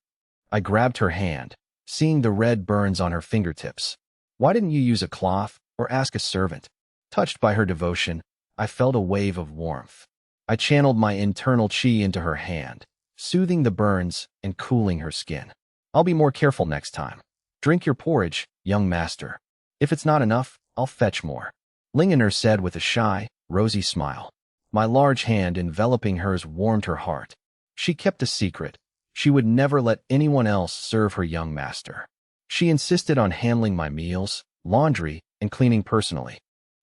I grabbed her hand, seeing the red burns on her fingertips. "Why didn't you use a cloth or ask a servant?" Touched by her devotion, I felt a wave of warmth. I channeled my internal chi into her hand, soothing the burns and cooling her skin. "I'll be more careful next time. Drink your porridge, young master. If it's not enough, I'll fetch more," Lingener said with a shy, rosy smile. My large hand enveloping hers warmed her heart. She kept a secret. She would never let anyone else serve her young master. She insisted on handling my meals, laundry, and cleaning personally.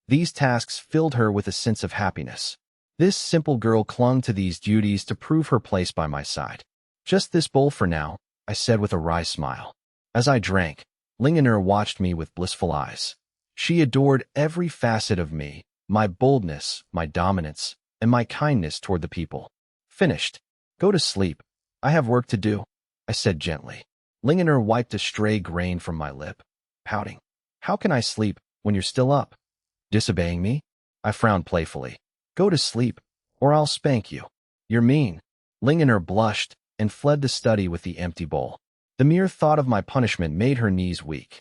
These tasks filled her with a sense of happiness. This simple girl clung to these duties to prove her place by my side. "Just this bowl for now," I said with a wry smile. As I drank, Lingener watched me with blissful eyes. She adored every facet of me, my boldness, my dominance, and my kindness toward the people. "Finished. Go to sleep. I have work to do," I said gently. Lingener wiped a stray grain from my lip, pouting. "How can I sleep when you're still up? Disobeying me?" I frowned playfully. "Go to sleep, or I'll spank you." "You're mean." Lingener blushed and fled the study with the empty bowl. The mere thought of my punishment made her knees weak.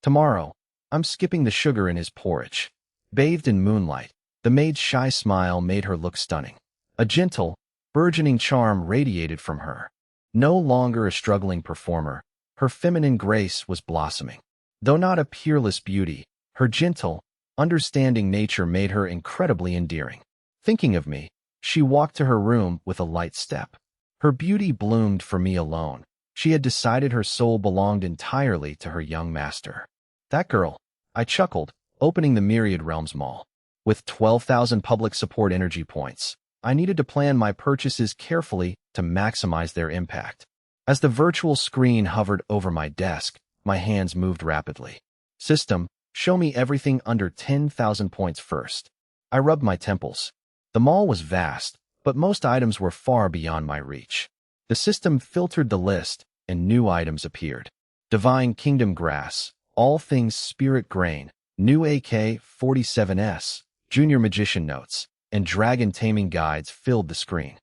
Tomorrow, I'm skipping the sugar in his porridge." Bathed in moonlight, the maid's shy smile made her look stunning. A gentle, burgeoning charm radiated from her. No longer a struggling performer, her feminine grace was blossoming. Though not a peerless beauty, her gentle, understanding nature made her incredibly endearing. Thinking of me, she walked to her room with a light step. Her beauty bloomed for me alone. She had decided her soul belonged entirely to her young master. "That girl," I chuckled, opening the Myriad Realms Mall. With 12,000 public support energy points, I needed to plan my purchases carefully to maximize their impact. As the virtual screen hovered over my desk, my hands moved rapidly. "System, show me everything under 10,000 points first." I rubbed my temples. The mall was vast, but most items were far beyond my reach. The system filtered the list, and new items appeared. Divine Kingdom Grass, All Things Spirit Grain, new AK-47S, Junior Magician Notes, and Dragon Taming Guides filled the screen.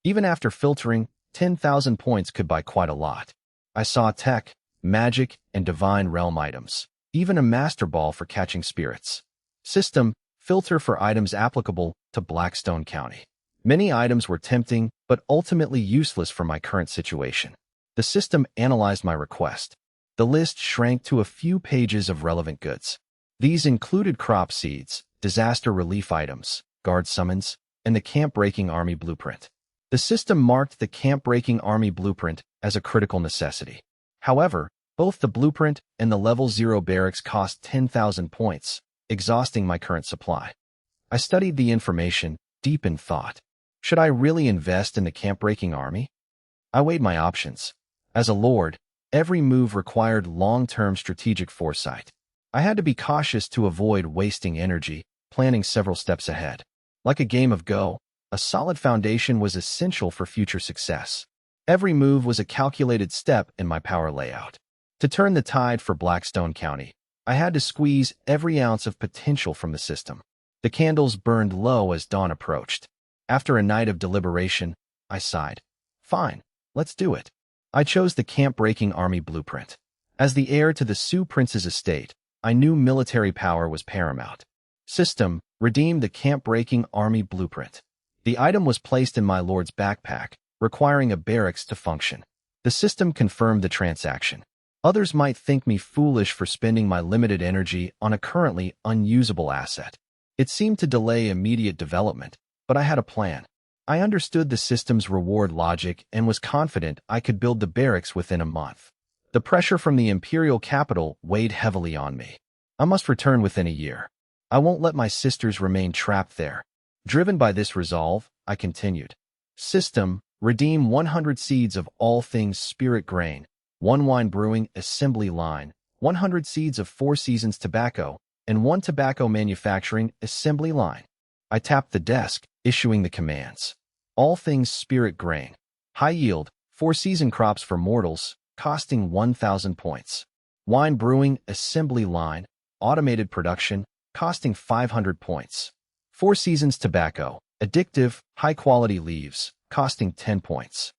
Even after filtering, 10,000 points could buy quite a lot. I saw tech, magic, and divine realm items, even a master ball for catching spirits. System, filter for items applicable to Blackstone County. Many items were tempting, but ultimately useless for my current situation. The system analyzed my request. The list shrank to a few pages of relevant goods. These included crop seeds, disaster relief items, guard summons, and the camp-breaking army blueprint. The system marked the camp-breaking army blueprint as a critical necessity. However, both the blueprint and the level 0 barracks cost 10,000 points, exhausting my current supply. I studied the information, deep in thought. Should I really invest in the camp-breaking army? I weighed my options. As a lord, every move required long-term strategic foresight. I had to be cautious to avoid wasting energy, planning several steps ahead. Like a game of Go, a solid foundation was essential for future success. Every move was a calculated step in my power layout. To turn the tide for Blackstone County, I had to squeeze every ounce of potential from the system. The candles burned low as dawn approached. After a night of deliberation, I sighed. Fine, let's do it. I chose the camp-breaking army blueprint. As the heir to the Sioux Prince's estate, I knew military power was paramount. System, redeem the camp-breaking army blueprint. The item was placed in my lord's backpack, requiring a barracks to function. The system confirmed the transaction. Others might think me foolish for spending my limited energy on a currently unusable asset. It seemed to delay immediate development, but I had a plan. I understood the system's reward logic and was confident I could build the barracks within a month. The pressure from the imperial capital weighed heavily on me. I must return within a year. I won't let my sisters remain trapped there. Driven by this resolve, I continued. System, redeem 100 seeds of all things spirit grain, 1 wine brewing assembly line, 100 seeds of 4 seasons tobacco, and 1 tobacco manufacturing assembly line. I tapped the desk, issuing the commands. All things spirit grain. High yield, 4 season crops for mortals, costing 1,000 points. Wine brewing assembly line, automated production, costing 500 points. 4 seasons tobacco, addictive, high-quality leaves, costing 10 points.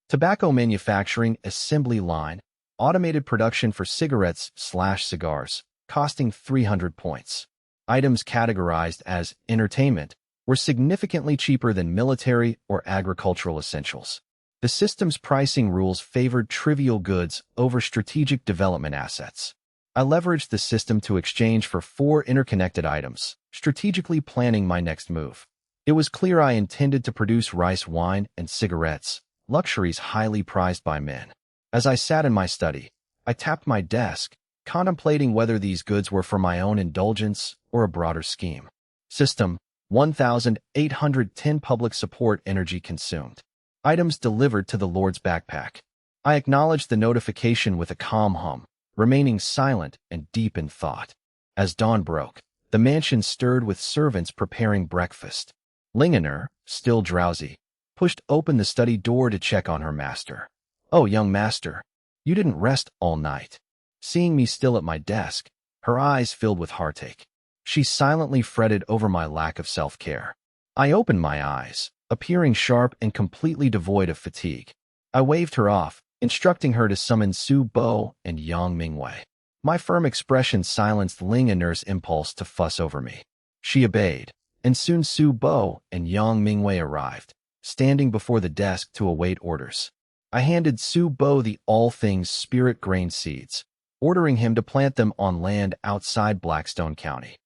Tobacco manufacturing assembly line, automated production for cigarettes/cigars, costing 300 points. Items categorized as entertainment were significantly cheaper than military or agricultural essentials. The system's pricing rules favored trivial goods over strategic development assets. I leveraged the system to exchange for 4 interconnected items, strategically planning my next move. It was clear I intended to produce rice wine and cigarettes, luxuries highly prized by men. As I sat in my study, I tapped my desk, contemplating whether these goods were for my own indulgence or a broader scheme. System 1,810 public support energy consumed. Items delivered to the Lord's backpack. I acknowledged the notification with a calm hum, remaining silent and deep in thought. As dawn broke, the mansion stirred with servants preparing breakfast. Lingener, still drowsy, pushed open the study door to check on her master. "Oh, young master, you didn't rest all night." Seeing me still at my desk, her eyes filled with heartache. She silently fretted over my lack of self-care. I opened my eyes, appearing sharp and completely devoid of fatigue. I waved her off, instructing her to summon Su Bo and Yang Mingwei. My firm expression silenced Lingener's impulse to fuss over me. She obeyed, and soon Su Bo and Yang Mingwei arrived, standing before the desk to await orders. I handed Su Bo the all things spirit grain seeds, ordering him to plant them on land outside Blackstone County.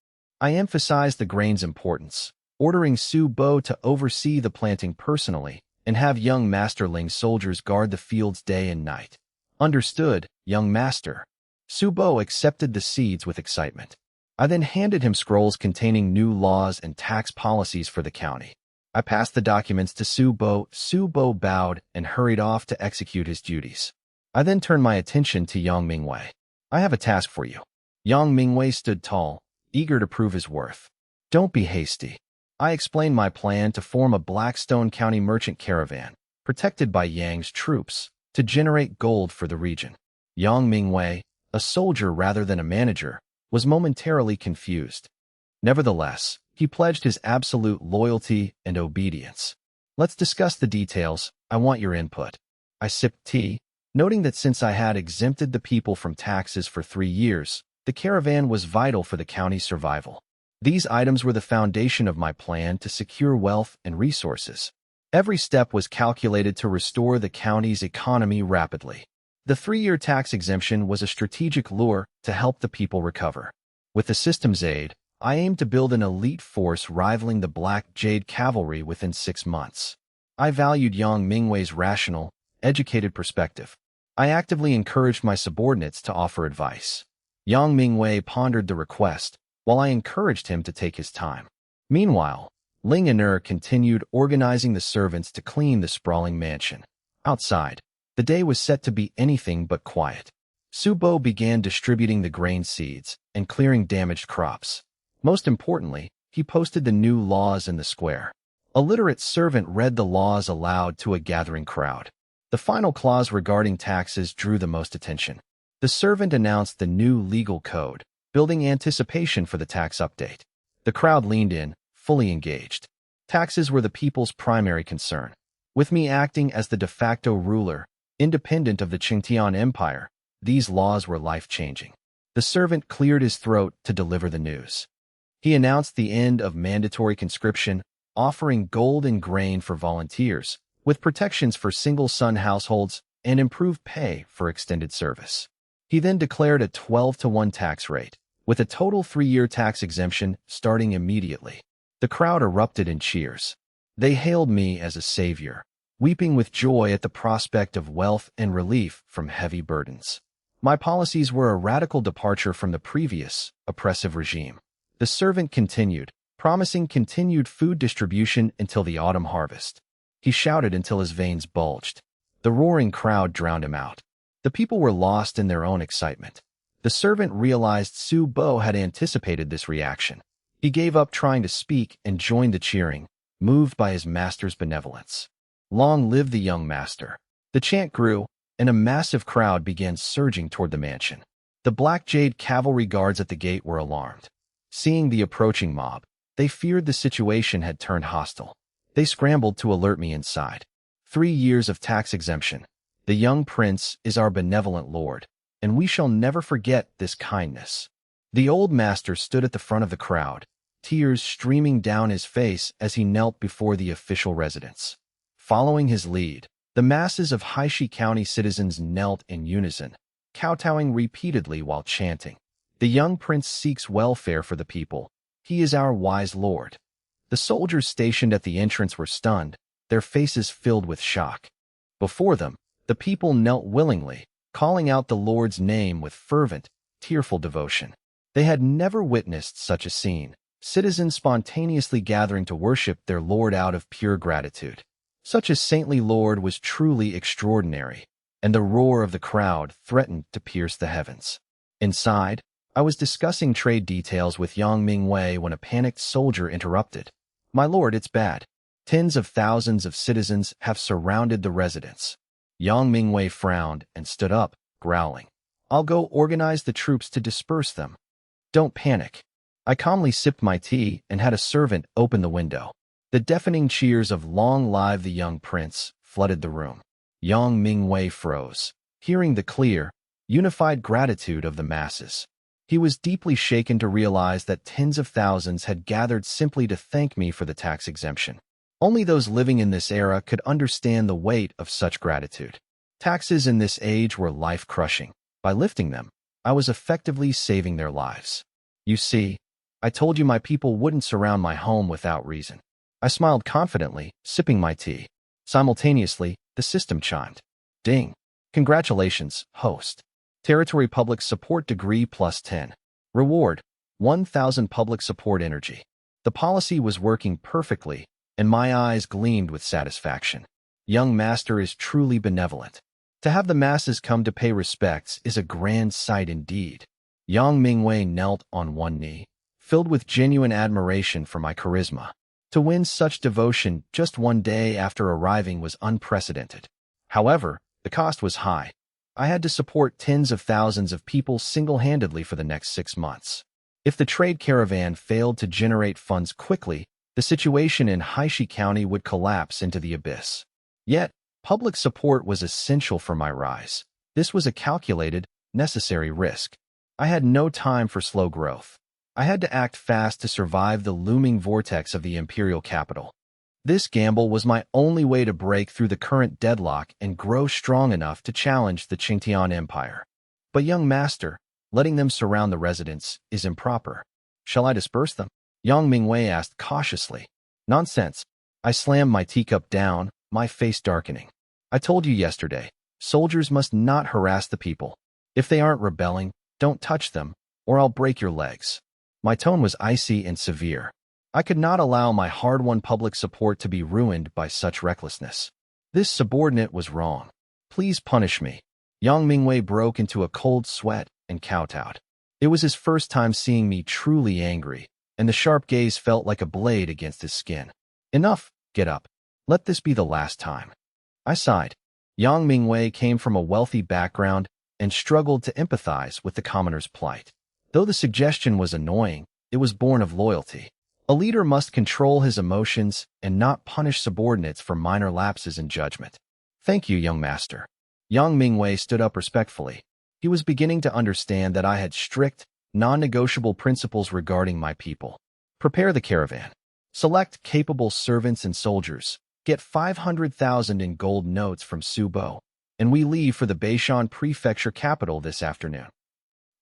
I emphasized the grain's importance, ordering Su Bo to oversee the planting personally and have young masterling soldiers guard the fields day and night. "Understood, young master." Su Bo accepted the seeds with excitement. I then handed him scrolls containing new laws and tax policies for the county. I passed the documents to Su Bo. Su Bo bowed and hurried off to execute his duties. I then turned my attention to Yang Mingwei. "I have a task for you." Yang Mingwei stood tall, eager to prove his worth. "Don't be hasty." I explained my plan to form a Blackstone County merchant caravan, protected by Yang's troops, to generate gold for the region. Yang Mingwei, a soldier rather than a manager, was momentarily confused. Nevertheless, he pledged his absolute loyalty and obedience. "Let's discuss the details. I want your input." I sipped tea, noting that since I had exempted the people from taxes for 3 years, the caravan was vital for the county's survival. These items were the foundation of my plan to secure wealth and resources. Every step was calculated to restore the county's economy rapidly. The 3-year tax exemption was a strategic lure to help the people recover. With the system's aid, I aimed to build an elite force rivaling the Black Jade Cavalry within 6 months. I valued Yang Mingwei's rational, educated perspective. I actively encouraged my subordinates to offer advice. Yang Mingwei pondered the request, while I encouraged him to take his time. Meanwhile, Lingener continued organizing the servants to clean the sprawling mansion. Outside, the day was set to be anything but quiet. Su Bo began distributing the grain seeds and clearing damaged crops. Most importantly, he posted the new laws in the square. A literate servant read the laws aloud to a gathering crowd. The final clause regarding taxes drew the most attention. The servant announced the new legal code, building anticipation for the tax update. The crowd leaned in, fully engaged. Taxes were the people's primary concern. With me acting as the de facto ruler, independent of the Qingtian Empire, these laws were life-changing. The servant cleared his throat to deliver the news. He announced the end of mandatory conscription, offering gold and grain for volunteers, with protections for single-son households and improved pay for extended service. He then declared a 12-to-1 tax rate, with a total 3-year tax exemption starting immediately. The crowd erupted in cheers. They hailed me as a savior, weeping with joy at the prospect of wealth and relief from heavy burdens. My policies were a radical departure from the previous, oppressive regime. The servant continued, promising continued food distribution until the autumn harvest. He shouted until his veins bulged. The roaring crowd drowned him out. The people were lost in their own excitement. The servant realized Su Bo had anticipated this reaction. He gave up trying to speak and joined the cheering, moved by his master's benevolence. Long live the young master. The chant grew, and a massive crowd began surging toward the mansion. The Black Jade Cavalry guards at the gate were alarmed. Seeing the approaching mob, they feared the situation had turned hostile. They scrambled to alert me inside. 3 years of tax exemption. The young prince is our benevolent lord, and we shall never forget this kindness. The old master stood at the front of the crowd, tears streaming down his face as he knelt before the official residence. Following his lead, the masses of Haishi County citizens knelt in unison, kowtowing repeatedly while chanting, "The young prince seeks welfare for the people. He is our wise lord." The soldiers stationed at the entrance were stunned, their faces filled with shock. Before them, the people knelt willingly, calling out the Lord's name with fervent, tearful devotion. They had never witnessed such a scene, citizens spontaneously gathering to worship their lord out of pure gratitude. Such a saintly lord was truly extraordinary, and the roar of the crowd threatened to pierce the heavens. Inside, I was discussing trade details with Yang Mingwei when a panicked soldier interrupted. "My lord, it's bad. Tens of thousands of citizens have surrounded the residence." Yang Mingwei frowned and stood up, growling. "I'll go organize the troops to disperse them." "Don't panic." I calmly sipped my tea and had a servant open the window. The deafening cheers of "Long live the young prince" flooded the room. Yang Mingwei froze, hearing the clear, unified gratitude of the masses. He was deeply shaken to realize that tens of thousands had gathered simply to thank me for the tax exemption. Only those living in this era could understand the weight of such gratitude. Taxes in this age were life-crushing. By lifting them, I was effectively saving their lives. "You see, I told you my people wouldn't surround my home without reason." I smiled confidently, sipping my tea. Simultaneously, the system chimed. "Ding. Congratulations, host. Territory Public Support Degree +10. Reward, 1,000 Public Support Energy." The policy was working perfectly, and my eyes gleamed with satisfaction. Young Master is truly benevolent. To have the masses come to pay respects is a grand sight indeed. Yang Mingwei knelt on one knee, filled with genuine admiration for my charisma. To win such devotion just one day after arriving was unprecedented. However, the cost was high. I had to support tens of thousands of people single-handedly for the next 6 months. If the trade caravan failed to generate funds quickly, the situation in Haishi County would collapse into the abyss. Yet, public support was essential for my rise. This was a calculated, necessary risk. I had no time for slow growth. I had to act fast to survive the looming vortex of the imperial capital. This gamble was my only way to break through the current deadlock and grow strong enough to challenge the Qingtian Empire. But young master, letting them surround the residence is improper. "Shall I disperse them?" Yang Mingwei asked cautiously. "Nonsense." I slammed my teacup down, my face darkening. "I told you yesterday, soldiers must not harass the people. If they aren't rebelling, don't touch them, or I'll break your legs." My tone was icy and severe. I could not allow my hard-won public support to be ruined by such recklessness. This subordinate was wrong. "Please punish me." Yang Mingwei broke into a cold sweat and kowtowed. It was his first time seeing me truly angry, and the sharp gaze felt like a blade against his skin. "Enough, get up. Let this be the last time." I sighed. Yang Mingwei came from a wealthy background and struggled to empathize with the commoner's plight. Though the suggestion was annoying, it was born of loyalty. A leader must control his emotions and not punish subordinates for minor lapses in judgment. "Thank you, young master." Yang Mingwei stood up respectfully. He was beginning to understand that I had strict, non-negotiable principles regarding my people. "Prepare the caravan. Select capable servants and soldiers. Get 500,000 in gold notes from Subo, and we leave for the Beishan Prefecture capital this afternoon."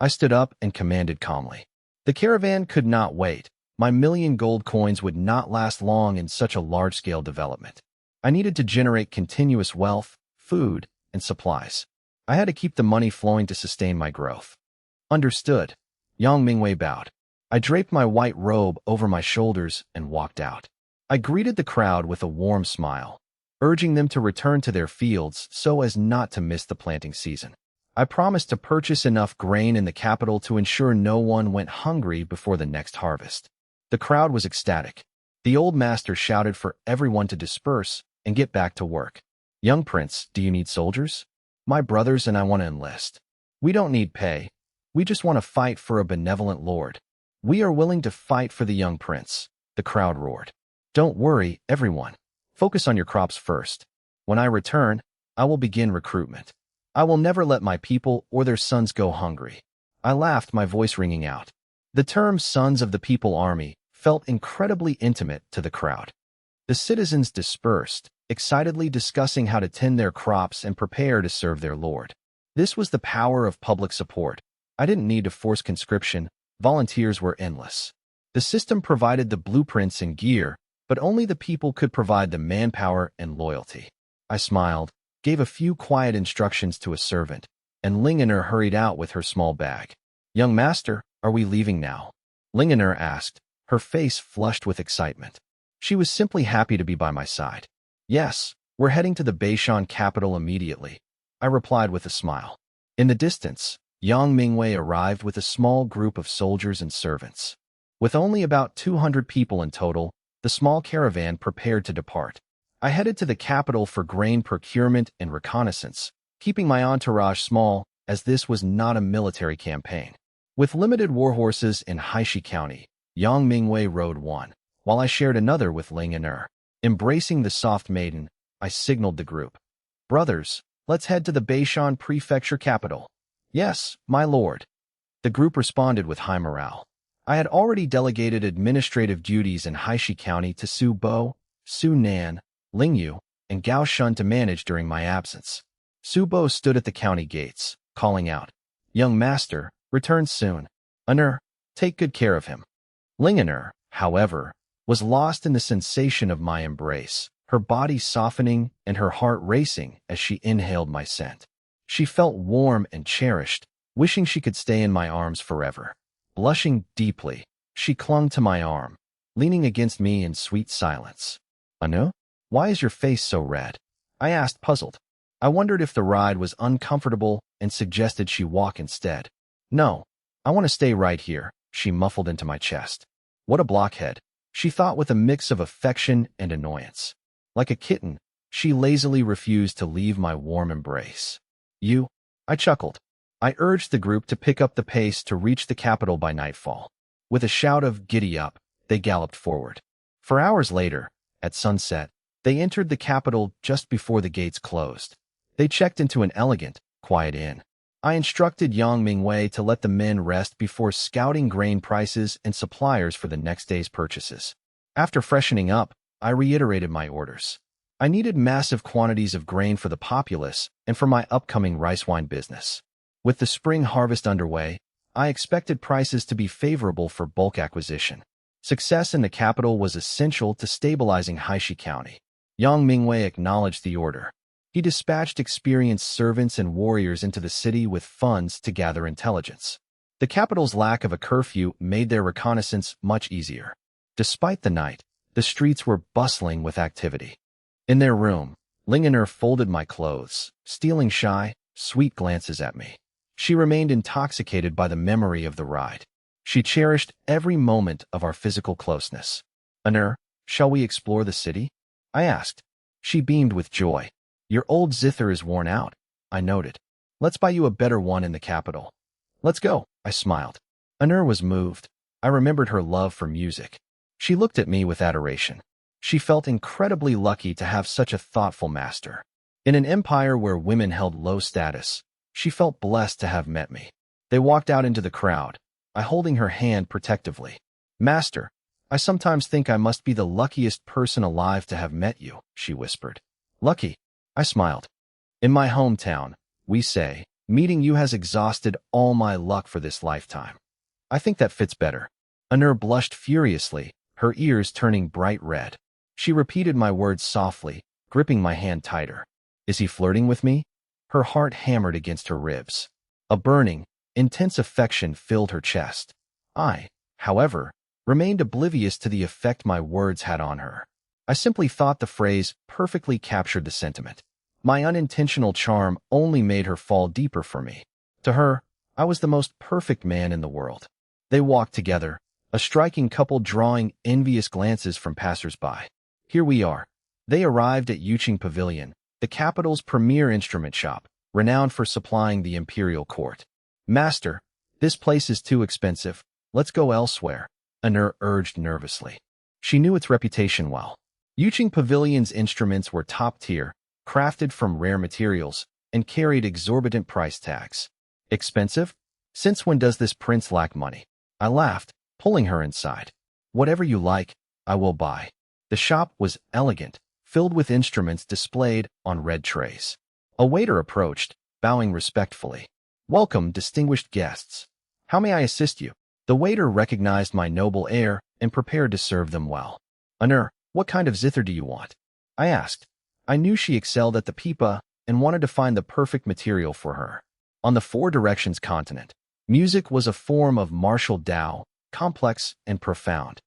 I stood up and commanded calmly. The caravan could not wait. My 1,000,000 gold coins would not last long in such a large-scale development. I needed to generate continuous wealth, food, and supplies. I had to keep the money flowing to sustain my growth. "Understood." Yang Mingwei bowed. I draped my white robe over my shoulders and walked out. I greeted the crowd with a warm smile, urging them to return to their fields so as not to miss the planting season. I promised to purchase enough grain in the capital to ensure no one went hungry before the next harvest. The crowd was ecstatic. The old master shouted for everyone to disperse and get back to work. "Young prince, do you need soldiers? My brothers and I want to enlist. We don't need pay. We just want to fight for a benevolent lord." "We are willing to fight for the young prince," the crowd roared. "Don't worry, everyone. Focus on your crops first. When I return, I will begin recruitment. I will never let my people or their sons go hungry." I laughed, my voice ringing out. The term "Sons of the People Army" felt incredibly intimate to the crowd. The citizens dispersed, excitedly discussing how to tend their crops and prepare to serve their lord. This was the power of public support. I didn't need to force conscription. Volunteers were endless. The system provided the blueprints and gear, but only the people could provide the manpower and loyalty. I smiled, gave a few quiet instructions to a servant, and Lingener hurried out with her small bag. Young master, are we leaving now? Lingener asked, her face flushed with excitement. She was simply happy to be by my side. Yes, we're heading to the Beishan capital immediately, I replied with a smile. In the distance, Yang Mingwei arrived with a small group of soldiers and servants. With only about 200 people in total, the small caravan prepared to depart. I headed to the capital for grain procurement and reconnaissance, keeping my entourage small as this was not a military campaign. With limited warhorses in Haishi County, Yang Mingwei rode one, while I shared another with Ling and Er. Embracing the soft maiden, I signaled the group. Brothers, let's head to the Beishan Prefecture capital. Yes, my lord. The group responded with high morale. I had already delegated administrative duties in Haishi County to Su Bo, Su Nan, Ling Yu, and Gao Shun to manage during my absence. Su Bo stood at the county gates, calling out, Young master, return soon. Aner, take good care of him. Lingener, however, was lost in the sensation of my embrace, her body softening and her heart racing as she inhaled my scent. She felt warm and cherished, wishing she could stay in my arms forever. Blushing deeply, she clung to my arm, leaning against me in sweet silence. Anu, why is your face so red? I asked, puzzled. I wondered if the ride was uncomfortable and suggested she walk instead. No, I want to stay right here, she muffled into my chest. What a blockhead, she thought with a mix of affection and annoyance. Like a kitten, she lazily refused to leave my warm embrace. You? I chuckled. I urged the group to pick up the pace to reach the capital by nightfall. With a shout of giddy up, they galloped forward. For hours later, at sunset, they entered the capital just before the gates closed. They checked into an elegant, quiet inn. I instructed Yang Mingwei to let the men rest before scouting grain prices and suppliers for the next day's purchases. After freshening up, I reiterated my orders. I needed massive quantities of grain for the populace and for my upcoming rice wine business. With the spring harvest underway, I expected prices to be favorable for bulk acquisition. Success in the capital was essential to stabilizing Haishi County. Yang Mingwei acknowledged the order. He dispatched experienced servants and warriors into the city with funds to gather intelligence. The capital's lack of a curfew made their reconnaissance much easier. Despite the night, the streets were bustling with activity. In their room, Lingener folded my clothes, stealing shy, sweet glances at me. She remained intoxicated by the memory of the ride. She cherished every moment of our physical closeness. Aner, shall we explore the city? I asked. She beamed with joy. Your old Zither is worn out, I noted. Let's buy you a better one in the capital. Let's go, I smiled. Aner was moved. I remembered her love for music. She looked at me with adoration. She felt incredibly lucky to have such a thoughtful master. In an empire where women held low status, she felt blessed to have met me. They walked out into the crowd, I holding her hand protectively. Master, I sometimes think I must be the luckiest person alive to have met you, she whispered. Lucky? I smiled. In my hometown, we say, meeting you has exhausted all my luck for this lifetime. I think that fits better. Aner blushed furiously, her ears turning bright red. She repeated my words softly, gripping my hand tighter. Is he flirting with me? Her heart hammered against her ribs. A burning, intense affection filled her chest. I, however, remained oblivious to the effect my words had on her. I simply thought the phrase perfectly captured the sentiment. My unintentional charm only made her fall deeper for me. To her, I was the most perfect man in the world. They walked together, a striking couple drawing envious glances from passers-by. Here we are. They arrived at Yuqing Pavilion, the capital's premier instrument shop, renowned for supplying the imperial court. Master, this place is too expensive. Let's go elsewhere, Aner urged nervously. She knew its reputation well. Yuqing Pavilion's instruments were top-tier, crafted from rare materials, and carried exorbitant price tags. Expensive? Since when does this prince lack money? I laughed, pulling her inside. Whatever you like, I will buy. The shop was elegant, filled with instruments displayed on red trays. A waiter approached, bowing respectfully. Welcome, distinguished guests. How may I assist you? The waiter recognized my noble air and prepared to serve them well. Aner, what kind of zither do you want? I asked. I knew she excelled at the pipa and wanted to find the perfect material for her. On the Four Directions continent, Music was a form of martial Tao, complex and profound.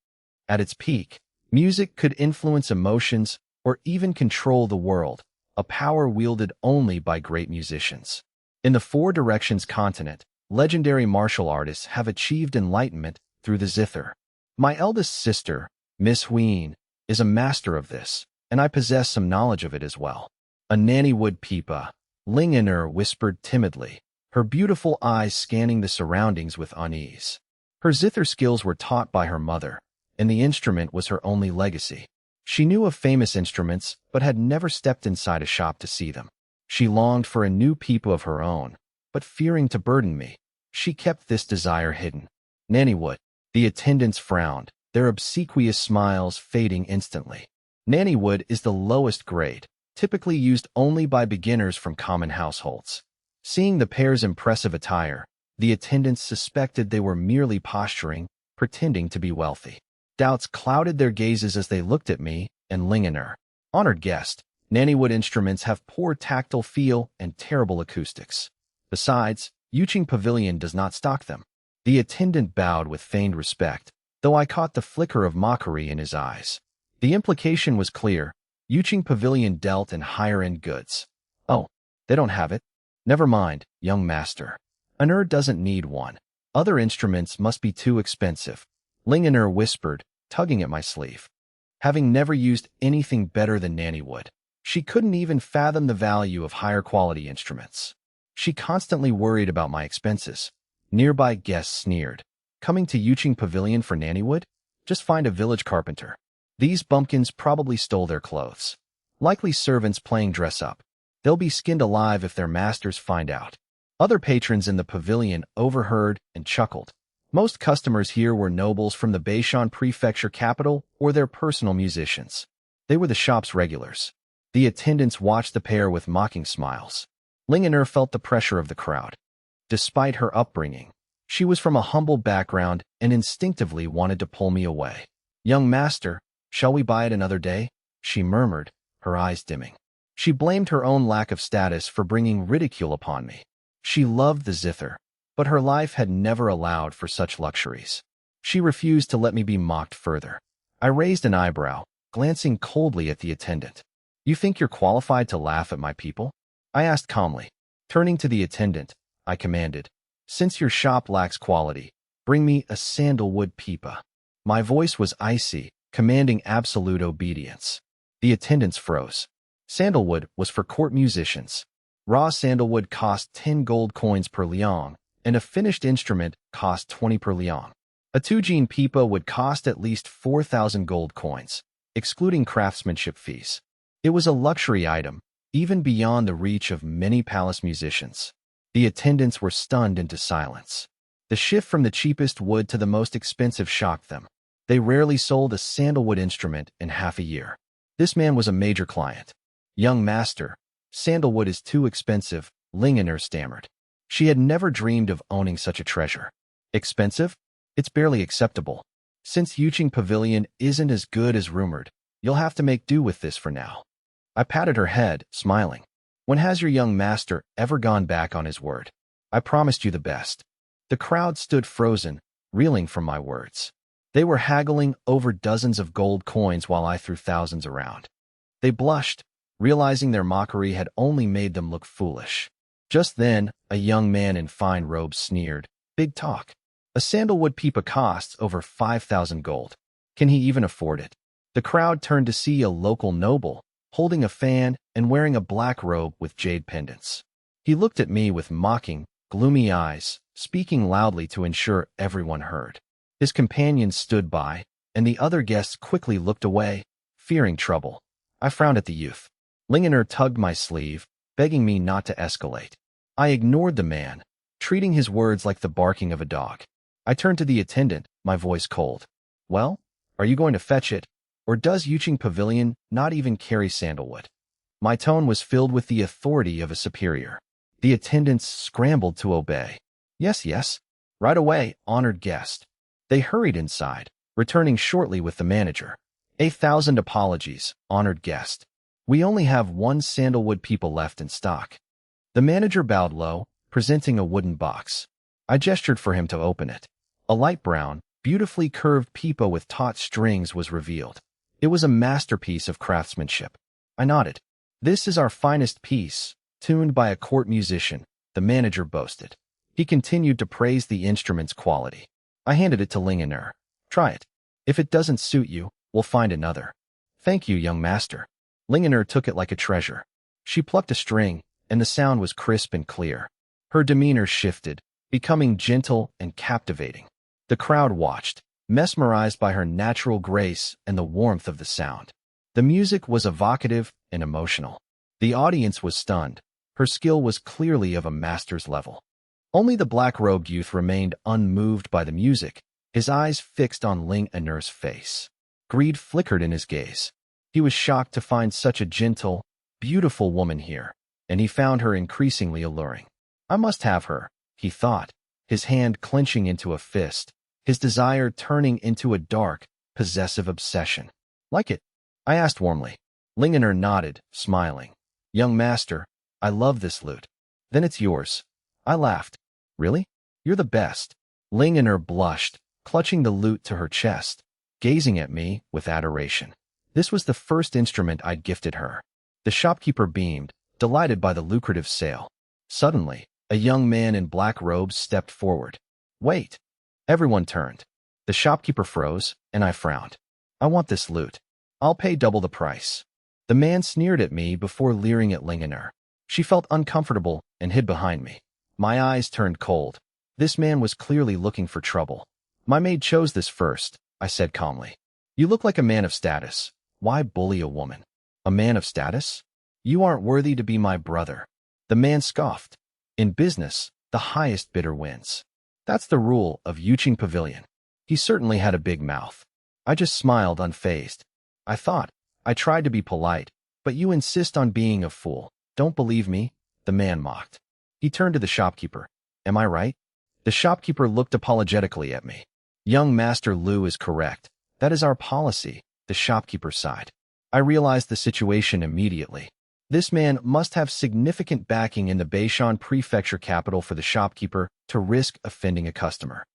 At its peak, music could influence emotions or even control the world, a power wielded only by great musicians. In the Four Directions continent, legendary martial artists have achieved enlightenment through the Zither. My eldest sister, Miss Ween, is a master of this, and I possess some knowledge of it as well. A nannywood Peepa, Lingener whispered timidly, her beautiful eyes scanning the surroundings with unease. Her Zither skills were taught by her mother, and the instrument was her only legacy. She knew of famous instruments, but had never stepped inside a shop to see them. She longed for a new Peepa of her own, but fearing to burden me, she kept this desire hidden. Nannywood. The attendants frowned, their obsequious smiles fading instantly. Nannywood is the lowest grade, typically used only by beginners from common households. Seeing the pair's impressive attire, the attendants suspected they were merely posturing, pretending to be wealthy. Doubts clouded their gazes as they looked at me and Lingener. Honored guest, Nannywood instruments have poor tactile feel and terrible acoustics. Besides, Yuqing Pavilion does not stock them. The attendant bowed with feigned respect, though I caught the flicker of mockery in his eyes. The implication was clear. Yuqing Pavilion dealt in higher-end goods. Oh, they don't have it? Never mind, young master. An doesn't need one. Other instruments must be too expensive. Lingener whispered, tugging at my sleeve. Having never used anything better than Nannywood, she couldn't even fathom the value of higher-quality instruments. She constantly worried about my expenses. Nearby guests sneered. Coming to Yuqing Pavilion for Nannywood? Just find a village carpenter. These bumpkins probably stole their clothes. Likely servants playing dress-up. They'll be skinned alive if their masters find out. Other patrons in the pavilion overheard and chuckled. Most customers here were nobles from the Beishan Prefecture capital or their personal musicians. They were the shop's regulars. The attendants watched the pair with mocking smiles. Lingener felt the pressure of the crowd. Despite her upbringing, she was from a humble background and instinctively wanted to pull me away. Young master, shall we buy it another day? She murmured, her eyes dimming. She blamed her own lack of status for bringing ridicule upon me. She loved the Zither, but her life had never allowed for such luxuries. She refused to let me be mocked further. I raised an eyebrow, glancing coldly at the attendant. You think you're qualified to laugh at my people? I asked calmly. Turning to the attendant, I commanded, since your shop lacks quality, bring me a sandalwood Peepa. My voice was icy, commanding absolute obedience. The attendants froze. Sandalwood was for court musicians. Raw sandalwood cost 10 gold coins per liang, and a finished instrument cost 20 per liang. A two-gene Peepa would cost at least 4,000 gold coins, excluding craftsmanship fees. It was a luxury item, even beyond the reach of many palace musicians. The attendants were stunned into silence. The shift from the cheapest wood to the most expensive shocked them. They rarely sold a sandalwood instrument in half a year. This man was a major client. Young master, sandalwood is too expensive, Lingener stammered. She had never dreamed of owning such a treasure. Expensive? It's barely acceptable. Since Yuqing Pavilion isn't as good as rumored, you'll have to make do with this for now. I patted her head, smiling. When has your young master ever gone back on his word? I promised you the best. The crowd stood frozen, reeling from my words. They were haggling over dozens of gold coins while I threw thousands around. They blushed, realizing their mockery had only made them look foolish. Just then, a young man in fine robes sneered, "Big talk. A sandalwood Peepa costs over 5,000 gold. Can he even afford it?" The crowd turned to see a local noble, holding a fan and wearing a black robe with jade pendants. He looked at me with mocking, gloomy eyes, speaking loudly to ensure everyone heard. His companions stood by, and the other guests quickly looked away, fearing trouble. I frowned at the youth. Lingener tugged my sleeve, begging me not to escalate. I ignored the man, treating his words like the barking of a dog. I turned to the attendant, my voice cold. Well, are you going to fetch it, or does Yuqing Pavilion not even carry sandalwood? My tone was filled with the authority of a superior. The attendants scrambled to obey. Yes, yes. Right away, honored guest. They hurried inside, returning shortly with the manager. 1,000 apologies, honored guest. We only have one sandalwood Peepa left in stock. The manager bowed low, presenting a wooden box. I gestured for him to open it. A light brown, beautifully curved pipa with taut strings was revealed. It was a masterpiece of craftsmanship. I nodded. This is our finest piece, tuned by a court musician, the manager boasted. He continued to praise the instrument's quality. I handed it to Lingener. Try it. If it doesn't suit you, we'll find another. Thank you, young master. Lingener took it like a treasure. She plucked a string, and the sound was crisp and clear. Her demeanor shifted, becoming gentle and captivating. The crowd watched, mesmerized by her natural grace and the warmth of the sound. The music was evocative and emotional. The audience was stunned. Her skill was clearly of a master's level. Only the black-robed youth remained unmoved by the music, his eyes fixed on Lingener's face. Greed flickered in his gaze. He was shocked to find such a gentle, beautiful woman here, and he found her increasingly alluring. I must have her, he thought, his hand clenching into a fist, his desire turning into a dark, possessive obsession. Like it? I asked warmly. Lingener nodded, smiling. Young master, I love this lute. Then it's yours. I laughed. Really? You're the best. Lingener blushed, clutching the lute to her chest, gazing at me with adoration. This was the first instrument I'd gifted her. The shopkeeper beamed, delighted by the lucrative sale. Suddenly, a young man in black robes stepped forward. Wait. Everyone turned. The shopkeeper froze, and I frowned. I want this lute. I'll pay double the price. The man sneered at me before leering at Lingener. She felt uncomfortable and hid behind me. My eyes turned cold. This man was clearly looking for trouble. My maid chose this first, I said calmly. You look like a man of status. Why bully a woman? A man of status? You aren't worthy to be my brother. The man scoffed. In business, the highest bidder wins. That's the rule of Yuching Pavilion. He certainly had a big mouth. I just smiled unfazed. I tried to be polite, but you insist on being a fool. Don't believe me? The man mocked. He turned to the shopkeeper. Am I right? The shopkeeper looked apologetically at me. Young Master Lu is correct. That is our policy, the shopkeeper sighed. I realized the situation immediately. This man must have significant backing in the Beishan Prefecture capital for the shopkeeper to risk offending a customer.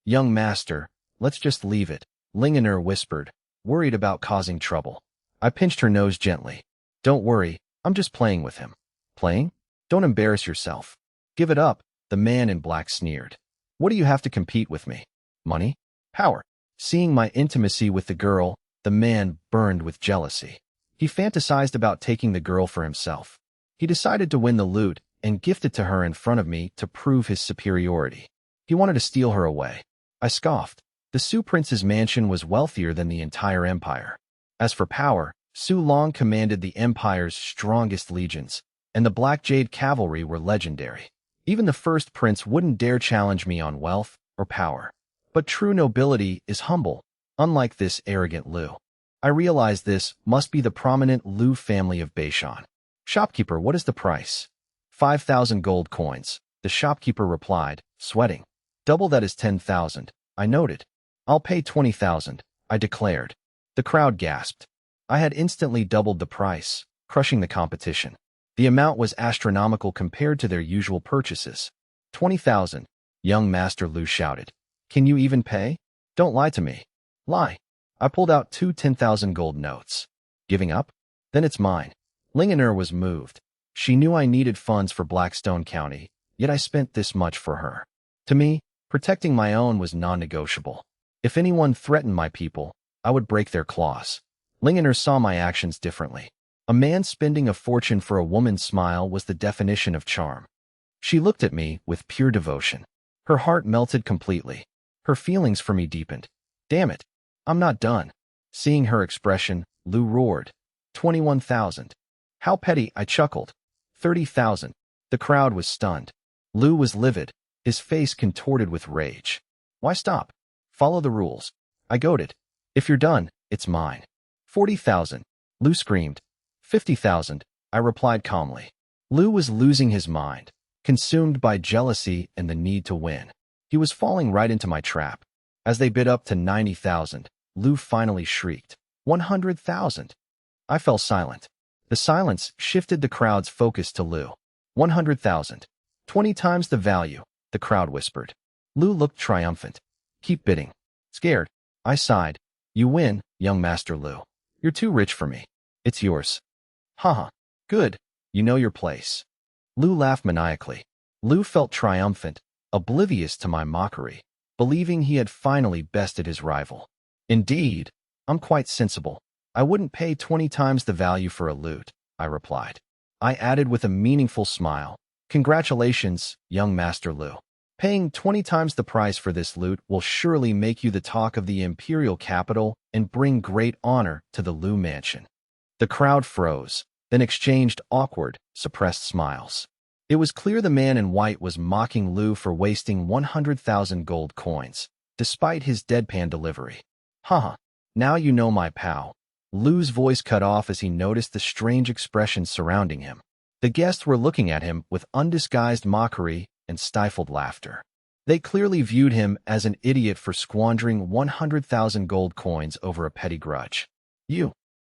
Young master, let's just leave it, Lingener whispered, worried about causing trouble. I pinched her nose gently. Don't worry, I'm just playing with him. Playing? Don't embarrass yourself. Give it up, the man in black sneered. What do you have to compete with me? Money? Power? Seeing my intimacy with the girl, the man burned with jealousy. He fantasized about taking the girl for himself. He decided to win the lute and gift it to her in front of me to prove his superiority. He wanted to steal her away. I scoffed. The Su prince's mansion was wealthier than the entire empire. As for power, Su Long commanded the empire's strongest legions, and the Black Jade cavalry were legendary. Even the first prince wouldn't dare challenge me on wealth or power. But true nobility is humble, unlike this arrogant Lu. I realized this must be the prominent Lu family of Beishan. Shopkeeper, what is the price? 5,000 gold coins, the shopkeeper replied, sweating. Double that is 10,000, I noted. I'll pay 20,000, I declared. The crowd gasped. I had instantly doubled the price, crushing the competition. The amount was astronomical compared to their usual purchases. 20,000, young Master Lu shouted. Can you even pay? Don't lie to me. Lie. I pulled out 2 10,000 gold notes. Giving up? Then it's mine. Lingener was moved. She knew I needed funds for Blackstone County, yet I spent this much for her. To me, protecting my own was non-negotiable. If anyone threatened my people, I would break their claws. Lingener saw my actions differently. A man spending a fortune for a woman's smile was the definition of charm. She looked at me with pure devotion. Her heart melted completely. Her feelings for me deepened. Damn it. I'm not done. Seeing her expression, Lu roared. 21,000. How petty, I chuckled. 30,000. The crowd was stunned. Lu was livid, his face contorted with rage. Why stop? Follow the rules. I goaded. If you're done, it's mine. 40,000. Lu screamed. 50,000. I replied calmly. Lu was losing his mind, consumed by jealousy and the need to win. He was falling right into my trap. As they bid up to 90,000, Lu finally shrieked. 100,000. I fell silent. The silence shifted the crowd's focus to Lu. 100,000. 20 times the value, the crowd whispered. Lu looked triumphant. Keep bidding. Scared. I sighed. You win, young Master Lu. You're too rich for me. It's yours. Haha. Good. You know your place. Lu laughed maniacally. Lu felt triumphant, oblivious to my mockery, believing he had finally bested his rival. Indeed, I'm quite sensible. I wouldn't pay 20 times the value for a loot, I replied. I added with a meaningful smile. Congratulations, young Master Lu. Paying 20 times the price for this loot will surely make you the talk of the imperial capital and bring great honor to the Lu mansion. The crowd froze, then exchanged awkward, suppressed smiles. It was clear the man in white was mocking Lu for wasting 100,000 gold coins, despite his deadpan delivery. Haha, now you know my pal. Lu's voice cut off as he noticed the strange expressions surrounding him. The guests were looking at him with undisguised mockery and stifled laughter. They clearly viewed him as an idiot for squandering 100,000 gold coins over a petty grudge.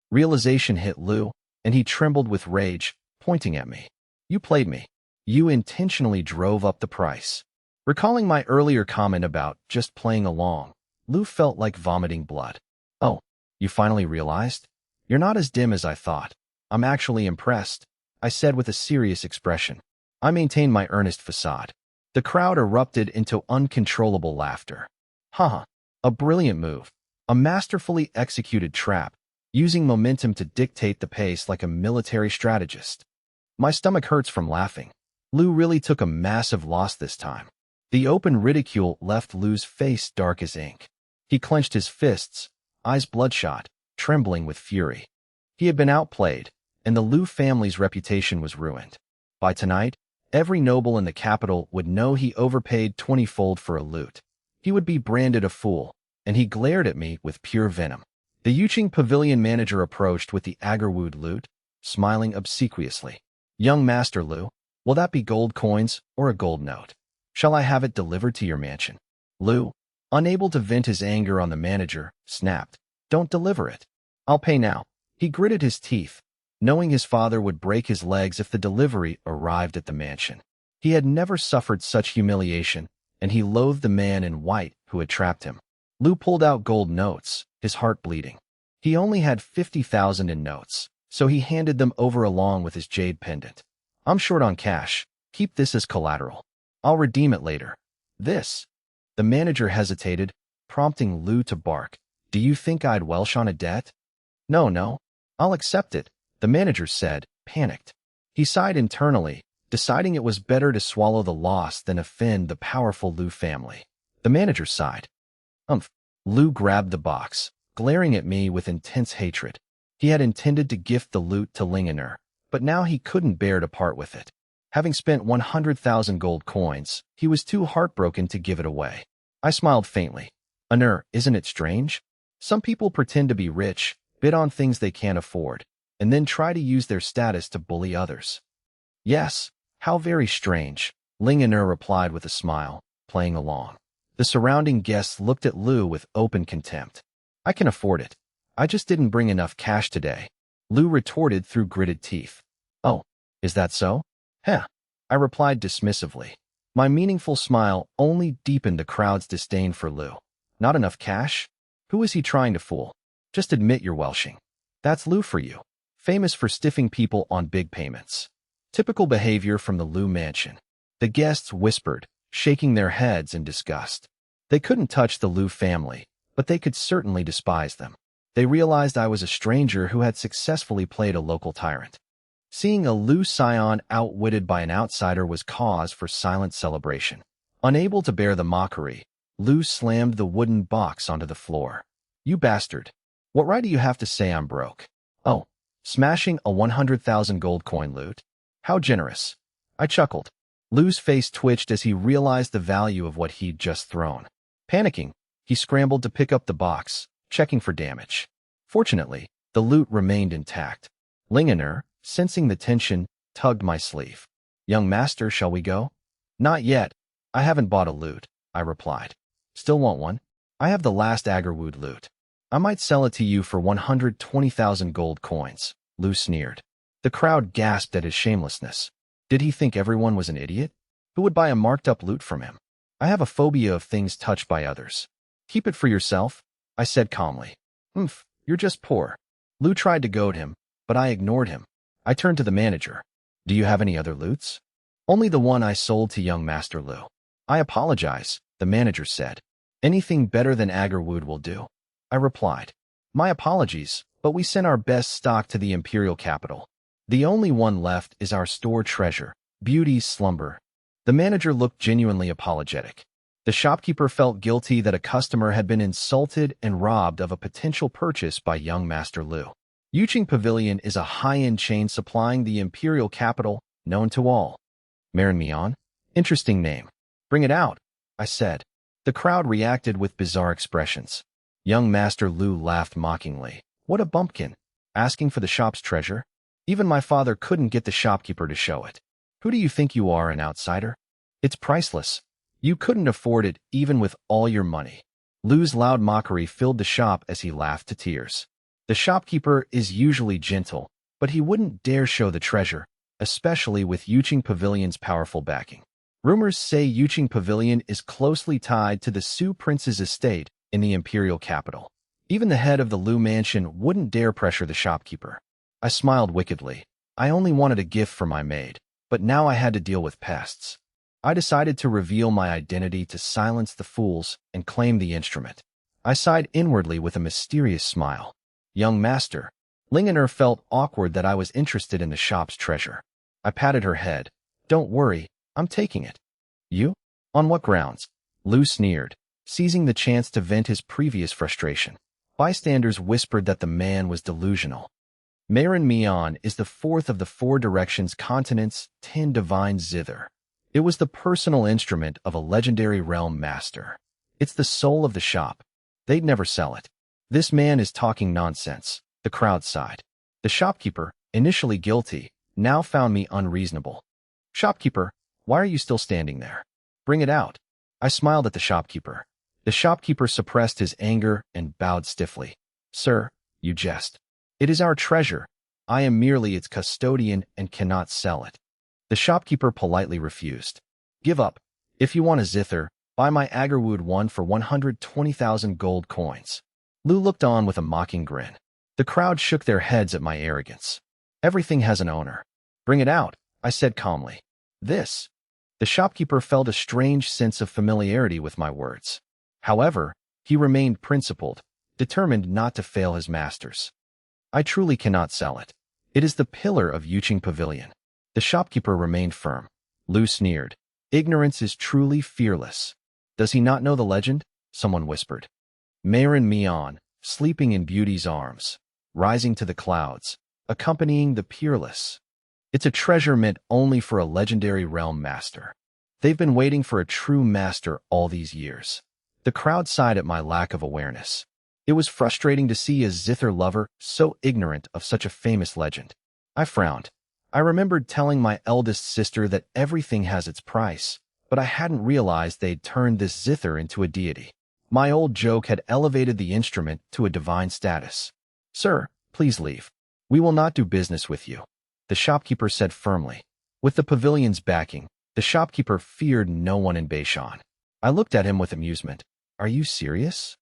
Realization hit Lu, and he trembled with rage, pointing at me. You played me. You intentionally drove up the price. Recalling my earlier comment about just playing along, Lu felt like vomiting blood. Oh, you finally realized? You're not as dim as I thought. I'm actually impressed, I said with a serious expression. I maintained my earnest facade. The crowd erupted into uncontrollable laughter. Haha, a brilliant move. A masterfully executed trap, using momentum to dictate the pace like a military strategist. My stomach hurts from laughing. Lu really took a massive loss this time. The open ridicule left Lu's face dark as ink. He clenched his fists, eyes bloodshot, trembling with fury. He had been outplayed, and the Lu family's reputation was ruined. By tonight, every noble in the capital would know he overpaid 20-fold for a loot. He would be branded a fool, and he glared at me with pure venom. The Yuqing Pavilion manager approached with the Agarwood loot, smiling obsequiously. Young Master Lu, will that be gold coins or a gold note? Shall I have it delivered to your mansion? Lu, unable to vent his anger on the manager, snapped. Don't deliver it. I'll pay now. He gritted his teeth, knowing his father would break his legs if the delivery arrived at the mansion. He had never suffered such humiliation, and he loathed the man in white who had trapped him. Lu pulled out gold notes, his heart bleeding. He only had 50,000 in notes, so he handed them over along with his jade pendant. I'm short on cash. Keep this as collateral. I'll redeem it later. This. The manager hesitated, prompting Lu to bark. Do you think I'd welsh on a debt? No. I'll accept it, the manager said, panicked. He sighed internally, deciding it was better to swallow the loss than offend the powerful Lu family. The manager sighed. Lu grabbed the box, glaring at me with intense hatred. He had intended to gift the loot to Lingener, but now he couldn't bear to part with it. Having spent 100,000 gold coins, he was too heartbroken to give it away. I smiled faintly. Isn't it strange? Some people pretend to be rich, bid on things they can't afford, and then try to use their status to bully others. Yes, how very strange, Lingener replied with a smile, playing along. The surrounding guests looked at Lu with open contempt. I can afford it. I just didn't bring enough cash today, Lu retorted through gritted teeth. Oh, is that so? Heh, I replied dismissively. My meaningful smile only deepened the crowd's disdain for Lu. Not enough cash? Who is he trying to fool? Just admit you're welshing. That's Lu for you. Famous for stiffing people on big payments. Typical behavior from the Lu mansion. The guests whispered, shaking their heads in disgust. They couldn't touch the Lu family, but they could certainly despise them. They realized I was a stranger who had successfully played a local tyrant. Seeing a Lu scion outwitted by an outsider was cause for silent celebration. Unable to bear the mockery, Lu slammed the wooden box onto the floor. You bastard. What right do you have to say I'm broke? Oh, smashing a 100,000 gold coin loot? How generous. I chuckled. Lu's face twitched as he realized the value of what he'd just thrown. Panicking, he scrambled to pick up the box, checking for damage. Fortunately, the loot remained intact. Lingener, sensing the tension, tugged my sleeve. Young master, shall we go? Not yet. I haven't bought a loot, I replied. Still want one? I have the last Agarwood loot. I might sell it to you for 120,000 gold coins, Lu sneered. The crowd gasped at his shamelessness. Did he think everyone was an idiot? Who would buy a marked-up loot from him? I have a phobia of things touched by others. Keep it for yourself, I said calmly. You're just poor. Lu tried to goad him, but I ignored him. I turned to the manager. Do you have any other loots? Only the one I sold to young Master Lu. I apologize, the manager said. Anything better than Agarwood will do. I replied. My apologies, but we sent our best stock to the imperial capital. The only one left is our store treasure, Beauty's Slumber. The manager looked genuinely apologetic. The shopkeeper felt guilty that a customer had been insulted and robbed of a potential purchase by young Master Lu. Yuqing Pavilion is a high-end chain supplying the imperial capital, known to all. Marin Mian? Interesting name. Bring it out, I said. The crowd reacted with bizarre expressions. Young Master Lu laughed mockingly. What a bumpkin. Asking for the shop's treasure? Even my father couldn't get the shopkeeper to show it. Who do you think you are, an outsider? It's priceless. You couldn't afford it even with all your money. Lu's loud mockery filled the shop as he laughed to tears. The shopkeeper is usually gentle, but he wouldn't dare show the treasure, especially with Yuqing Pavilion's powerful backing. Rumors say Yuqing Pavilion is closely tied to the Su Prince's estate in the imperial capital. Even the head of the Lu mansion wouldn't dare pressure the shopkeeper. I smiled wickedly. I only wanted a gift for my maid, but now I had to deal with pests. I decided to reveal my identity to silence the fools and claim the instrument. I sighed inwardly with a mysterious smile. Young master. Lingener felt awkward that I was interested in the shop's treasure. I patted her head. Don't worry, I'm taking it. You? On what grounds? Lu sneered, seizing the chance to vent his previous frustration. Bystanders whispered that the man was delusional. Marin Mian is the fourth of the 4 directions continent's 10 divine Zither. It was the personal instrument of a legendary realm master. It's the soul of the shop. They'd never sell it. This man is talking nonsense, the crowd sighed. The shopkeeper, initially guilty, now found me unreasonable. Shopkeeper, why are you still standing there? Bring it out. I smiled at the shopkeeper. The shopkeeper suppressed his anger and bowed stiffly. Sir, you jest. It is our treasure. I am merely its custodian and cannot sell it. The shopkeeper politely refused. Give up. If you want a Zither, buy my Agarwood one for 120,000 gold coins. Lu looked on with a mocking grin. The crowd shook their heads at my arrogance. Everything has an owner. Bring it out, I said calmly. This. The shopkeeper felt a strange sense of familiarity with my words. However, he remained principled, determined not to fail his masters. I truly cannot sell it. It is the pillar of Yuqing Pavilion. The shopkeeper remained firm. Lu sneered. Ignorance is truly fearless. Does he not know the legend? Someone whispered. Marin Mian, sleeping in beauty's arms, rising to the clouds, accompanying the peerless. It's a treasure meant only for a legendary realm master. They've been waiting for a true master all these years. The crowd sighed at my lack of awareness. It was frustrating to see a Zither lover so ignorant of such a famous legend. I frowned. I remembered telling my eldest sister that everything has its price, but I hadn't realized they'd turned this Zither into a deity. My old joke had elevated the instrument to a divine status. Sir, please leave. We will not do business with you, the shopkeeper said firmly. With the pavilion's backing, the shopkeeper feared no one in Beishan. I looked at him with amusement. Are you serious?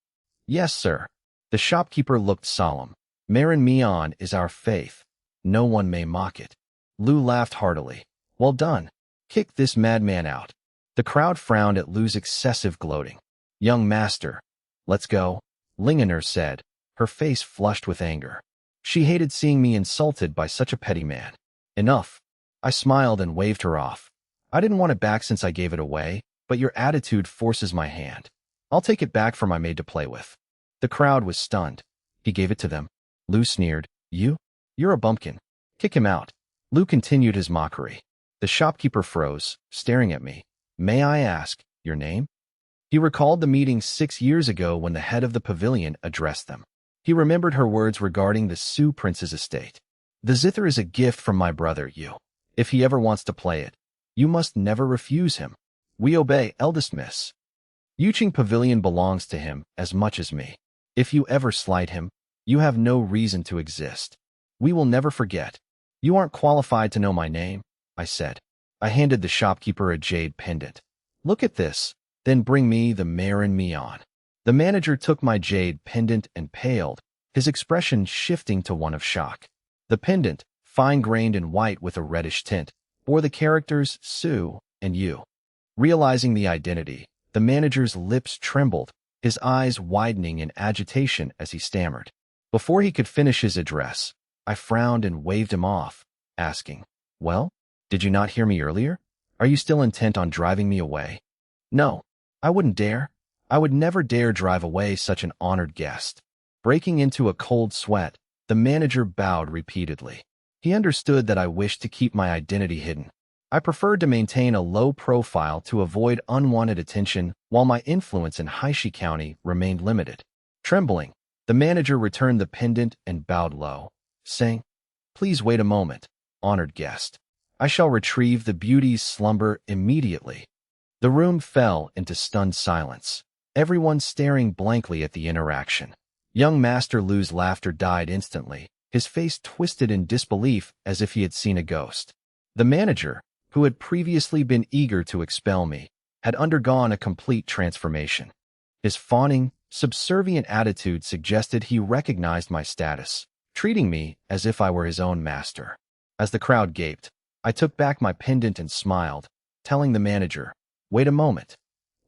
Yes, sir. The shopkeeper looked solemn. Marin Mian is our faith. No one may mock it. Lu laughed heartily. Well done. Kick this madman out. The crowd frowned at Lu's excessive gloating. Young master. Let's go, Lingener said, her face flushed with anger. She hated seeing me insulted by such a petty man. Enough. I smiled and waved her off. I didn't want it back since I gave it away, but your attitude forces my hand. I'll take it back for my maid to play with. The crowd was stunned. He gave it to them. Lu sneered. You? You're a bumpkin. Kick him out. Lu continued his mockery. The shopkeeper froze, staring at me. May I ask, your name? He recalled the meeting 6 years ago when the head of the pavilion addressed them. He remembered her words regarding the Su Prince's estate. The Zither is a gift from my brother, Yu. If he ever wants to play it, you must never refuse him. We obey, eldest miss. Yuqing Pavilion belongs to him as much as me. If you ever slight him, you have no reason to exist. We will never forget. You aren't qualified to know my name, I said. I handed the shopkeeper a jade pendant. Look at this. Then bring me the mare and me on. The manager took my jade pendant and paled, his expression shifting to one of shock. The pendant, fine-grained and white with a reddish tint, bore the characters Sue and You. Realizing the identity, the manager's lips trembled, his eyes widening in agitation as he stammered. Before he could finish his address, I frowned and waved him off, asking, "Well, did you not hear me earlier? Are you still intent on driving me away?" "No, I wouldn't dare. I would never dare drive away such an honored guest." Breaking into a cold sweat, the manager bowed repeatedly. He understood that I wished to keep my identity hidden. I preferred to maintain a low profile to avoid unwanted attention while my influence in Haishi County remained limited. Trembling, the manager returned the pendant and bowed low, saying, "Please wait a moment, honored guest. I shall retrieve the beauty's slumber immediately." The room fell into stunned silence, everyone staring blankly at the interaction. Young Master Lu's laughter died instantly, his face twisted in disbelief as if he had seen a ghost. The manager, who had previously been eager to expel me, had undergone a complete transformation. His fawning, subservient attitude suggested he recognized my status, treating me as if I were his own master. As the crowd gaped, I took back my pendant and smiled, telling the manager, "Wait a moment.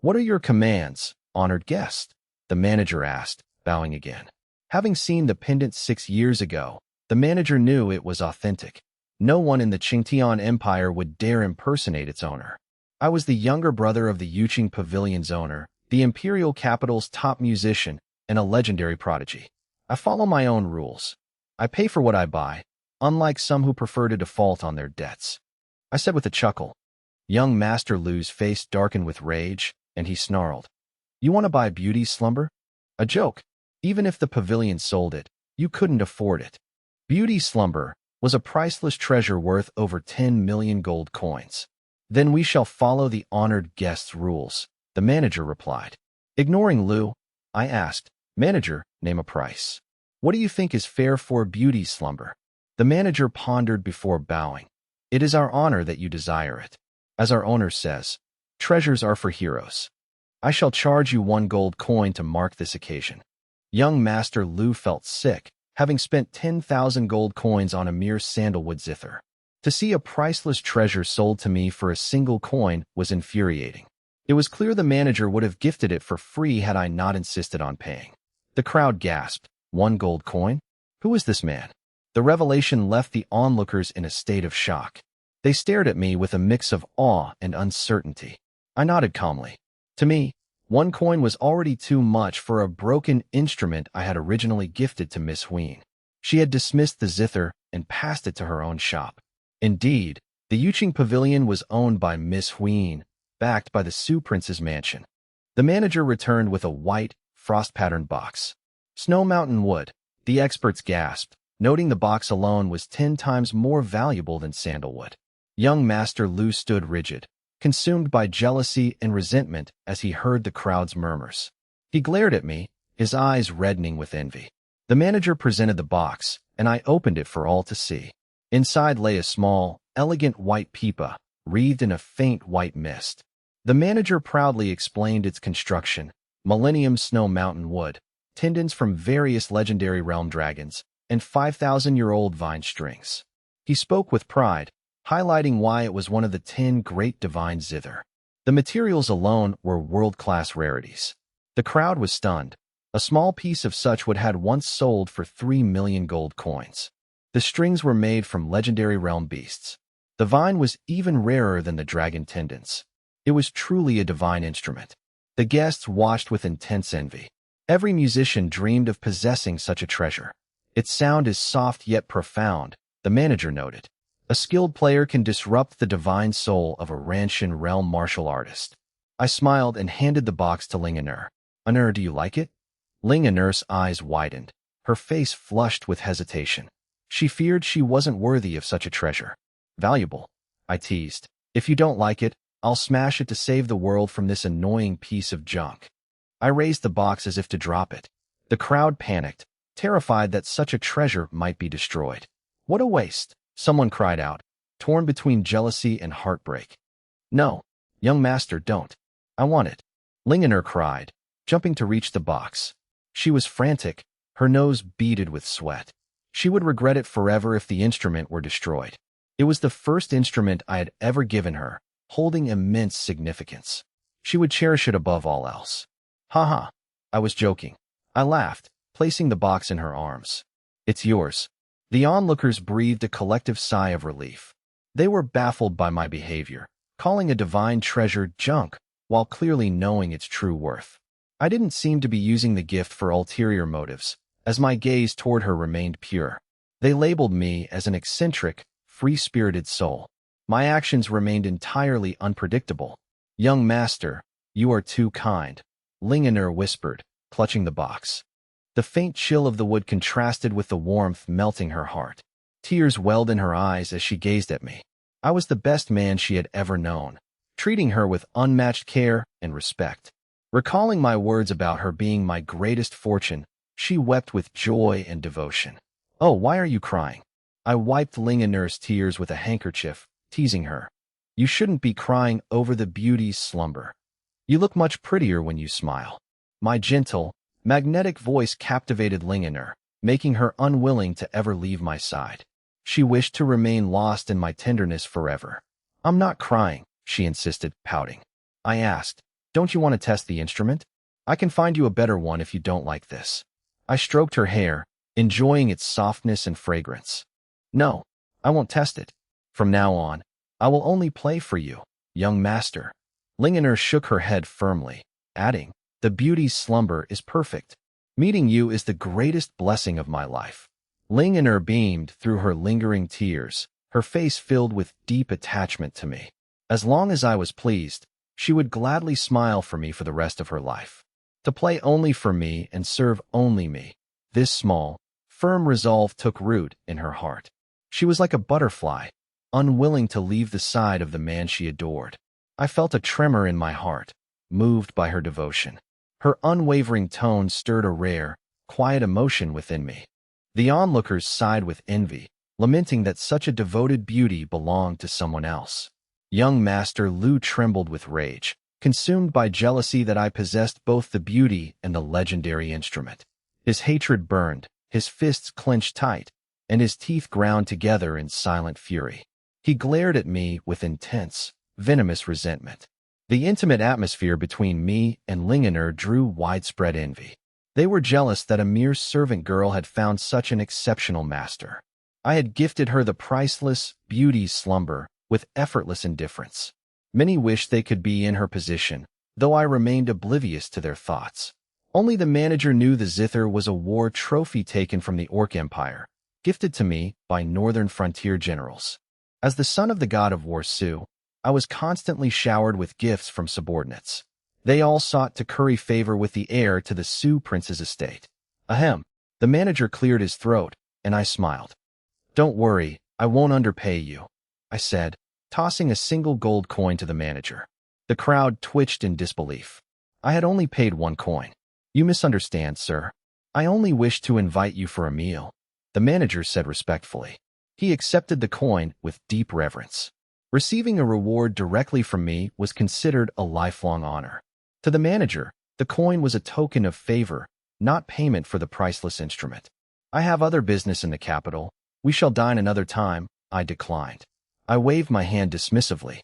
What are your commands, honored guest?" The manager asked, bowing again. Having seen the pendant 6 years ago, the manager knew it was authentic. No one in the Qingtian Empire would dare impersonate its owner. I was the younger brother of the Yuqing Pavilion's owner, the imperial capital's top musician, and a legendary prodigy. I follow my own rules. I pay for what I buy, unlike some who prefer to default on their debts. I said with a chuckle. Young Master Lu's face darkened with rage, and he snarled, "You want to buy beauty's slumber? A joke. Even if the pavilion sold it, you couldn't afford it." Beauty's slumber was a priceless treasure worth over 10 million gold coins. "Then we shall follow the honored guest's rules," the manager replied. Ignoring Lu, I asked, "Manager, name a price. What do you think is fair for beauty's slumber?" The manager pondered before bowing. "It is our honor that you desire it. As our owner says, treasures are for heroes. I shall charge you 1 gold coin to mark this occasion." Young Master Lu felt sick, having spent 10,000 gold coins on a mere sandalwood zither. To see a priceless treasure sold to me for a single coin was infuriating. It was clear the manager would have gifted it for free had I not insisted on paying. The crowd gasped, 1 gold coin? Who is this man? The revelation left the onlookers in a state of shock. They stared at me with a mix of awe and uncertainty. I nodded calmly. To me, 1 coin was already too much for a broken instrument I had originally gifted to Miss Huyen. She had dismissed the zither and passed it to her own shop. Indeed, the Yuqing Pavilion was owned by Miss Huyen, backed by the Su Prince's mansion. The manager returned with a white, frost-patterned box. Snow Mountain wood, the experts gasped, noting the box alone was 10 times more valuable than sandalwood. Young Master Lu stood rigid, consumed by jealousy and resentment as he heard the crowd's murmurs. He glared at me, his eyes reddening with envy. The manager presented the box, and I opened it for all to see. Inside lay a small, elegant white pipa, wreathed in a faint white mist. The manager proudly explained its construction: Millennium Snow Mountain wood, tendons from various legendary realm dragons, and 5,000-year-old vine strings. He spoke with pride, highlighting why it was one of the 10 great divine zither. The materials alone were world-class rarities. The crowd was stunned. A small piece of such wood had once sold for 3 million gold coins. The strings were made from legendary realm beasts. The vine was even rarer than the dragon tendons. It was truly a divine instrument. The guests watched with intense envy. Every musician dreamed of possessing such a treasure. Its sound is soft yet profound, the manager noted. A skilled player can disrupt the divine soul of a Ranshan realm martial artist. I smiled and handed the box to Ling Anur. "Anur, do you like it?" Ling Anur's eyes widened, her face flushed with hesitation. She feared she wasn't worthy of such a treasure. "Valuable," I teased. "If you don't like it, I'll smash it to save the world from this annoying piece of junk." I raised the box as if to drop it. The crowd panicked, terrified that such a treasure might be destroyed. "What a waste," someone cried out, torn between jealousy and heartbreak. "No, young master, don't. I want it." Lingener cried, jumping to reach the box. She was frantic, her nose beaded with sweat. She would regret it forever if the instrument were destroyed. It was the first instrument I had ever given her, holding immense significance. She would cherish it above all else. Haha, I was joking. I laughed, placing the box in her arms. It's yours. The onlookers breathed a collective sigh of relief. They were baffled by my behavior, calling a divine treasure junk, while clearly knowing its true worth. I didn't seem to be using the gift for ulterior motives, as my gaze toward her remained pure. They labeled me as an eccentric, free-spirited soul. My actions remained entirely unpredictable. Young master, you are too kind, Lingener whispered, clutching the box. The faint chill of the wood contrasted with the warmth melting her heart. Tears welled in her eyes as she gazed at me. I was the best man she had ever known, treating her with unmatched care and respect. Recalling my words about her being my greatest fortune, she wept with joy and devotion. Oh, why are you crying? I wiped Lingener's tears with a handkerchief, teasing her. You shouldn't be crying over the beauty's slumber. You look much prettier when you smile. My gentle, magnetic voice captivated Lingener, making her unwilling to ever leave my side. She wished to remain lost in my tenderness forever. I'm not crying, she insisted, pouting. I asked, don't you want to test the instrument? I can find you a better one if you don't like this. I stroked her hair, enjoying its softness and fragrance. No, I won't test it. From now on, I will only play for you, young master. Lingener shook her head firmly, adding, the beauty's slumber is perfect. Meeting you is the greatest blessing of my life. Lingener beamed through her lingering tears, her face filled with deep attachment to me. As long as I was pleased, she would gladly smile for me for the rest of her life. To play only for me and serve only me, this small, firm resolve took root in her heart. She was like a butterfly, unwilling to leave the side of the man she adored. I felt a tremor in my heart, moved by her devotion. Her unwavering tone stirred a rare, quiet emotion within me. The onlookers sighed with envy, lamenting that such a devoted beauty belonged to someone else. Young Master Lu trembled with rage, consumed by jealousy that I possessed both the beauty and the legendary instrument. His hatred burned, his fists clenched tight, and his teeth ground together in silent fury. He glared at me with intense, venomous resentment. The intimate atmosphere between me and Lingener drew widespread envy. They were jealous that a mere servant girl had found such an exceptional master. I had gifted her the priceless beauty's slumber with effortless indifference. Many wished they could be in her position, though I remained oblivious to their thoughts. Only the manager knew the Zither was a war trophy taken from the Orc Empire, gifted to me by northern frontier generals. As the son of the god of war Su, I was constantly showered with gifts from subordinates. They all sought to curry favor with the heir to the Su prince's estate. Ahem. The manager cleared his throat, and I smiled. Don't worry, I won't underpay you, I said, tossing a single gold coin to the manager. The crowd twitched in disbelief. I had only paid 1 coin. You misunderstand, sir. I only wished to invite you for a meal, the manager said respectfully. He accepted the coin with deep reverence. Receiving a reward directly from me was considered a lifelong honor. To the manager, the coin was a token of favor, not payment for the priceless instrument. I have other business in the capital. We shall dine another time, I declined. I waved my hand dismissively.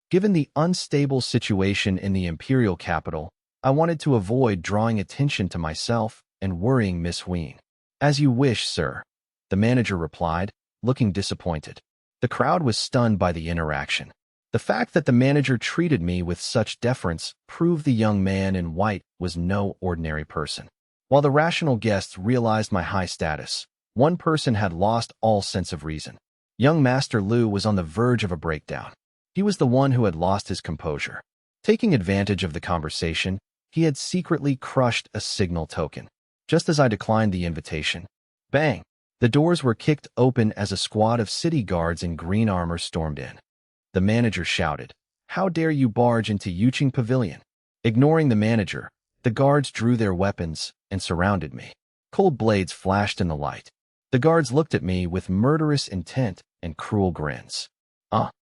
Given the unstable situation in the imperial capital, I wanted to avoid drawing attention to myself and worrying Miss Ween. As you wish, sir, the manager replied, looking disappointed. The crowd was stunned by the interaction. The fact that the manager treated me with such deference proved the young man in white was no ordinary person. While the rational guests realized my high status, one person had lost all sense of reason. Young Master Lu was on the verge of a breakdown. He was the one who had lost his composure. Taking advantage of the conversation, he had secretly crushed a signal token. Just as I declined the invitation, bang! The doors were kicked open as a squad of city guards in green armor stormed in. The manager shouted, "How dare you barge into Yuqing Pavilion?" Ignoring the manager, the guards drew their weapons and surrounded me. Cold blades flashed in the light. The guards looked at me with murderous intent and cruel grins.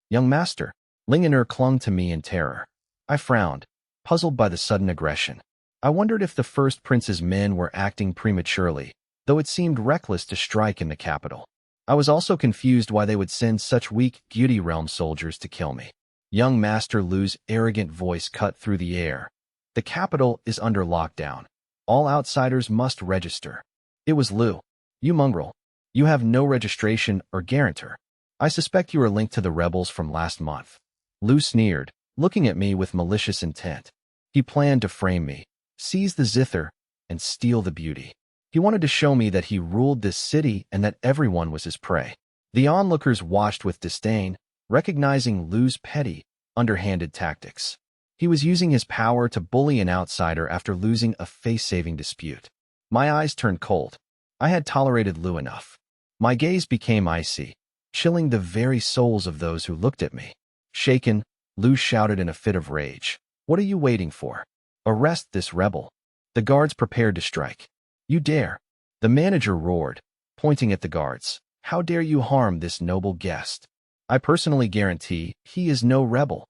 Young master, Lingener clung to me in terror. I frowned. puzzled by the sudden aggression. I wondered if the first prince's men were acting prematurely, though it seemed reckless to strike in the capital. I was also confused why they would send such weak Beauty Realm soldiers to kill me. Young Master Lu's arrogant voice cut through the air. The capital is under lockdown. All outsiders must register. It was Lu. You mongrel. You have no registration or guarantor. I suspect you are linked to the rebels from last month. Lu sneered, looking at me with malicious intent. He planned to frame me, seize the Zither, and steal the beauty. He wanted to show me that he ruled this city and that everyone was his prey. The onlookers watched with disdain, recognizing Lu's petty, underhanded tactics. He was using his power to bully an outsider after losing a face-saving dispute. My eyes turned cold. I had tolerated Lu enough. My gaze became icy, chilling the very souls of those who looked at me. Shaken, Lu shouted in a fit of rage. What are you waiting for? Arrest this rebel. The guards prepared to strike. You dare. The manager roared, pointing at the guards. How dare you harm this noble guest? I personally guarantee he is no rebel.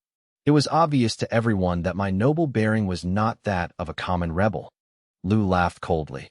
It was obvious to everyone that my noble bearing was not that of a common rebel. Lu laughed coldly.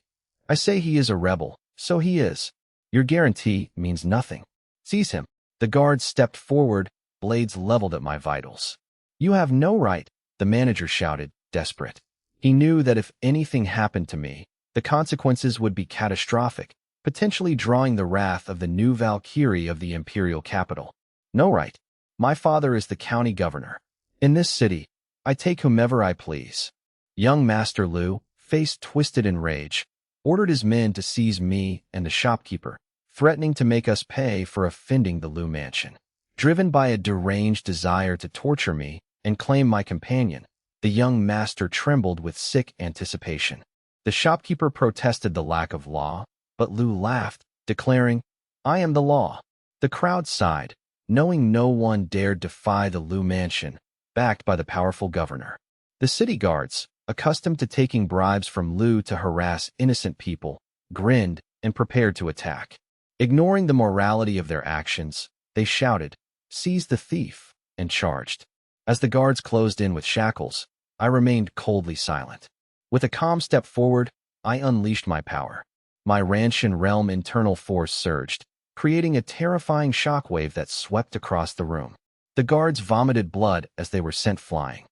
I say he is a rebel, so he is. Your guarantee means nothing. Seize him. The guards stepped forward, blades leveled at my vitals. You have no right, the manager shouted, desperate. He knew that if anything happened to me, the consequences would be catastrophic, potentially drawing the wrath of the new Valkyrie of the imperial capital. No right. My father is the county governor. In this city, I take whomever I please. Young Master Lu, face twisted in rage, ordered his men to seize me and the shopkeeper, threatening to make us pay for offending the Lu mansion. Driven by a deranged desire to torture me and claim my companion, the young master trembled with sick anticipation. The shopkeeper protested the lack of law, but Lu laughed, declaring, I am the law. The crowd sighed, knowing no one dared defy the Lu mansion, backed by the powerful governor. The city guards, accustomed to taking bribes from Lu to harass innocent people, grinned and prepared to attack. Ignoring the morality of their actions, they shouted, Seize the thief, and charged. As the guards closed in with shackles, I remained coldly silent. With a calm step forward, I unleashed my power. My Ranshan realm internal force surged, creating a terrifying shockwave that swept across the room. The guards vomited blood as they were sent flying.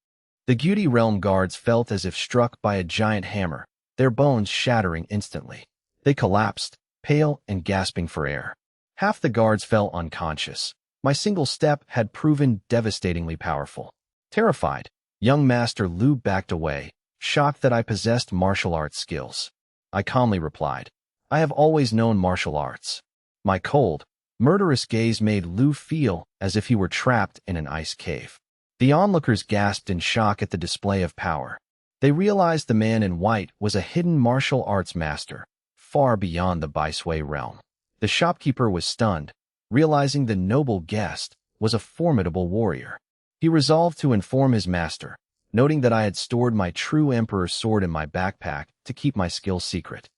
The Beauty Realm guards felt as if struck by a giant hammer, their bones shattering instantly. They collapsed, pale and gasping for air. Half the guards fell unconscious. My single step had proven devastatingly powerful. Terrified, young Master Lu backed away, shocked that I possessed martial arts skills. I calmly replied, I have always known martial arts. My cold, murderous gaze made Lu feel as if he were trapped in an ice cave. The onlookers gasped in shock at the display of power. They realized the man in white was a hidden martial arts master, far beyond the Baishui realm. The shopkeeper was stunned, realizing the noble guest was a formidable warrior. He resolved to inform his master, noting that I had stored my true emperor's sword in my backpack to keep my skills secret.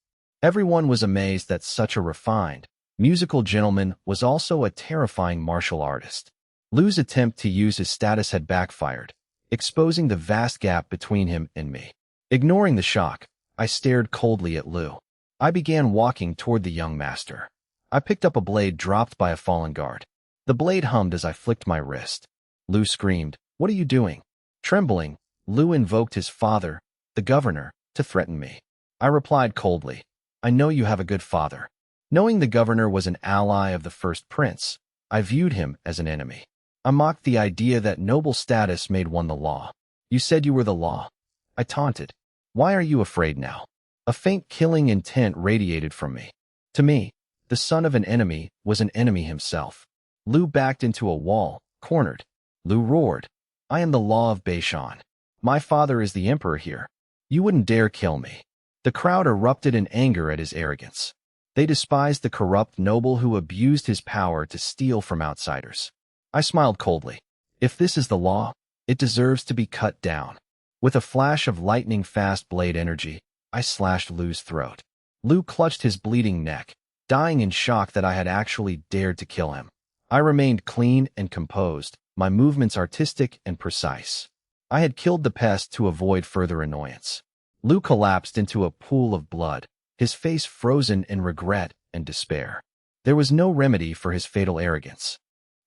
Everyone was amazed that such a refined, musical gentleman was also a terrifying martial artist. Lu's attempt to use his status had backfired, exposing the vast gap between him and me. Ignoring the shock, I stared coldly at Lu. I began walking toward the young master. I picked up a blade dropped by a fallen guard. The blade hummed as I flicked my wrist. Lu screamed, What are you doing? Trembling, Lu invoked his father, the governor, to threaten me. I replied coldly, I know you have a good father. Knowing the governor was an ally of the first prince, I viewed him as an enemy. I mocked the idea that noble status made one the law. You said you were the law. I taunted. Why are you afraid now? A faint killing intent radiated from me. To me, the son of an enemy was an enemy himself. Lu backed into a wall, cornered. Lu roared, I am the law of Beishan. My father is the emperor here. You wouldn't dare kill me. The crowd erupted in anger at his arrogance. They despised the corrupt noble who abused his power to steal from outsiders. I smiled coldly. If this is the law, it deserves to be cut down. With a flash of lightning-fast blade energy, I slashed Lu's throat. Lu clutched his bleeding neck, dying in shock that I had actually dared to kill him. I remained clean and composed, my movements artistic and precise. I had killed the pest to avoid further annoyance. Lu collapsed into a pool of blood, his face frozen in regret and despair. There was no remedy for his fatal arrogance.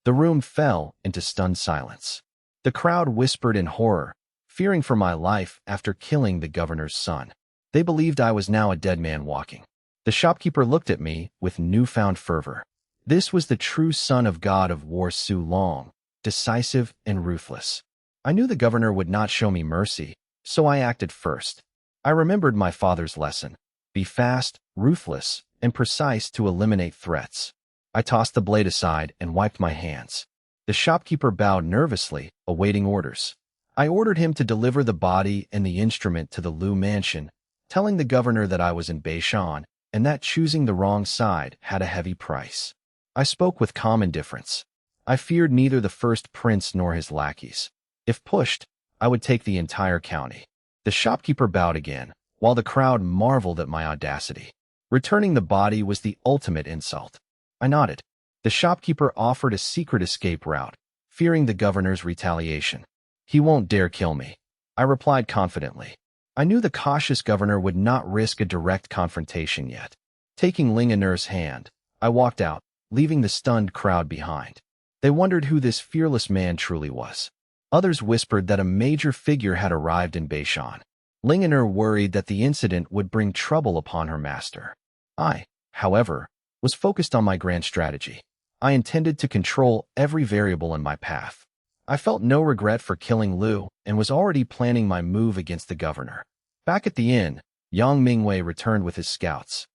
The room fell into stunned silence. The crowd whispered in horror, fearing for my life after killing the governor's son. They believed I was now a dead man walking. The shopkeeper looked at me with newfound fervor. This was the true son of God of War Su Long, decisive and ruthless. I knew the governor would not show me mercy, so I acted first. I remembered my father's lesson. Be fast, ruthless, and precise to eliminate threats. I tossed the blade aside and wiped my hands. The shopkeeper bowed nervously, awaiting orders. I ordered him to deliver the body and the instrument to the Lu mansion, telling the governor that I was in Beishan and that choosing the wrong side had a heavy price. I spoke with calm indifference. I feared neither the first prince nor his lackeys. If pushed, I would take the entire county. The shopkeeper bowed again, while the crowd marveled at my audacity. Returning the body was the ultimate insult. I nodded. The shopkeeper offered a secret escape route, fearing the governor's retaliation. He won't dare kill me, I replied confidently. I knew the cautious governor would not risk a direct confrontation yet. Taking Ling Aner's hand, I walked out, leaving the stunned crowd behind. They wondered who this fearless man truly was. Others whispered that a major figure had arrived in Beishan. Ling Aner worried that the incident would bring trouble upon her master. I, however, was focused on my grand strategy. I intended to control every variable in my path. I felt no regret for killing Lu and was already planning my move against the governor. Back at the inn, Yang Mingwei returned with his scouts.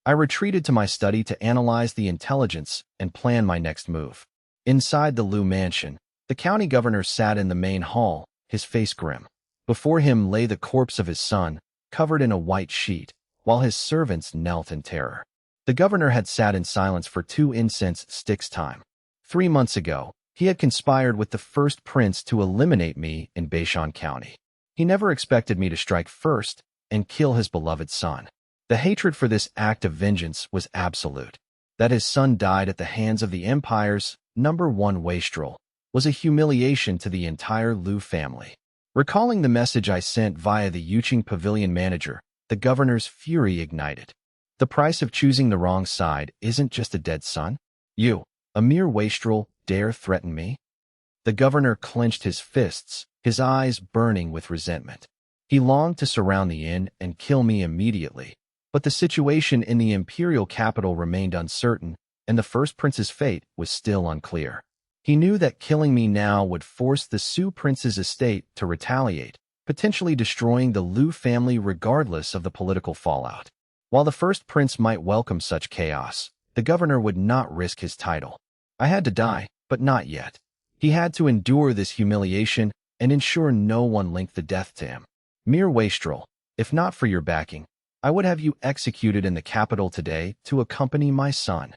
I retreated to my study to analyze the intelligence and plan my next move. Inside the Lu mansion, the county governor sat in the main hall, his face grim. Before him lay the corpse of his son, covered in a white sheet, while his servants knelt in terror. The governor had sat in silence for 2 incense sticks' time. 3 months ago, he had conspired with the first prince to eliminate me in Beishan County. He never expected me to strike first and kill his beloved son. The hatred for this act of vengeance was absolute. That his son died at the hands of the Empire's #1 wastrel was a humiliation to the entire Lu family. Recalling the message I sent via the Yuqing Pavilion manager, the governor's fury ignited. The price of choosing the wrong side isn't just a dead son. You, a mere wastrel, dare threaten me? The governor clenched his fists, his eyes burning with resentment. He longed to surround the inn and kill me immediately, but the situation in the imperial capital remained uncertain, and the first prince's fate was still unclear. He knew that killing me now would force the Su prince's estate to retaliate, potentially destroying the Lu family regardless of the political fallout. While the first prince might welcome such chaos, the governor would not risk his title. I had to die, but not yet. He had to endure this humiliation and ensure no one linked the death to him. Mere wastrel, if not for your backing, I would have you executed in the capital today to accompany my son.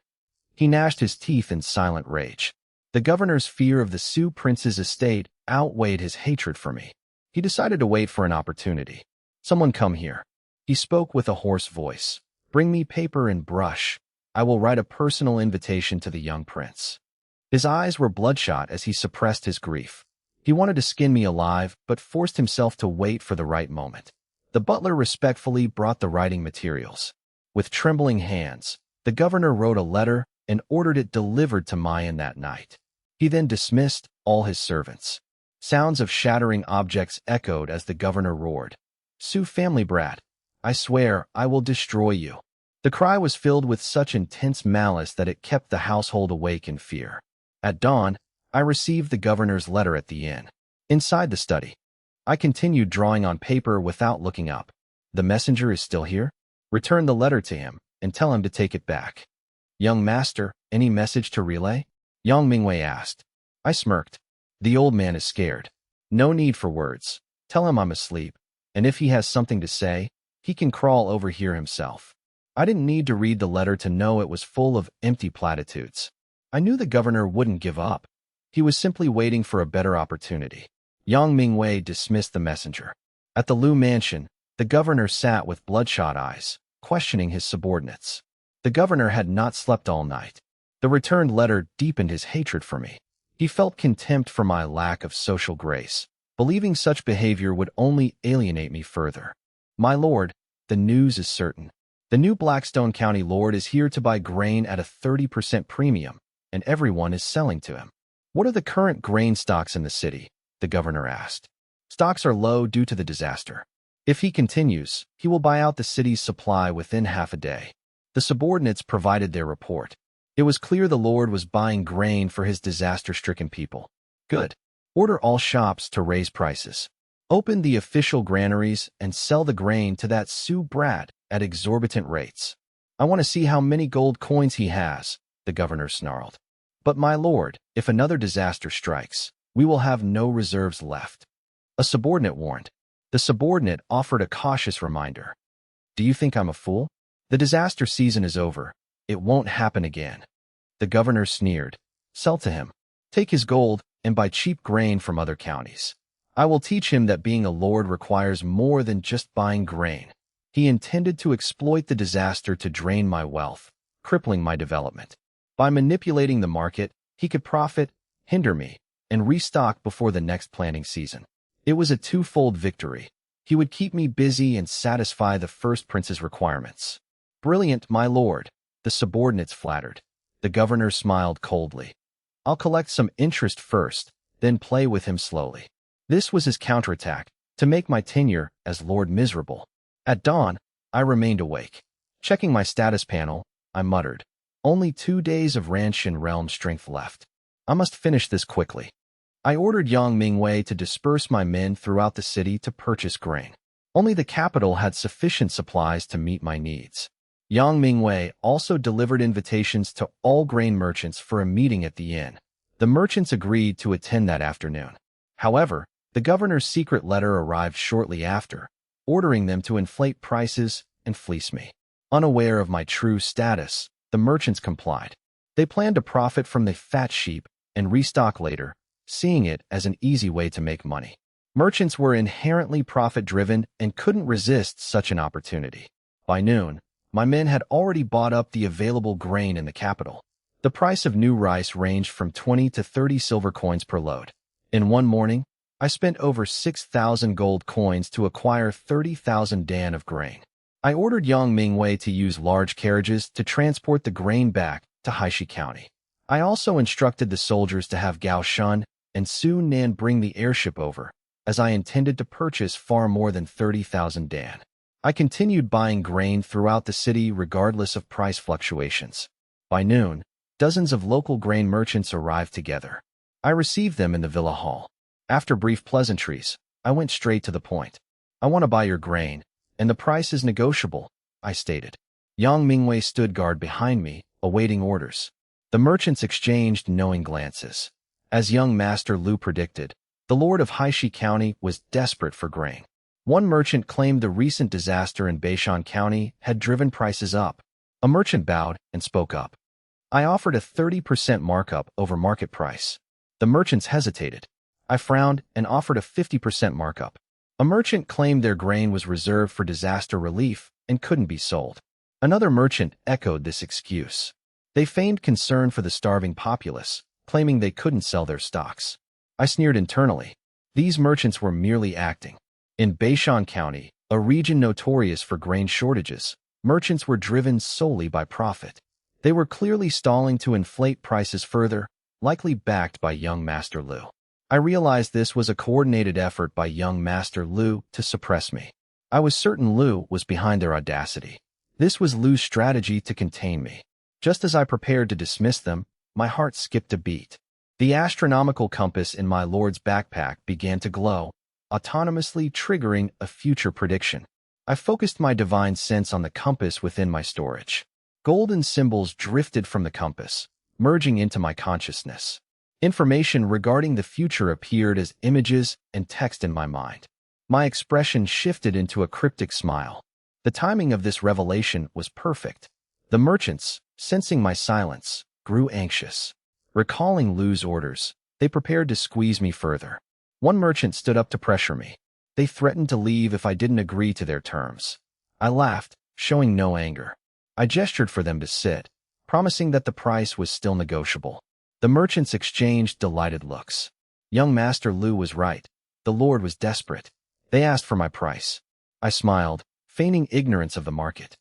He gnashed his teeth in silent rage. The governor's fear of the Su prince's estate outweighed his hatred for me. He decided to wait for an opportunity. Someone come here. He spoke with a hoarse voice. Bring me paper and brush. I will write a personal invitation to the young prince. His eyes were bloodshot as he suppressed his grief. He wanted to skin me alive, but forced himself to wait for the right moment. The butler respectfully brought the writing materials. With trembling hands, the governor wrote a letter and ordered it delivered to Mayan that night. He then dismissed all his servants. Sounds of shattering objects echoed as the governor roared. Su family brat, I swear I will destroy you. The cry was filled with such intense malice that it kept the household awake in fear. At dawn, I received the governor's letter at the inn. Inside the study, I continued drawing on paper without looking up. The messenger is still here? Return the letter to him and tell him to take it back. Young master, any message to relay? Yang Mingwei asked. I smirked. The old man is scared. No need for words. Tell him I'm asleep, and if he has something to say, he can crawl over here himself. I didn't need to read the letter to know it was full of empty platitudes. I knew the governor wouldn't give up. He was simply waiting for a better opportunity. Yang Mingwei dismissed the messenger. At the Lu mansion, the governor sat with bloodshot eyes, questioning his subordinates. The governor had not slept all night. The returned letter deepened his hatred for me. He felt contempt for my lack of social grace. believing such behavior would only alienate me further. My lord, the news is certain. The new Blackstone County lord is here to buy grain at a 30% premium, and everyone is selling to him. What are the current grain stocks in the city? The governor asked. Stocks are low due to the disaster. If he continues, he will buy out the city's supply within half a day. The subordinates provided their report. It was clear the lord was buying grain for his disaster-stricken people. Good. Order all shops to raise prices. Open the official granaries and sell the grain to that Sue Brat at exorbitant rates. I want to see how many gold coins he has, the governor snarled. But my lord, if another disaster strikes, we will have no reserves left. A subordinate warned. The subordinate offered a cautious reminder. Do you think I'm a fool? The disaster season is over. It won't happen again. The governor sneered. Sell to him. Take his gold and buy cheap grain from other counties. I will teach him that being a lord requires more than just buying grain. He intended to exploit the disaster to drain my wealth, crippling my development. By manipulating the market, he could profit, hinder me, and restock before the next planting season. It was a twofold victory. He would keep me busy and satisfy the first prince's requirements. Brilliant, my lord, the subordinates flattered. The governor smiled coldly. I'll collect some interest first, then play with him slowly. This was his counterattack, to make my tenure as lord miserable. At dawn, I remained awake. Checking my status panel, I muttered. Only 2 days of Ranshin realm strength left. I must finish this quickly. I ordered Yang Mingwei to disperse my men throughout the city to purchase grain. Only the capital had sufficient supplies to meet my needs. Yang Mingwei also delivered invitations to all grain merchants for a meeting at the inn. The merchants agreed to attend that afternoon. However, the governor's secret letter arrived shortly after, ordering them to inflate prices and fleece me. Unaware of my true status, the merchants complied. They planned to profit from the fat sheep and restock later, seeing it as an easy way to make money. Merchants were inherently profit-driven and couldn't resist such an opportunity. By noon, my men had already bought up the available grain in the capital. The price of new rice ranged from 20 to 30 silver coins per load. In one morning, I spent over 6,000 gold coins to acquire 30,000 dan of grain. I ordered Yang Mingwei to use large carriages to transport the grain back to Haishi County. I also instructed the soldiers to have Gao Shun and Su Nan bring the airship over, as I intended to purchase far more than 30,000 dan. I continued buying grain throughout the city regardless of price fluctuations. By noon, dozens of local grain merchants arrived together. I received them in the villa hall. After brief pleasantries, I went straight to the point. I want to buy your grain, and the price is negotiable, I stated. Yang Mingwei stood guard behind me, awaiting orders. The merchants exchanged knowing glances. As young Master Lu predicted, the lord of Haishi County was desperate for grain. One merchant claimed the recent disaster in Beishan County had driven prices up. A merchant bowed and spoke up. I offered a 30% markup over market price. The merchants hesitated. I frowned and offered a 50% markup. A merchant claimed their grain was reserved for disaster relief and couldn't be sold. Another merchant echoed this excuse. They feigned concern for the starving populace, claiming they couldn't sell their stocks. I sneered internally. These merchants were merely acting. In Beishan County, a region notorious for grain shortages, merchants were driven solely by profit. They were clearly stalling to inflate prices further, likely backed by young Master Lu. I realized this was a coordinated effort by young Master Lu to suppress me. I was certain Lu was behind their audacity. This was Lu's strategy to contain me. Just as I prepared to dismiss them, my heart skipped a beat. The astronomical compass in my lord's backpack began to glow, autonomously triggering a future prediction. I focused my divine sense on the compass within my storage. Golden symbols drifted from the compass, merging into my consciousness. Information regarding the future appeared as images and text in my mind. My expression shifted into a cryptic smile. The timing of this revelation was perfect. The merchants, sensing my silence, grew anxious. Recalling Lu's orders, they prepared to squeeze me further. One merchant stood up to pressure me. They threatened to leave if I didn't agree to their terms. I laughed, showing no anger. I gestured for them to sit, promising that the price was still negotiable. The merchants exchanged delighted looks. Young Master Lu was right. The Lord was desperate. They asked for my price. I smiled, feigning ignorance of the market.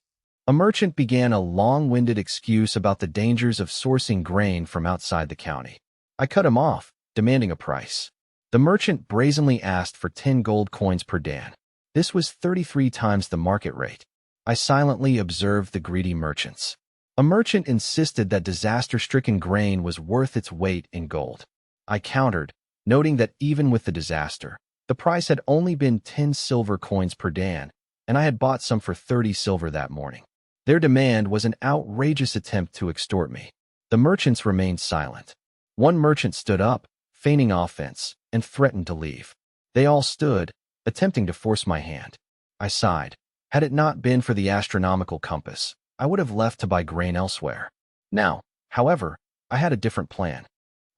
A merchant began a long-winded excuse about the dangers of sourcing grain from outside the county. I cut him off, demanding a price. The merchant brazenly asked for 10 gold coins per dan. This was 33 times the market rate. I silently observed the greedy merchants. A merchant insisted that disaster-stricken grain was worth its weight in gold. I countered, noting that even with the disaster, the price had only been 10 silver coins per dan, and I had bought some for 30 silver that morning. Their demand was an outrageous attempt to extort me. The merchants remained silent. One merchant stood up, feigning offense, and threatened to leave. They all stood, attempting to force my hand. I sighed. Had it not been for the astronomical compass, I would have left to buy grain elsewhere. Now, however, I had a different plan.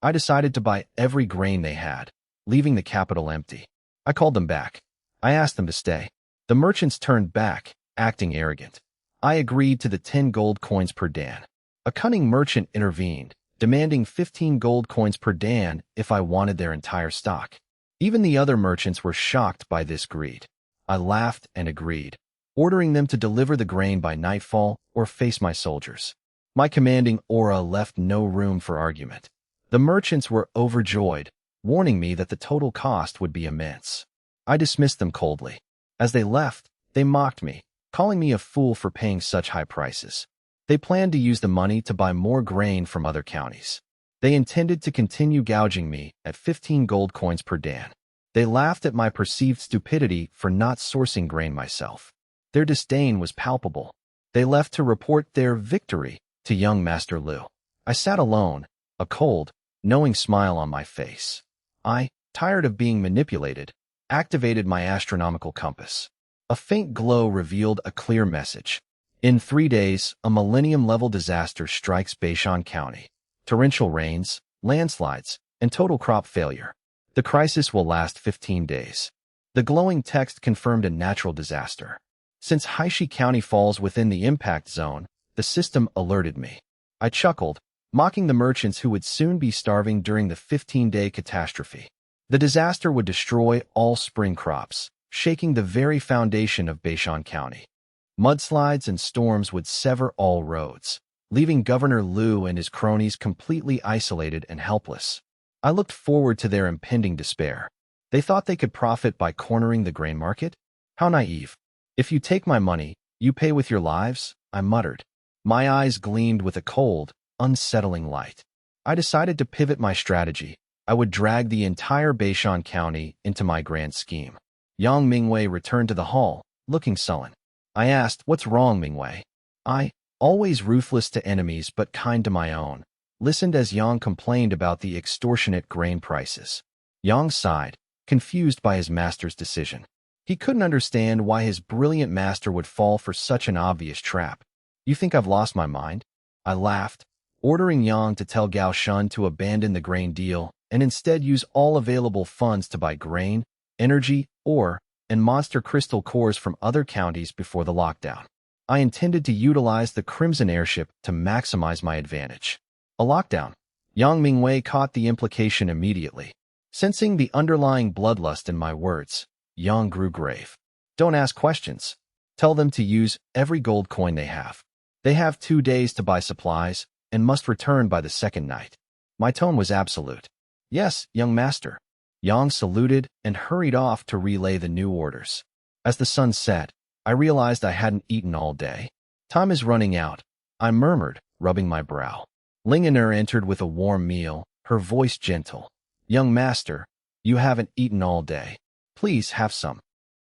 I decided to buy every grain they had, leaving the capital empty. I called them back. I asked them to stay. The merchants turned back, acting arrogant. I agreed to the 10 gold coins per dan. A cunning merchant intervened, demanding 15 gold coins per dan if I wanted their entire stock. Even the other merchants were shocked by this greed. I laughed and agreed, ordering them to deliver the grain by nightfall or face my soldiers. My commanding aura left no room for argument. The merchants were overjoyed, warning me that the total cost would be immense. I dismissed them coldly. As they left, they mocked me, calling me a fool for paying such high prices. They planned to use the money to buy more grain from other counties. They intended to continue gouging me at 15 gold coins per dan. They laughed at my perceived stupidity for not sourcing grain myself. Their disdain was palpable. They left to report their victory to young Master Lu. I sat alone, a cold, knowing smile on my face. I, tired of being manipulated, activated my astronomical compass. A faint glow revealed a clear message. In 3 days, a millennium-level disaster strikes Beishan County. Torrential rains, landslides, and total crop failure. The crisis will last 15 days. The glowing text confirmed a natural disaster. Since Haishi County falls within the impact zone, the system alerted me. I chuckled, mocking the merchants who would soon be starving during the 15-day catastrophe. The disaster would destroy all spring crops, shaking the very foundation of Beishan County. Mudslides and storms would sever all roads, leaving Governor Lu and his cronies completely isolated and helpless. I looked forward to their impending despair. They thought they could profit by cornering the grain market? How naive. If you take my money, you pay with your lives, I muttered. My eyes gleamed with a cold, unsettling light. I decided to pivot my strategy. I would drag the entire Beishan County into my grand scheme. Yang Mingwei returned to the hall, looking sullen. I asked, "What's wrong, Mingwei?" I, always ruthless to enemies but kind to my own, listened as Yang complained about the extortionate grain prices. Yang sighed, confused by his master's decision. He couldn't understand why his brilliant master would fall for such an obvious trap. "You think I've lost my mind?" I laughed, ordering Yang to tell Gao Shun to abandon the grain deal and instead use all available funds to buy grain, energy, ore, and monster crystal cores from other counties before the lockdown. I intended to utilize the Crimson Airship to maximize my advantage. A lockdown. Yang Mingwei caught the implication immediately. Sensing the underlying bloodlust in my words, Yang grew grave. "Don't ask questions. Tell them to use every gold coin they have. They have 2 days to buy supplies and must return by the second night." My tone was absolute. "Yes, young master." Yang saluted and hurried off to relay the new orders. As the sun set, I realized I hadn't eaten all day. "Time is running out," I murmured, rubbing my brow. Lingener entered with a warm meal, her voice gentle. "Young master, you haven't eaten all day. Please have some."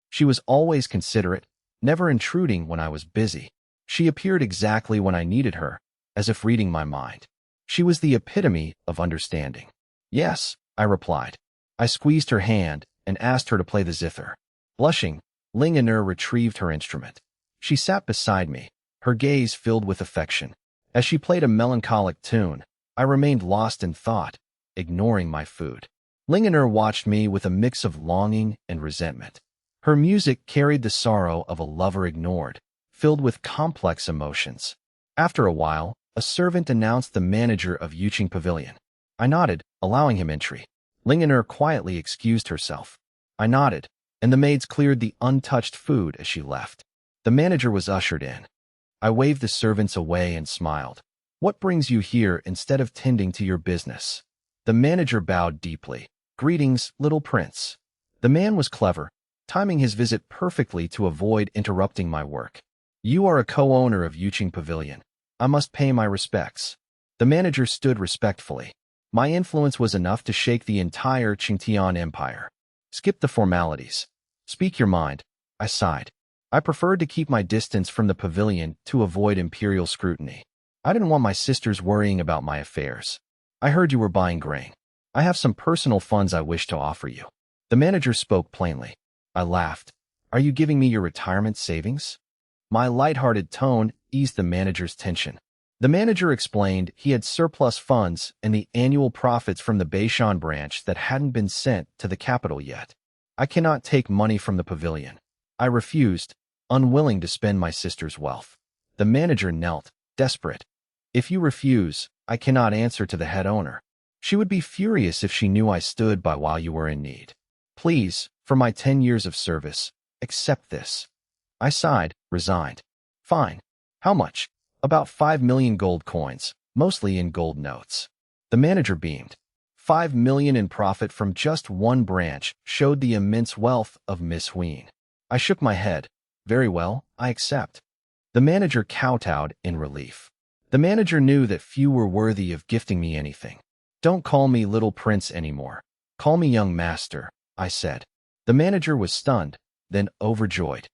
She was always considerate, never intruding when I was busy. She appeared exactly when I needed her, as if reading my mind. She was the epitome of understanding. "Yes," I replied. I squeezed her hand and asked her to play the zither. Blushing, Lingener retrieved her instrument. She sat beside me, her gaze filled with affection. As she played a melancholic tune, I remained lost in thought, ignoring my food. Lingener watched me with a mix of longing and resentment. Her music carried the sorrow of a lover ignored, filled with complex emotions. After a while, a servant announced the manager of Yuqing Pavilion. I nodded, allowing him entry. Lingener quietly excused herself. I nodded, and the maids cleared the untouched food as she left. The manager was ushered in. I waved the servants away and smiled. What brings you here instead of tending to your business? The manager bowed deeply. Greetings, little prince. The man was clever, timing his visit perfectly to avoid interrupting my work. You are a co-owner of Yuqing Pavilion. I must pay my respects. The manager stood respectfully. My influence was enough to shake the entire Qingtian Empire. Skip the formalities. Speak your mind. I sighed. I preferred to keep my distance from the pavilion to avoid imperial scrutiny. I didn't want my sisters worrying about my affairs. I heard you were buying grain. I have some personal funds I wish to offer you. The manager spoke plainly. I laughed. Are you giving me your retirement savings? My lighthearted tone eased the manager's tension. The manager explained he had surplus funds and the annual profits from the Beishan branch that hadn't been sent to the capital yet. I cannot take money from the pavilion. I refused, unwilling to spend my sister's wealth. The manager knelt, desperate. If you refuse, I cannot answer to the head owner. She would be furious if she knew I stood by while you were in need. Please, for my 10 years of service, accept this. I sighed, resigned. Fine. How much? About 5 million gold coins, mostly in gold notes. The manager beamed. 5 million in profit from just one branch showed the immense wealth of Miss Ween. I shook my head. Very well, I accept. The manager kowtowed in relief. The manager knew that few were worthy of gifting me anything. Don't call me little prince anymore. Call me young master, I said. The manager was stunned, then overjoyed.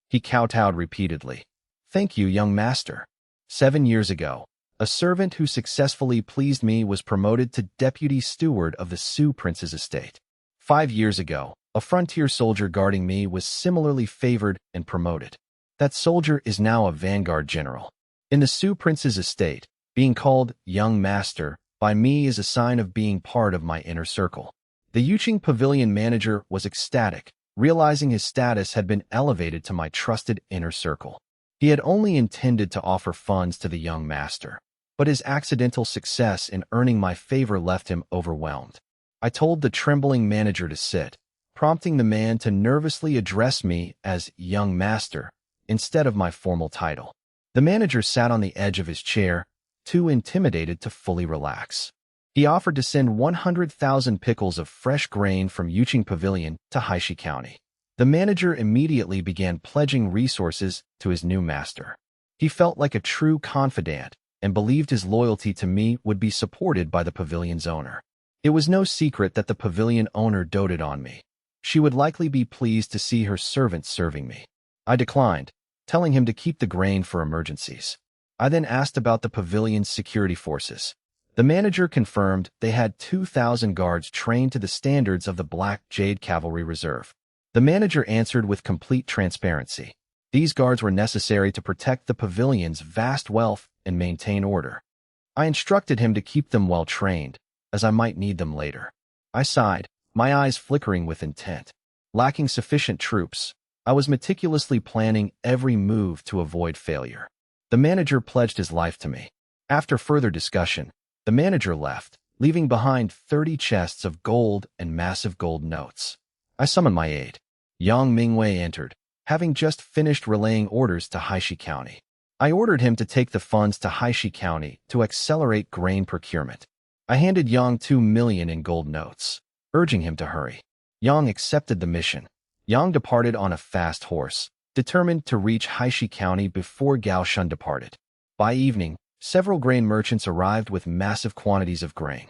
He kowtowed repeatedly. Thank you, young master. 7 years ago, a servant who successfully pleased me was promoted to deputy steward of the Sioux prince's estate. 5 years ago, a frontier soldier guarding me was similarly favored and promoted. That soldier is now a Vanguard general. In the Sioux prince's estate, being called young master by me is a sign of being part of my inner circle. The Yuqing Pavilion manager was ecstatic, realizing his status had been elevated to my trusted inner circle. He had only intended to offer funds to the young master, but his accidental success in earning my favor left him overwhelmed. I told the trembling manager to sit, prompting the man to nervously address me as young master instead of my formal title. The manager sat on the edge of his chair, too intimidated to fully relax. He offered to send 100,000 pickles of fresh grain from Yuqing Pavilion to Haishi County. The manager immediately began pledging resources to his new master. He felt like a true confidant and believed his loyalty to me would be supported by the pavilion's owner. It was no secret that the pavilion owner doted on me. She would likely be pleased to see her servant serving me. I declined, telling him to keep the grain for emergencies. I then asked about the pavilion's security forces. The manager confirmed they had 2,000 guards trained to the standards of the Black Jade Cavalry Reserve. The manager answered with complete transparency. These guards were necessary to protect the pavilion's vast wealth and maintain order. I instructed him to keep them well trained, as I might need them later. I sighed, my eyes flickering with intent. Lacking sufficient troops, I was meticulously planning every move to avoid failure. The manager pledged his life to me. After further discussion, the manager left, leaving behind 30 chests of gold and massive gold notes. I summoned my aide. Yang Mingwei entered, having just finished relaying orders to Haishi County. I ordered him to take the funds to Haishi County to accelerate grain procurement. I handed Yang 2 million in gold notes, urging him to hurry. Yang accepted the mission. Yang departed on a fast horse, determined to reach Haishi County before Gaoshun departed. By evening, several grain merchants arrived with massive quantities of grain.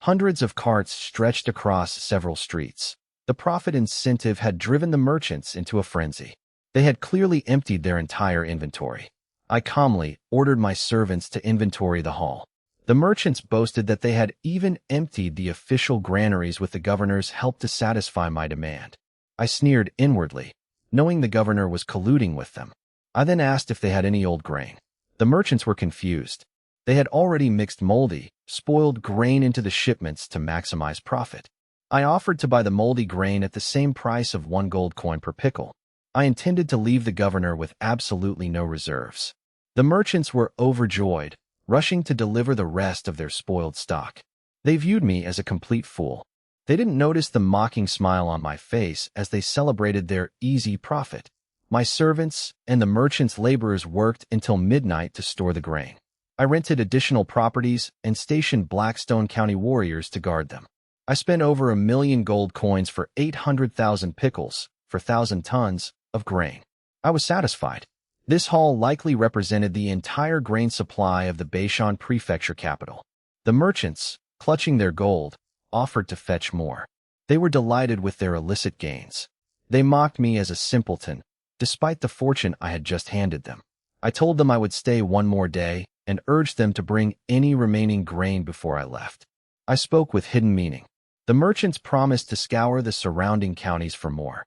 Hundreds of carts stretched across several streets. The profit incentive had driven the merchants into a frenzy. They had clearly emptied their entire inventory. I calmly ordered my servants to inventory the haul. The merchants boasted that they had even emptied the official granaries with the governor's help to satisfy my demand. I sneered inwardly, knowing the governor was colluding with them. I then asked if they had any old grain. The merchants were confused. They had already mixed moldy, spoiled grain into the shipments to maximize profit. I offered to buy the moldy grain at the same price of 1 gold coin per pickle. I intended to leave the governor with absolutely no reserves. The merchants were overjoyed, rushing to deliver the rest of their spoiled stock. They viewed me as a complete fool. They didn't notice the mocking smile on my face as they celebrated their easy profit. My servants and the merchants' laborers worked until midnight to store the grain. I rented additional properties and stationed Blackstone County warriors to guard them. I spent over 1 million gold coins for 800,000 pickles for 1,000 tons of grain. I was satisfied. This haul likely represented the entire grain supply of the Beishan Prefecture capital. The merchants, clutching their gold, offered to fetch more. They were delighted with their illicit gains. They mocked me as a simpleton, despite the fortune I had just handed them. I told them I would stay one more day and urged them to bring any remaining grain before I left. I spoke with hidden meaning. The merchants promised to scour the surrounding counties for more.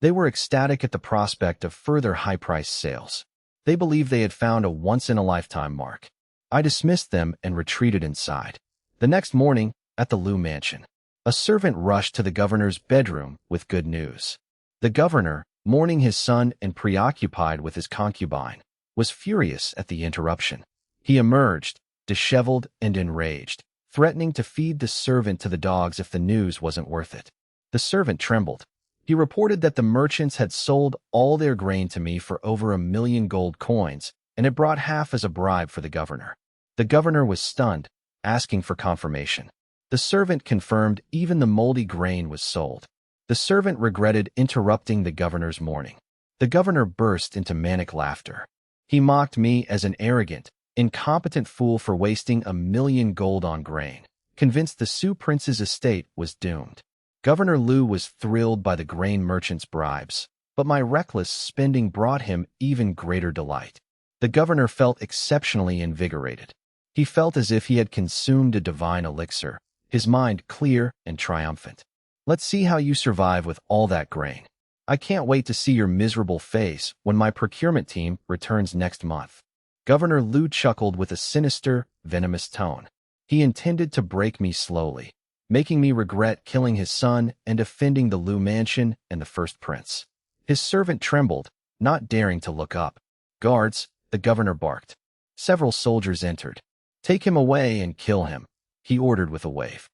They were ecstatic at the prospect of further high-priced sales. They believed they had found a once-in-a-lifetime mark. I dismissed them and retreated inside. The next morning, at the Liu mansion, a servant rushed to the governor's bedroom with good news. The governor, mourning his son and preoccupied with his concubine, was furious at the interruption. He emerged, disheveled and enraged, threatening to feed the servant to the dogs if the news wasn't worth it. The servant trembled. He reported that the merchants had sold all their grain to me for over 1 million gold coins and had brought half as a bribe for the governor. The governor was stunned, asking for confirmation. The servant confirmed even the moldy grain was sold. The servant regretted interrupting the governor's mourning. The governor burst into manic laughter. He mocked me as an arrogant, incompetent fool for wasting 1 million gold on grain, convinced the Sioux prince's estate was doomed. Governor Liu was thrilled by the grain merchant's bribes, but my reckless spending brought him even greater delight. The governor felt exceptionally invigorated. He felt as if he had consumed a divine elixir, his mind clear and triumphant. Let's see how you survive with all that grain. I can't wait to see your miserable face when my procurement team returns next month. Governor Liu chuckled with a sinister, venomous tone. He intended to break me slowly, making me regret killing his son and defending the Liu mansion and the first prince. His servant trembled, not daring to look up. Guards, the governor barked. Several soldiers entered. Take him away and kill him, he ordered with a wave.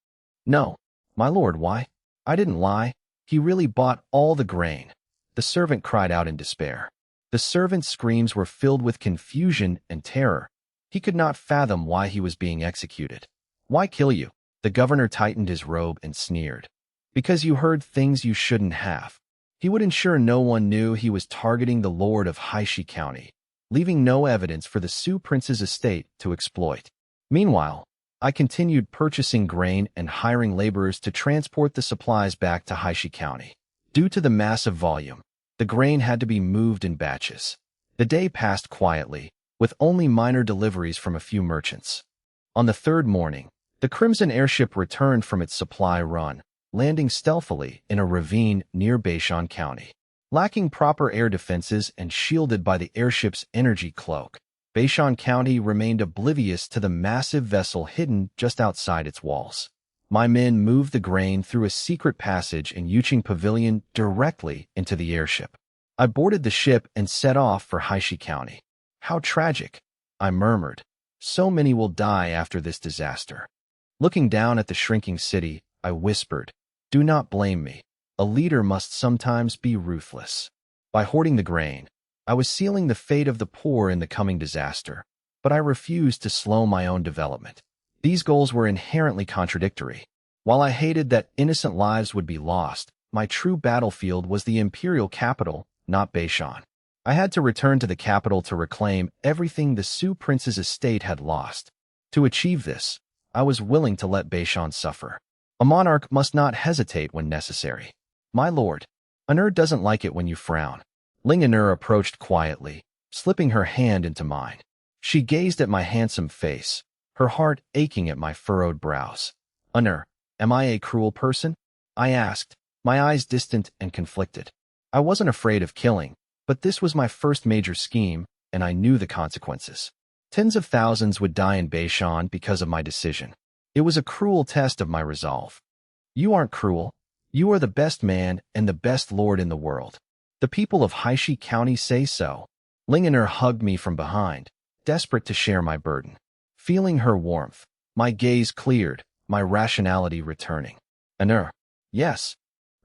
No, my lord, why? I didn't lie. He really bought all the grain. The servant cried out in despair. The servant's screams were filled with confusion and terror. He could not fathom why he was being executed. Why kill you? The governor tightened his robe and sneered. Because you heard things you shouldn't have. He would ensure no one knew he was targeting the lord of Haishi County, leaving no evidence for the Sioux prince's estate to exploit. Meanwhile, I continued purchasing grain and hiring laborers to transport the supplies back to Haishi County. Due to the massive volume, the grain had to be moved in batches. The day passed quietly, with only minor deliveries from a few merchants. On the third morning, the Crimson airship returned from its supply run, landing stealthily in a ravine near Beishan County. Lacking proper air defenses and shielded by the airship's energy cloak, Beishan County remained oblivious to the massive vessel hidden just outside its walls. My men moved the grain through a secret passage in Yuqing Pavilion directly into the airship. I boarded the ship and set off for Haishi County. How tragic, I murmured. So many will die after this disaster. Looking down at the shrinking city, I whispered, do not blame me. A leader must sometimes be ruthless. By hoarding the grain, I was sealing the fate of the poor in the coming disaster, but I refused to slow my own development. These goals were inherently contradictory. While I hated that innocent lives would be lost, my true battlefield was the imperial capital, not Beishan. I had to return to the capital to reclaim everything the Sioux prince's estate had lost. To achieve this, I was willing to let Beishan suffer. A monarch must not hesitate when necessary. My lord, Anur doesn't like it when you frown. Ling Anur approached quietly, slipping her hand into mine. She gazed at my handsome face, her heart aching at my furrowed brows. Anur, am I a cruel person? I asked, my eyes distant and conflicted. I wasn't afraid of killing, but this was my first major scheme, and I knew the consequences. Tens of thousands would die in Beishan because of my decision. It was a cruel test of my resolve. You aren't cruel. You are the best man and the best lord in the world. The people of Haishi County say so. Ling Anur hugged me from behind, desperate to share my burden. Feeling her warmth, my gaze cleared, my rationality returning. Anur, Yes.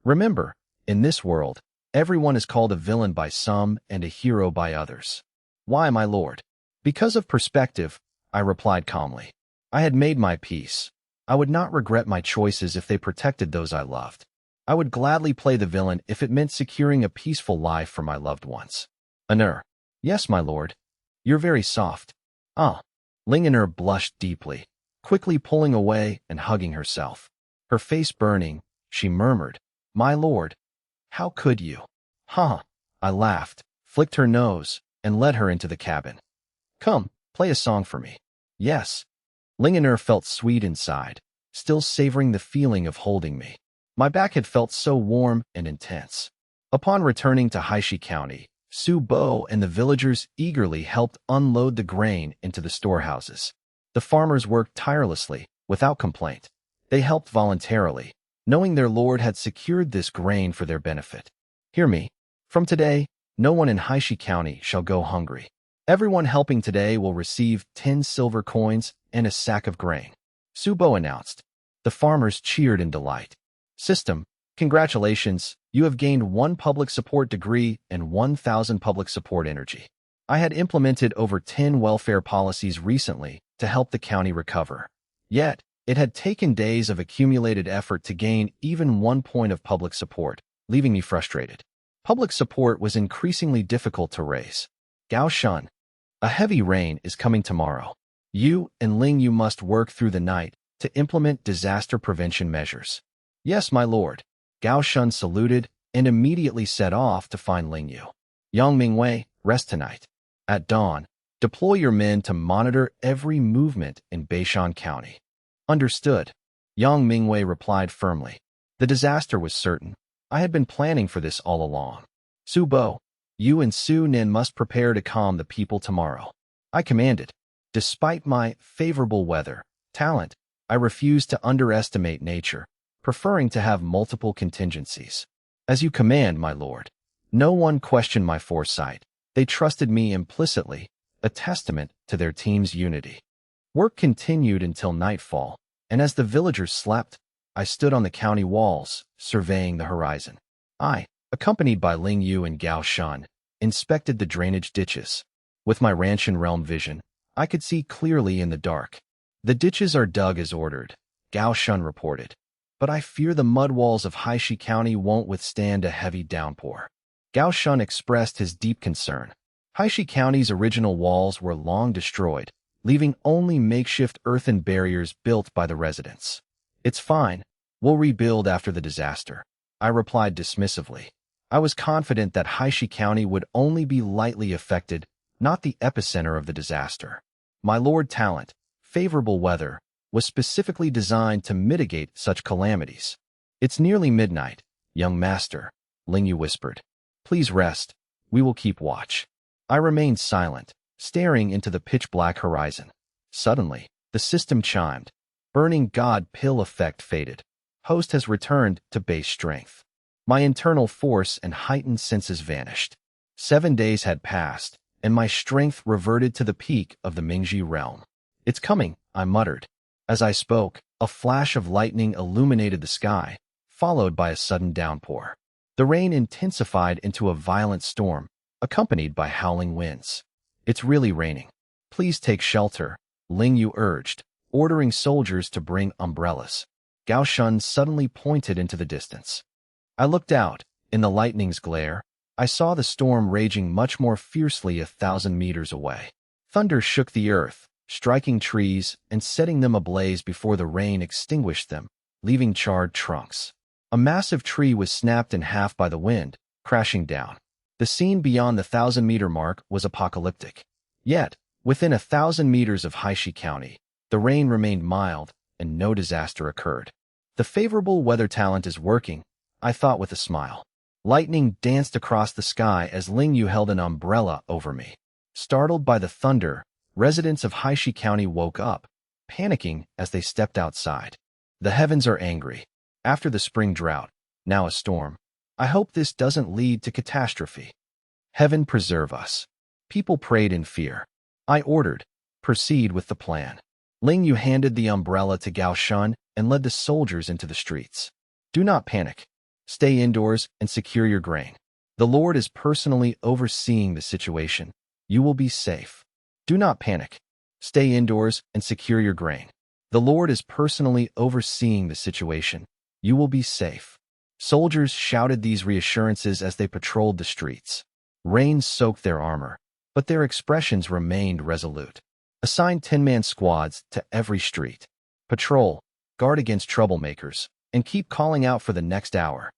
Remember, in this world, everyone is called a villain by some and a hero by others. Why, my lord? Because of perspective, I replied calmly. I had made my peace. I would not regret my choices if they protected those I loved. I would gladly play the villain if it meant securing a peaceful life for my loved ones. Anur. Yes, my lord. You're very soft. Ah. Linganur blushed deeply, quickly pulling away and hugging herself. Her face burning, she murmured, My lord, how could you? Huh. I laughed, flicked her nose, and led her into the cabin. Come, play a song for me. Yes. Linganur felt sweet inside, still savoring the feeling of holding me. My back had felt so warm and intense. Upon returning to Haishi County, Su Bo and the villagers eagerly helped unload the grain into the storehouses. The farmers worked tirelessly, without complaint. They helped voluntarily, knowing their lord had secured this grain for their benefit. Hear me. From today, no one in Haishi County shall go hungry. Everyone helping today will receive 10 silver coins and a sack of grain. Su Bo announced. The farmers cheered in delight. System, congratulations, you have gained 1 public support degree and 1,000 public support energy. I had implemented over 10 welfare policies recently to help the county recover. Yet, it had taken days of accumulated effort to gain even 1 point of public support, leaving me frustrated. Public support was increasingly difficult to raise. Gao Shun, a heavy rain is coming tomorrow. You and Ling Yu must work through the night to implement disaster prevention measures. Yes, my lord. Gao Shun saluted and immediately set off to find Ling Yu. Yang Mingwei, rest tonight. At dawn, deploy your men to monitor every movement in Beishan County. Understood. Yang Mingwei replied firmly. The disaster was certain. I had been planning for this all along. Su Bo, you and Su Nin must prepare to calm the people tomorrow. I commanded. Despite my favorable weather talent, I refused to underestimate nature, preferring to have multiple contingencies. As you command, my lord. No one questioned my foresight. They trusted me implicitly, a testament to their team's unity. Work continued until nightfall, and as the villagers slept, I stood on the county walls, surveying the horizon. I, accompanied by Ling Yu and Gao Shun, inspected the drainage ditches. With my Ranshan realm vision, I could see clearly in the dark. The ditches are dug as ordered, Gao Shun reported. But I fear the mud walls of Haishi County won't withstand a heavy downpour. Gao Shun expressed his deep concern. Haishi County's original walls were long destroyed, leaving only makeshift earthen barriers built by the residents. It's fine. We'll rebuild after the disaster. I replied dismissively. I was confident that Haishi County would only be lightly affected, not the epicenter of the disaster. My lord talent, favorable weather, was specifically designed to mitigate such calamities. It's nearly midnight, young master, Ling Yu whispered. Please rest. We will keep watch. I remained silent, staring into the pitch-black horizon. Suddenly, the system chimed. Burning God pill effect faded. Host has returned to base strength. My internal force and heightened senses vanished. 7 days had passed, and my strength reverted to the peak of the Mingji realm. It's coming, I muttered. As I spoke, a flash of lightning illuminated the sky, followed by a sudden downpour. The rain intensified into a violent storm, accompanied by howling winds. It's really raining. Please take shelter, Ling Yu urged, ordering soldiers to bring umbrellas. Gao Shun suddenly pointed into the distance. I looked out. In the lightning's glare, I saw the storm raging much more fiercely 1,000 meters away. Thunder shook the earth, striking trees and setting them ablaze before the rain extinguished them, leaving charred trunks. A massive tree was snapped in half by the wind, crashing down. The scene beyond the 1,000-meter mark was apocalyptic. Yet, within 1,000 meters of Haishi County, the rain remained mild and no disaster occurred. The favorable weather talent is working, I thought with a smile. Lightning danced across the sky as Ling Yu held an umbrella over me. Startled by the thunder, residents of Haishi County woke up, panicking as they stepped outside. The heavens are angry. After the spring drought, now a storm. I hope this doesn't lead to catastrophe. Heaven preserve us. People prayed in fear. I ordered, proceed with the plan. Ling Yu handed the umbrella to Gao Shun and led the soldiers into the streets. Do not panic. Stay indoors and secure your grain. The Lord is personally overseeing the situation. You will be safe. Do not panic. Stay indoors and secure your grain. The Lord is personally overseeing the situation. You will be safe. Soldiers shouted these reassurances as they patrolled the streets. Rain soaked their armor, but their expressions remained resolute. Assign 10-man squads to every street. Patrol, guard against troublemakers, and keep calling out for the next hour.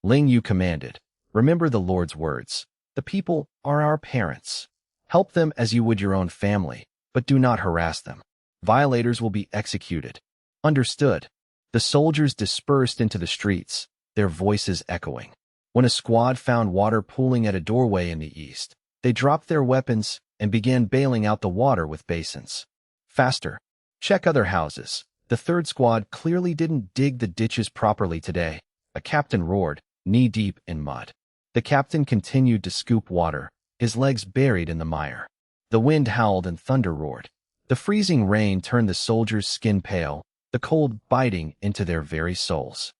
Ling Yu commanded, remember the Lord's words. The people are our parents. Help them as you would your own family, but do not harass them. Violators will be executed. Understood. The soldiers dispersed into the streets, their voices echoing. When a squad found water pooling at a doorway in the east, they dropped their weapons and began bailing out the water with basins. Faster. Check other houses. The third squad clearly didn't dig the ditches properly today. A captain roared, knee-deep in mud. The captain continued to scoop water, his legs buried in the mire. The wind howled and thunder roared. The freezing rain turned the soldiers' skin pale, the cold biting into their very souls.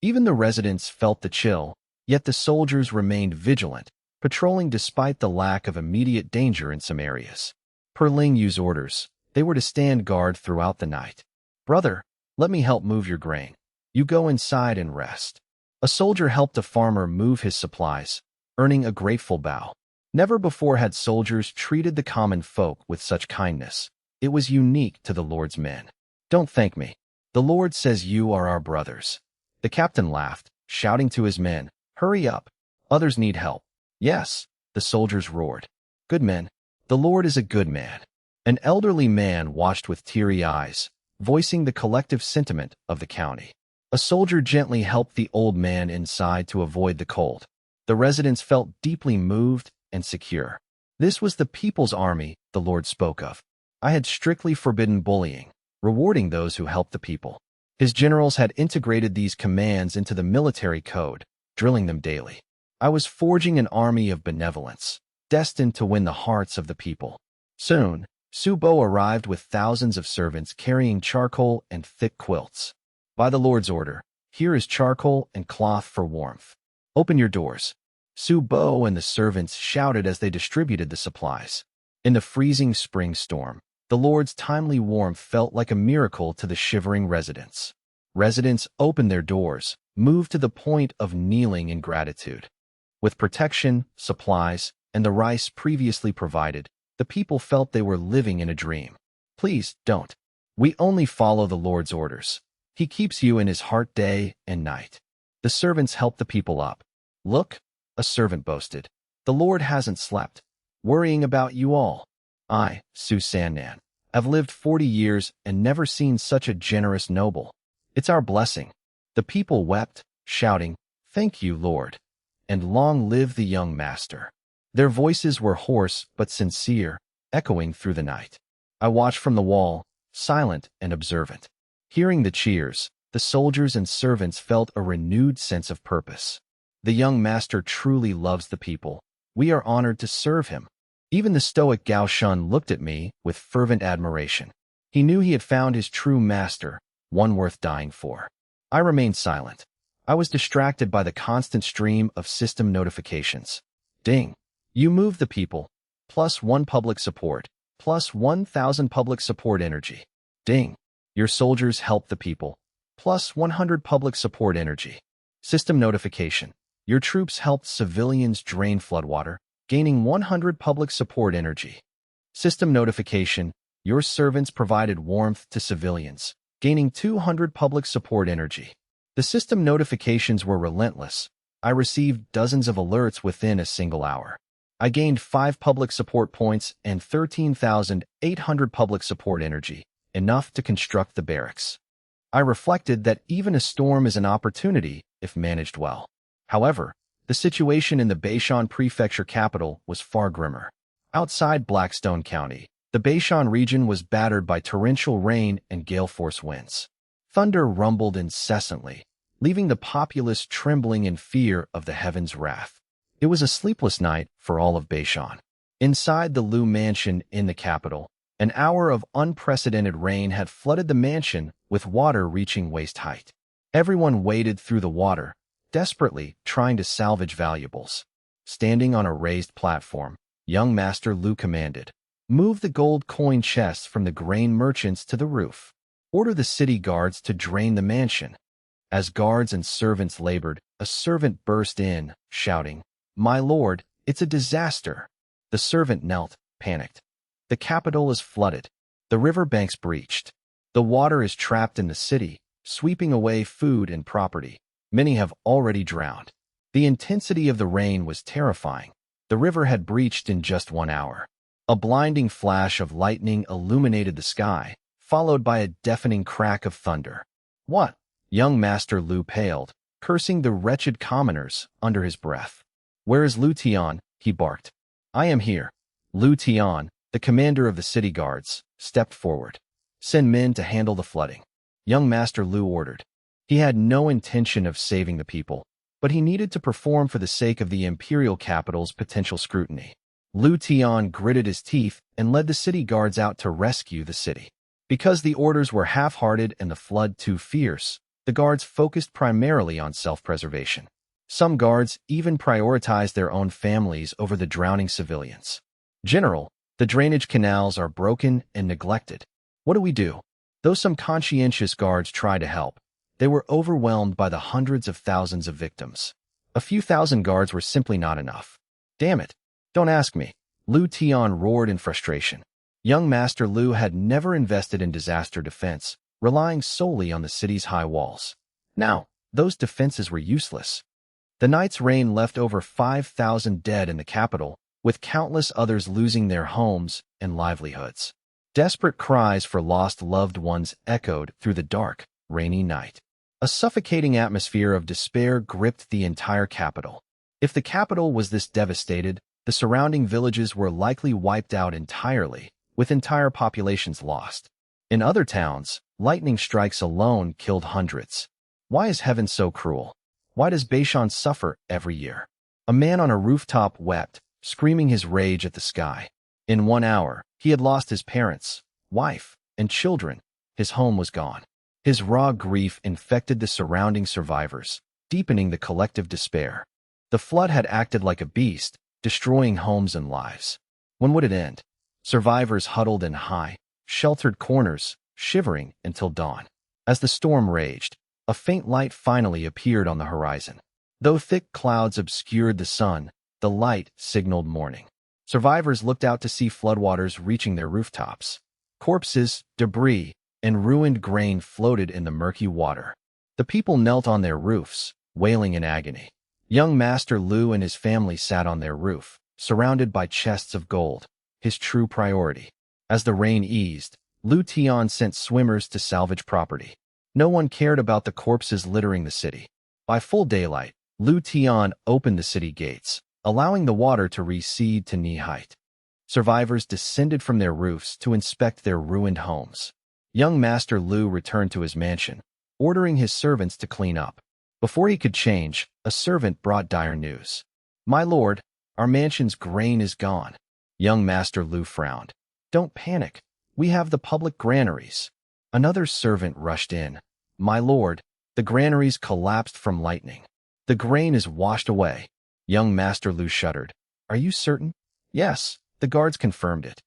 Even the residents felt the chill, yet the soldiers remained vigilant, patrolling despite the lack of immediate danger in some areas. Per Ling Yu's orders, they were to stand guard throughout the night. Brother, let me help move your grain. You go inside and rest. A soldier helped a farmer move his supplies, earning a grateful bow. Never before had soldiers treated the common folk with such kindness. It was unique to the Lord's men. Don't thank me. The Lord says you are our brothers. The captain laughed, shouting to his men, hurry up. Others need help. Yes, the soldiers roared. Good men. The Lord is a good man. An elderly man watched with teary eyes, voicing the collective sentiment of the county. A soldier gently helped the old man inside to avoid the cold. The residents felt deeply moved and secure. This was the people's army the Lord spoke of. I had strictly forbidden bullying, rewarding those who helped the people. His generals had integrated these commands into the military code, drilling them daily. I was forging an army of benevolence, destined to win the hearts of the people. Soon, Su Bo arrived with thousands of servants carrying charcoal and thick quilts. By the Lord's order, here is charcoal and cloth for warmth. Open your doors. Su Bo and the servants shouted as they distributed the supplies. In the freezing spring storm, the Lord's timely warmth felt like a miracle to the shivering residents. Residents opened their doors, moved to the point of kneeling in gratitude. With protection, supplies, and the rice previously provided, the people felt they were living in a dream. Please don't. We only follow the Lord's orders. He keeps you in his heart day and night. The servants helped the people up. Look, a servant boasted. The Lord hasn't slept, worrying about you all. I, Su Sannan, have lived 40 years and never seen such a generous noble. It's our blessing. The people wept, shouting, Thank you, Lord, and long live the young master. Their voices were hoarse but sincere, echoing through the night. I watched from the wall, silent and observant. Hearing the cheers, the soldiers and servants felt a renewed sense of purpose. The young master truly loves the people. We are honored to serve him. Even the stoic Gao Shun looked at me with fervent admiration. He knew he had found his true master, one worth dying for. I remained silent. I was distracted by the constant stream of system notifications. Ding. You move the people. +1 public support. +1,000 public support energy. Ding. Your soldiers help the people. +100 public support energy. System notification. Your troops helped civilians drain floodwater, gaining 100 public support energy. System notification. Your servants provided warmth to civilians, gaining 200 public support energy. The system notifications were relentless. I received dozens of alerts within a single hour. I gained 5 public support points and 13,800 public support energy, enough to construct the barracks. I reflected that even a storm is an opportunity if managed well. However, the situation in the Beishan Prefecture capital was far grimmer. Outside Blackstone County, the Beishan region was battered by torrential rain and gale-force winds. Thunder rumbled incessantly, leaving the populace trembling in fear of the heavens' wrath. It was a sleepless night for all of Beishan. Inside the Lu mansion in the capital, an hour of unprecedented rain had flooded the mansion with water reaching waist height. Everyone waded through the water, desperately trying to salvage valuables. Standing on a raised platform, young Master Lu commanded, "Move the gold coin chests from the grain merchants to the roof. Order the city guards to drain the mansion." As guards and servants labored, a servant burst in, shouting, "My lord, it's a disaster." The servant knelt, panicked. "The capital is flooded. The river banks breached. The water is trapped in the city, sweeping away food and property. Many have already drowned." The intensity of the rain was terrifying. The river had breached in just 1 hour. A blinding flash of lightning illuminated the sky, followed by a deafening crack of thunder. "What?" Young Master Lu paled, cursing the wretched commoners under his breath. "Where is Lu Tian?" he barked. "I am here." Lu Tian, the commander of the city guards, stepped forward. "Send men to handle the flooding," young Master Lu ordered. He had no intention of saving the people, but he needed to perform for the sake of the imperial capital's potential scrutiny. Lu Tian gritted his teeth and led the city guards out to rescue the city. Because the orders were half-hearted and the flood too fierce, the guards focused primarily on self-preservation. Some guards even prioritized their own families over the drowning civilians. "General, the drainage canals are broken and neglected. What do we do?" Though some conscientious guards tried to help, they were overwhelmed by the hundreds of thousands of victims. A few thousand guards were simply not enough. "Damn it! Don't ask me," Lu Tian roared in frustration. Young Master Lu had never invested in disaster defense, relying solely on the city's high walls. Now, those defenses were useless. The night's rain left over 5,000 dead in the capital, with countless others losing their homes and livelihoods. Desperate cries for lost loved ones echoed through the dark, rainy night. A suffocating atmosphere of despair gripped the entire capital. If the capital was this devastated, the surrounding villages were likely wiped out entirely, with entire populations lost. In other towns, lightning strikes alone killed hundreds. Why is heaven so cruel? Why does Beishan suffer every year? A man on a rooftop wept, screaming his rage at the sky. In 1 hour, he had lost his parents, wife, and children. His home was gone. His raw grief infected the surrounding survivors, deepening the collective despair. The flood had acted like a beast, destroying homes and lives. When would it end? Survivors huddled in high, sheltered corners, shivering until dawn. As the storm raged, a faint light finally appeared on the horizon. Though thick clouds obscured the sun, the light signaled morning. Survivors looked out to see floodwaters reaching their rooftops. Corpses, debris, and ruined grain floated in the murky water. The people knelt on their roofs, wailing in agony. Young Master Lu and his family sat on their roof, surrounded by chests of gold, his true priority. As the rain eased, Lu Tian sent swimmers to salvage property. No one cared about the corpses littering the city. By full daylight, Lu Tian opened the city gates, allowing the water to recede to knee-height. Survivors descended from their roofs to inspect their ruined homes. Young Master Lu returned to his mansion, ordering his servants to clean up. Before he could change, a servant brought dire news. "My lord, our mansion's grain is gone." Young Master Lu frowned. "Don't panic. We have the public granaries." Another servant rushed in. "My lord, the granaries collapsed from lightning. The grain is washed away." Young Master Lu shuddered. "Are you certain?" "Yes, the guards confirmed it."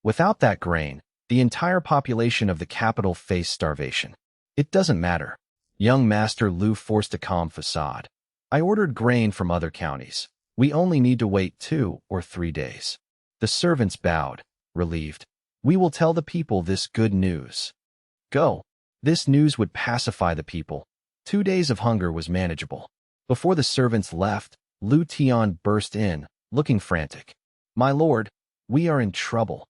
Without that grain, the entire population of the capital faced starvation. "It doesn't matter." Young Master Lu forced a calm facade. "I ordered grain from other counties. We only need to wait 2 or 3 days." The servants bowed, relieved. "We will tell the people this good news." "Go." This news would pacify the people. 2 days of hunger was manageable. Before the servants left, Lu Tian burst in, looking frantic. "My lord, we are in trouble."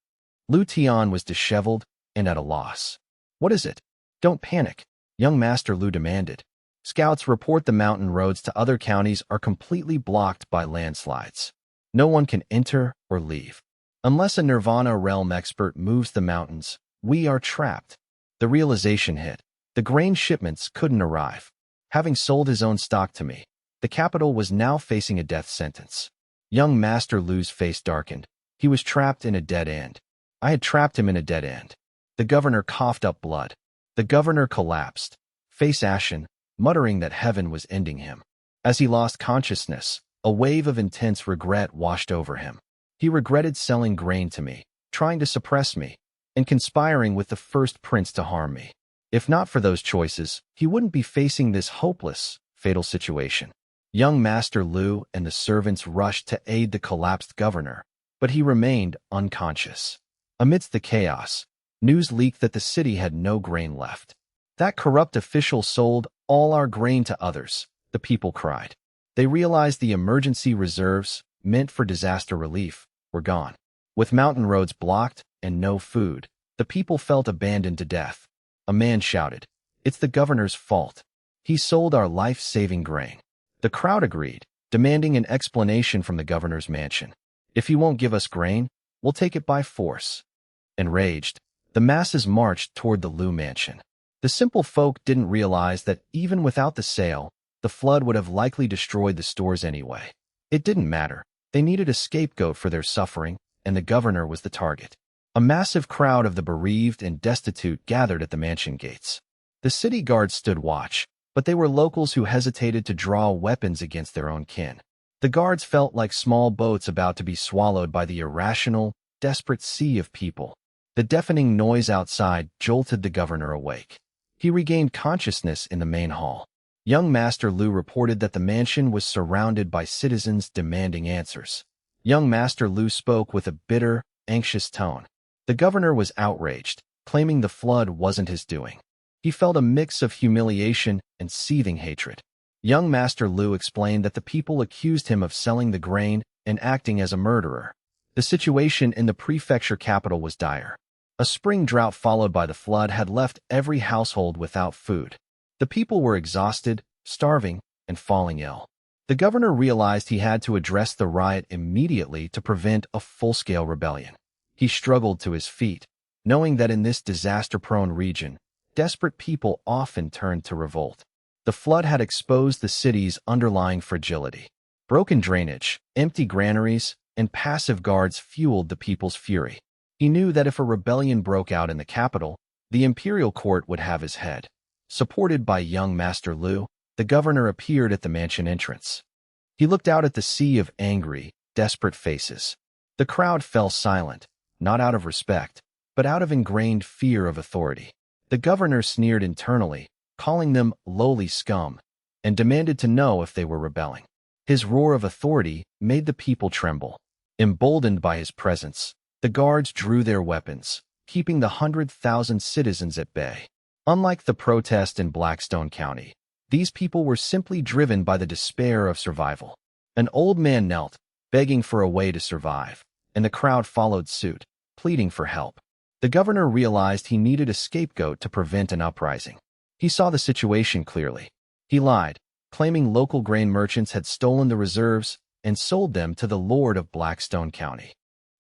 Lu Tian was disheveled and at a loss. "What is it?" "Don't panic," young Master Lu demanded. "Scouts report the mountain roads to other counties are completely blocked by landslides. No one can enter or leave. Unless a Nirvana realm expert moves the mountains, we are trapped." The realization hit. The grain shipments couldn't arrive. Having sold his own stock to me, the capital was now facing a death sentence. Young Master Lu's face darkened. He was trapped in a dead end. I had trapped him in a dead end. The governor coughed up blood. The governor collapsed, face ashen, muttering that heaven was ending him. As he lost consciousness, a wave of intense regret washed over him. He regretted selling grain to me, trying to suppress me, and conspiring with the first prince to harm me. If not for those choices, he wouldn't be facing this hopeless, fatal situation. Young Master Lu and the servants rushed to aid the collapsed governor, but he remained unconscious. Amidst the chaos, news leaked that the city had no grain left. That corrupt official sold all our grain to others, the people cried. They realized the emergency reserves, meant for disaster relief, were gone. With mountain roads blocked and no food, the people felt abandoned to death. A man shouted, "It's the governor's fault. He sold our life-saving grain." The crowd agreed, demanding an explanation from the governor's mansion. "If he won't give us grain, we'll take it by force." Enraged, the masses marched toward the Lu mansion. The simple folk didn't realize that even without the sale, the flood would have likely destroyed the stores anyway. It didn't matter. They needed a scapegoat for their suffering, and the governor was the target. A massive crowd of the bereaved and destitute gathered at the mansion gates. The city guards stood watch, but they were locals who hesitated to draw weapons against their own kin. The guards felt like small boats about to be swallowed by the irrational, desperate sea of people. The deafening noise outside jolted the governor awake. He regained consciousness in the main hall. Young Master Lu reported that the mansion was surrounded by citizens demanding answers. Young Master Lu spoke with a bitter, anxious tone. The governor was outraged, claiming the flood wasn't his doing. He felt a mix of humiliation and seething hatred. Young Master Lu explained that the people accused him of selling the grain and acting as a murderer. The situation in the prefecture capital was dire. A spring drought followed by the flood had left every household without food. The people were exhausted, starving, and falling ill. The governor realized he had to address the riot immediately to prevent a full-scale rebellion. He struggled to his feet, knowing that in this disaster-prone region, desperate people often turned to revolt. The flood had exposed the city's underlying fragility. Broken drainage, empty granaries, and passive guards fueled the people's fury. He knew that if a rebellion broke out in the capital, the imperial court would have his head. Supported by young Master Lu, the governor appeared at the mansion entrance. He looked out at the sea of angry, desperate faces. The crowd fell silent, not out of respect, but out of ingrained fear of authority. The governor sneered internally, calling them lowly scum, and demanded to know if they were rebelling. His roar of authority made the people tremble. Emboldened by his presence, the guards drew their weapons, keeping the 100,000 citizens at bay. Unlike the protest in Blackstone County, these people were simply driven by the despair of survival. An old man knelt, begging for a way to survive, and the crowd followed suit, pleading for help. The governor realized he needed a scapegoat to prevent an uprising. He saw the situation clearly. He lied, claiming local grain merchants had stolen the reserves and sold them to the lord of Blackstone County.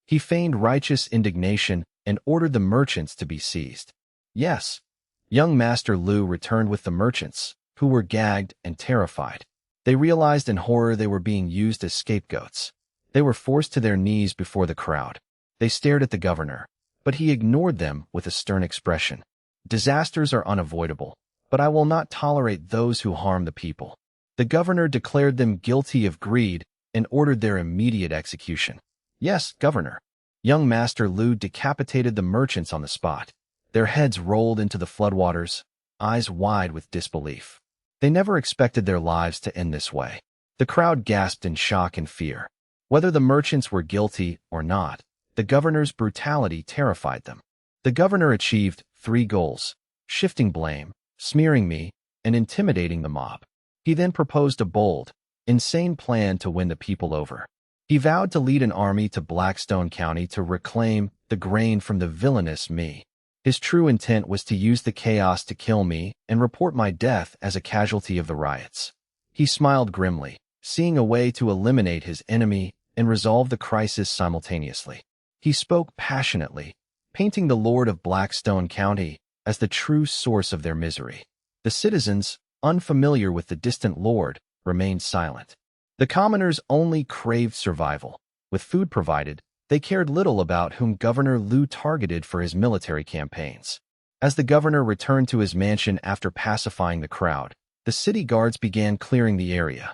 He feigned righteous indignation and ordered the merchants to be seized. Yes, young Master Lu returned with the merchants, who were gagged and terrified. They realized in horror they were being used as scapegoats. They were forced to their knees before the crowd. They stared at the governor, but he ignored them with a stern expression. "Disasters are unavoidable, but I will not tolerate those who harm the people." The governor declared them guilty of greed and ordered their immediate execution. "Yes, Governor." Young Master Lu decapitated the merchants on the spot. Their heads rolled into the floodwaters, eyes wide with disbelief. They never expected their lives to end this way. The crowd gasped in shock and fear. Whether the merchants were guilty or not, the governor's brutality terrified them. The governor achieved 3 goals: shifting blame, smearing me, and intimidating the mob. He then proposed a bold, insane plan to win the people over. He vowed to lead an army to Blackstone County to reclaim the grain from the villainous me. His true intent was to use the chaos to kill me and report my death as a casualty of the riots. He smiled grimly, seeing a way to eliminate his enemy and resolve the crisis simultaneously. He spoke passionately, painting the Lord of Blackstone County as the true source of their misery. The citizens, unfamiliar with the distant Lord, remained silent. The commoners only craved survival. With food provided, they cared little about whom Governor Lu targeted for his military campaigns. As the governor returned to his mansion after pacifying the crowd, The city guards began clearing the area.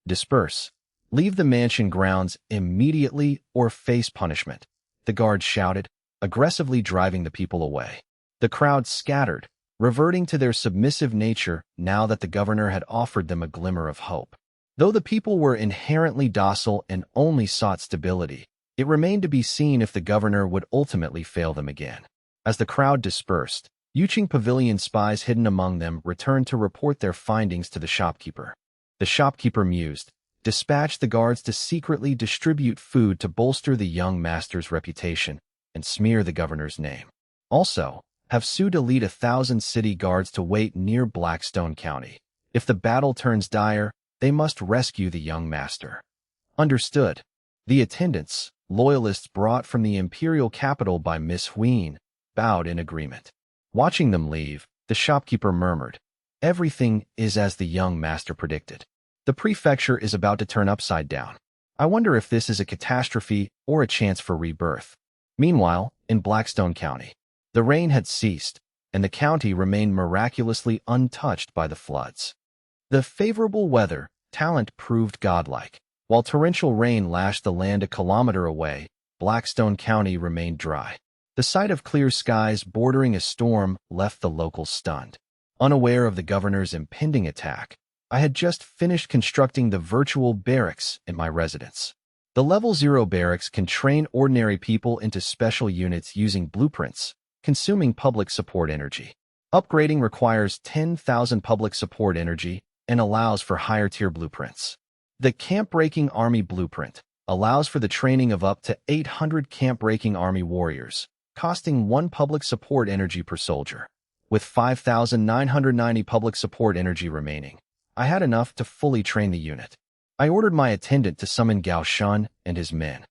Disperse. Leave the mansion grounds immediately or face punishment, the guards shouted, aggressively driving the people away. The crowd scattered, reverting to their submissive nature now that the governor had offered them a glimmer of hope. Though the people were inherently docile and only sought stability, it remained to be seen if the governor would ultimately fail them again. As the crowd dispersed, Yuqing Pavilion spies hidden among them returned to report their findings to the shopkeeper. The shopkeeper mused, dispatch the guards to secretly distribute food to bolster the young master's reputation and smear the governor's name. Also, have Su lead 1,000 city guards to wait near Blackstone County. If the battle turns dire, they must rescue the young master. Understood. The attendants, loyalists brought from the imperial capital by Miss Huyen, bowed in agreement. Watching them leave, the shopkeeper murmured, everything is as the young master predicted. The prefecture is about to turn upside down. I wonder if this is a catastrophe or a chance for rebirth. Meanwhile, in Blackstone County, the rain had ceased, and the county remained miraculously untouched by the floods. The favorable weather, talent proved godlike. While torrential rain lashed the land a kilometer away, Blackstone County remained dry. The sight of clear skies bordering a storm left the locals stunned. Unaware of the governor's impending attack, I had just finished constructing the virtual barracks in my residence. The Level 0 barracks can train ordinary people into special units using blueprints, consuming public support energy. Upgrading requires 10,000 public support energy and allows for higher-tier blueprints. The Camp-Breaking Army Blueprint allows for the training of up to 800 Camp-Breaking Army warriors, costing 1 public support energy per soldier. With 5,990 public support energy remaining, I had enough to fully train the unit. I ordered my attendant to summon Gao Shun and his men.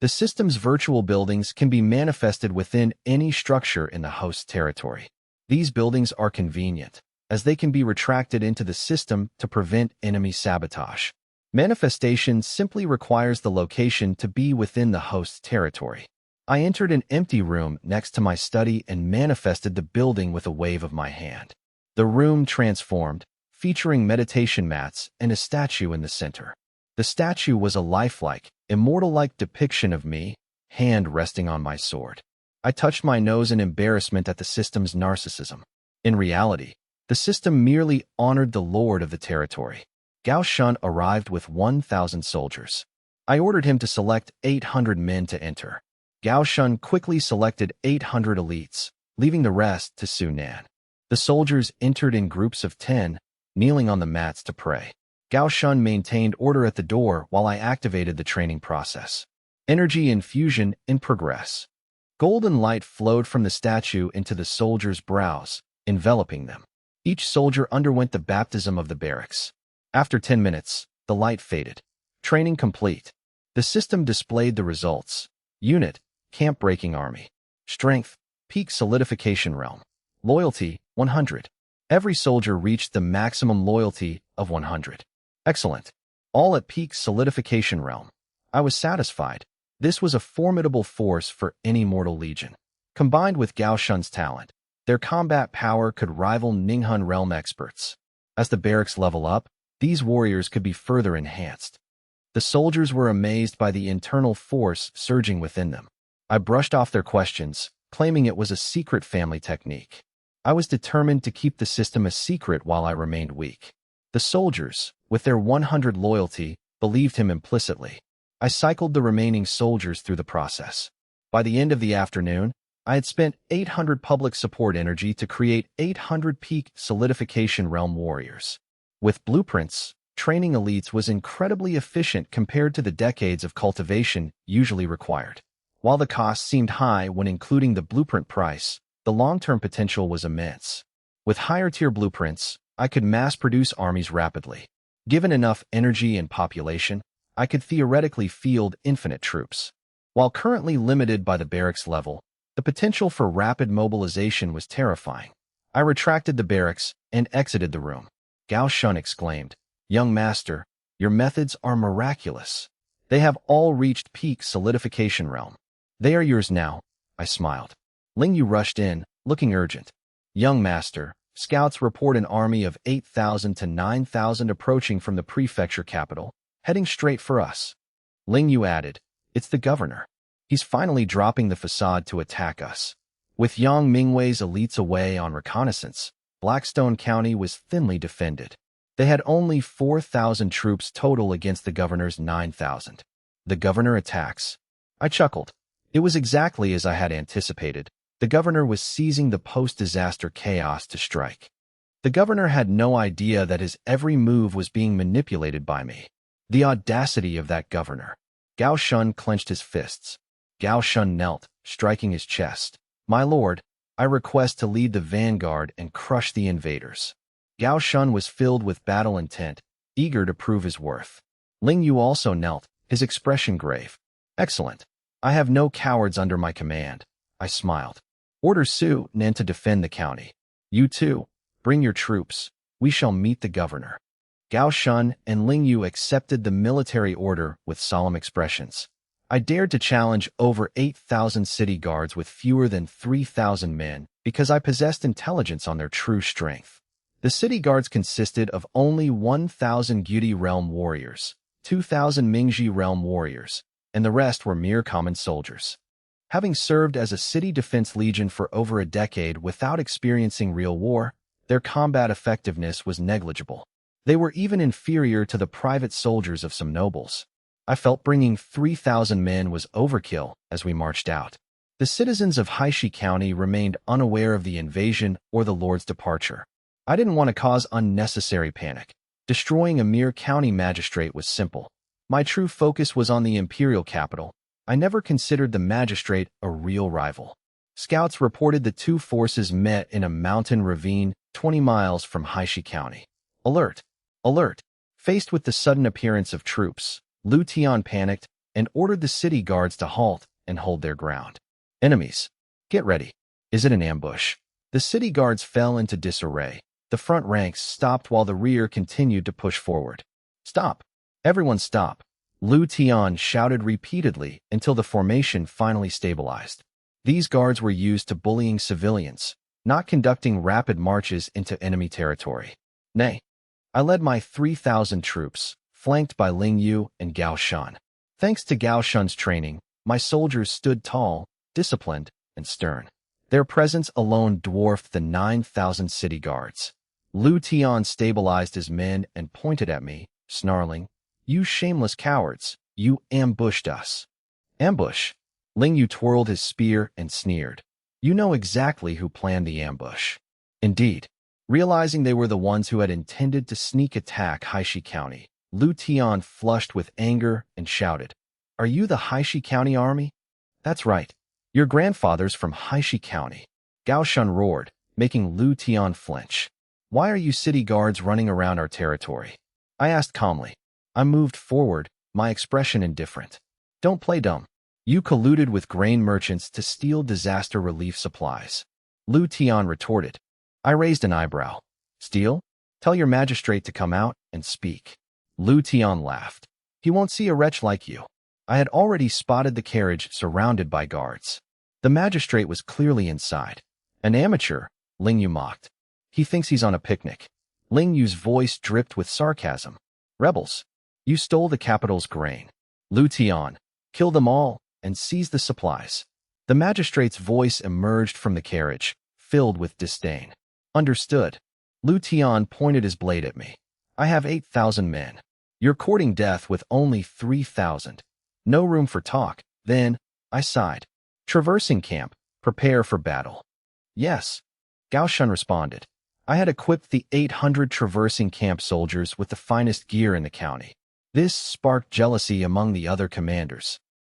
The system's virtual buildings can be manifested within any structure in the host's territory. These buildings are convenient, as they can be retracted into the system to prevent enemy sabotage. Manifestation simply requires the location to be within the host's territory. I entered an empty room next to my study and manifested the building with a wave of my hand. The room transformed, featuring meditation mats and a statue in the center. The statue was a lifelike, immortal-like depiction of me, hand resting on my sword. I touched my nose in embarrassment at the system's narcissism. In reality, the system merely honored the lord of the territory. Gao Shun arrived with 1,000 soldiers. I ordered him to select 800 men to enter. Gao Shun quickly selected 800 elites, leaving the rest to Su Nan. The soldiers entered in groups of 10, kneeling on the mats to pray. Gao Shun maintained order at the door while I activated the training process. Energy infusion in progress. Golden light flowed from the statue into the soldiers' brows, enveloping them. Each soldier underwent the baptism of the barracks. After 10 minutes, the light faded. Training complete. The system displayed the results. Unit, Camp-Breaking Army. Strength, Peak Solidification Realm. Loyalty, 100. Every soldier reached the maximum loyalty of 100. Excellent. All at Peak Solidification Realm. I was satisfied. This was a formidable force for any mortal legion. Combined with Gao Shun's talent, their combat power could rival Ninghun Realm experts. As the barracks level up, these warriors could be further enhanced. The soldiers were amazed by the internal force surging within them. I brushed off their questions, claiming it was a secret family technique. I was determined to keep the system a secret while I remained weak. The soldiers, with their 100 loyalty, believed him implicitly. I cycled the remaining soldiers through the process. By the end of the afternoon, I had spent 800 public support energy to create 800 peak solidification realm warriors. With blueprints, training elites was incredibly efficient compared to the decades of cultivation usually required. While the cost seemed high when including the blueprint price, the long-term potential was immense. With higher-tier blueprints, I could mass-produce armies rapidly. Given enough energy and population, I could theoretically field infinite troops. While currently limited by the barracks level, the potential for rapid mobilization was terrifying. I retracted the barracks and exited the room. Gao Shun exclaimed, "Young master, your methods are miraculous. They have all reached peak solidification realm." "They are yours now," I smiled. Ling Yu rushed in, looking urgent. "Young master, Scouts report an army of 8,000 to 9,000 approaching from the prefecture capital, heading straight for us. Ling Yu added, "It's the governor. He's finally dropping the facade to attack us." With Yang Mingwei's elites away on reconnaissance, Blackstone County was thinly defended. They had only 4,000 troops total against the governor's 9,000. The governor attacks. I chuckled. It was exactly as I had anticipated. The governor was seizing the post-disaster chaos to strike. The governor had no idea that his every move was being manipulated by me. The audacity of that governor. Gao Shun clenched his fists. Gao Shun knelt, striking his chest. "My lord, I request to lead the vanguard and crush the invaders." Gao Shun was filled with battle intent, eager to prove his worth. Ling Yu also knelt, his expression grave. "Excellent. I have no cowards under my command." I smiled. "Order Su Nen to defend the county. You too, bring your troops. We shall meet the governor." Gao Shun and Ling Yu accepted the military order with solemn expressions. I dared to challenge over 8,000 city guards with fewer than 3,000 men because I possessed intelligence on their true strength. The city guards consisted of only 1,000 Gyuri realm warriors, 2,000 Mingji realm warriors, and the rest were mere common soldiers. Having served as a city defense legion for over a decade without experiencing real war, their combat effectiveness was negligible. They were even inferior to the private soldiers of some nobles. I felt bringing 3,000 men was overkill as we marched out. The citizens of Haishi County remained unaware of the invasion or the Lord's departure. I didn't want to cause unnecessary panic. Destroying a mere county magistrate was simple. My true focus was on the imperial capital. I never considered the magistrate a real rival. Scouts reported the two forces met in a mountain ravine 20 miles from Haishi County. Alert! Alert! Faced with the sudden appearance of troops, Lu Tian panicked and ordered the city guards to halt and hold their ground. "Enemies, get ready. Is it an ambush?" The city guards fell into disarray. The front ranks stopped while the rear continued to push forward. "Stop! Everyone stop!" Lu Tian shouted repeatedly until the formation finally stabilized. These guards were used to bullying civilians, not conducting rapid marches into enemy territory. Nay, I led my 3,000 troops, flanked by Ling Yu and Gao Shun. Thanks to Gao Shun's training, my soldiers stood tall, disciplined, and stern. Their presence alone dwarfed the 9,000 city guards. Lu Tian stabilized his men and pointed at me, snarling, "You shameless cowards, you ambushed us." "Ambush?" Ling Yu twirled his spear and sneered. "You know exactly who planned the ambush." Indeed, realizing they were the ones who had intended to sneak attack Haishi County, Lu Tian flushed with anger and shouted, "Are you the Haishi County army?" "That's right. Your grandfather's from Haishi County." Gao Shun roared, making Lu Tian flinch. "Why are you city guards running around our territory?" I asked calmly. I moved forward, my expression indifferent. "Don't play dumb. You colluded with grain merchants to steal disaster relief supplies." Lu Tian retorted. I raised an eyebrow. "Steal? Tell your magistrate to come out and speak." Lu Tian laughed. "He won't see a wretch like you." I had already spotted the carriage surrounded by guards. The magistrate was clearly inside. "An amateur," Ling Yu mocked. "He thinks he's on a picnic." Ling Yu's voice dripped with sarcasm. "Rebels, you stole the capital's grain. Lu Tian, kill them all and seize the supplies." The magistrate's voice emerged from the carriage, filled with disdain. "Understood." Lu Tian pointed his blade at me. "I have 8,000 men. You're courting death with only 3,000. No room for talk." Then, I sighed. "Traversing camp, prepare for battle." "Yes," Gao Shun responded. I had equipped the 800 traversing camp soldiers with the finest gear in the county. This sparked jealousy among the other commanders.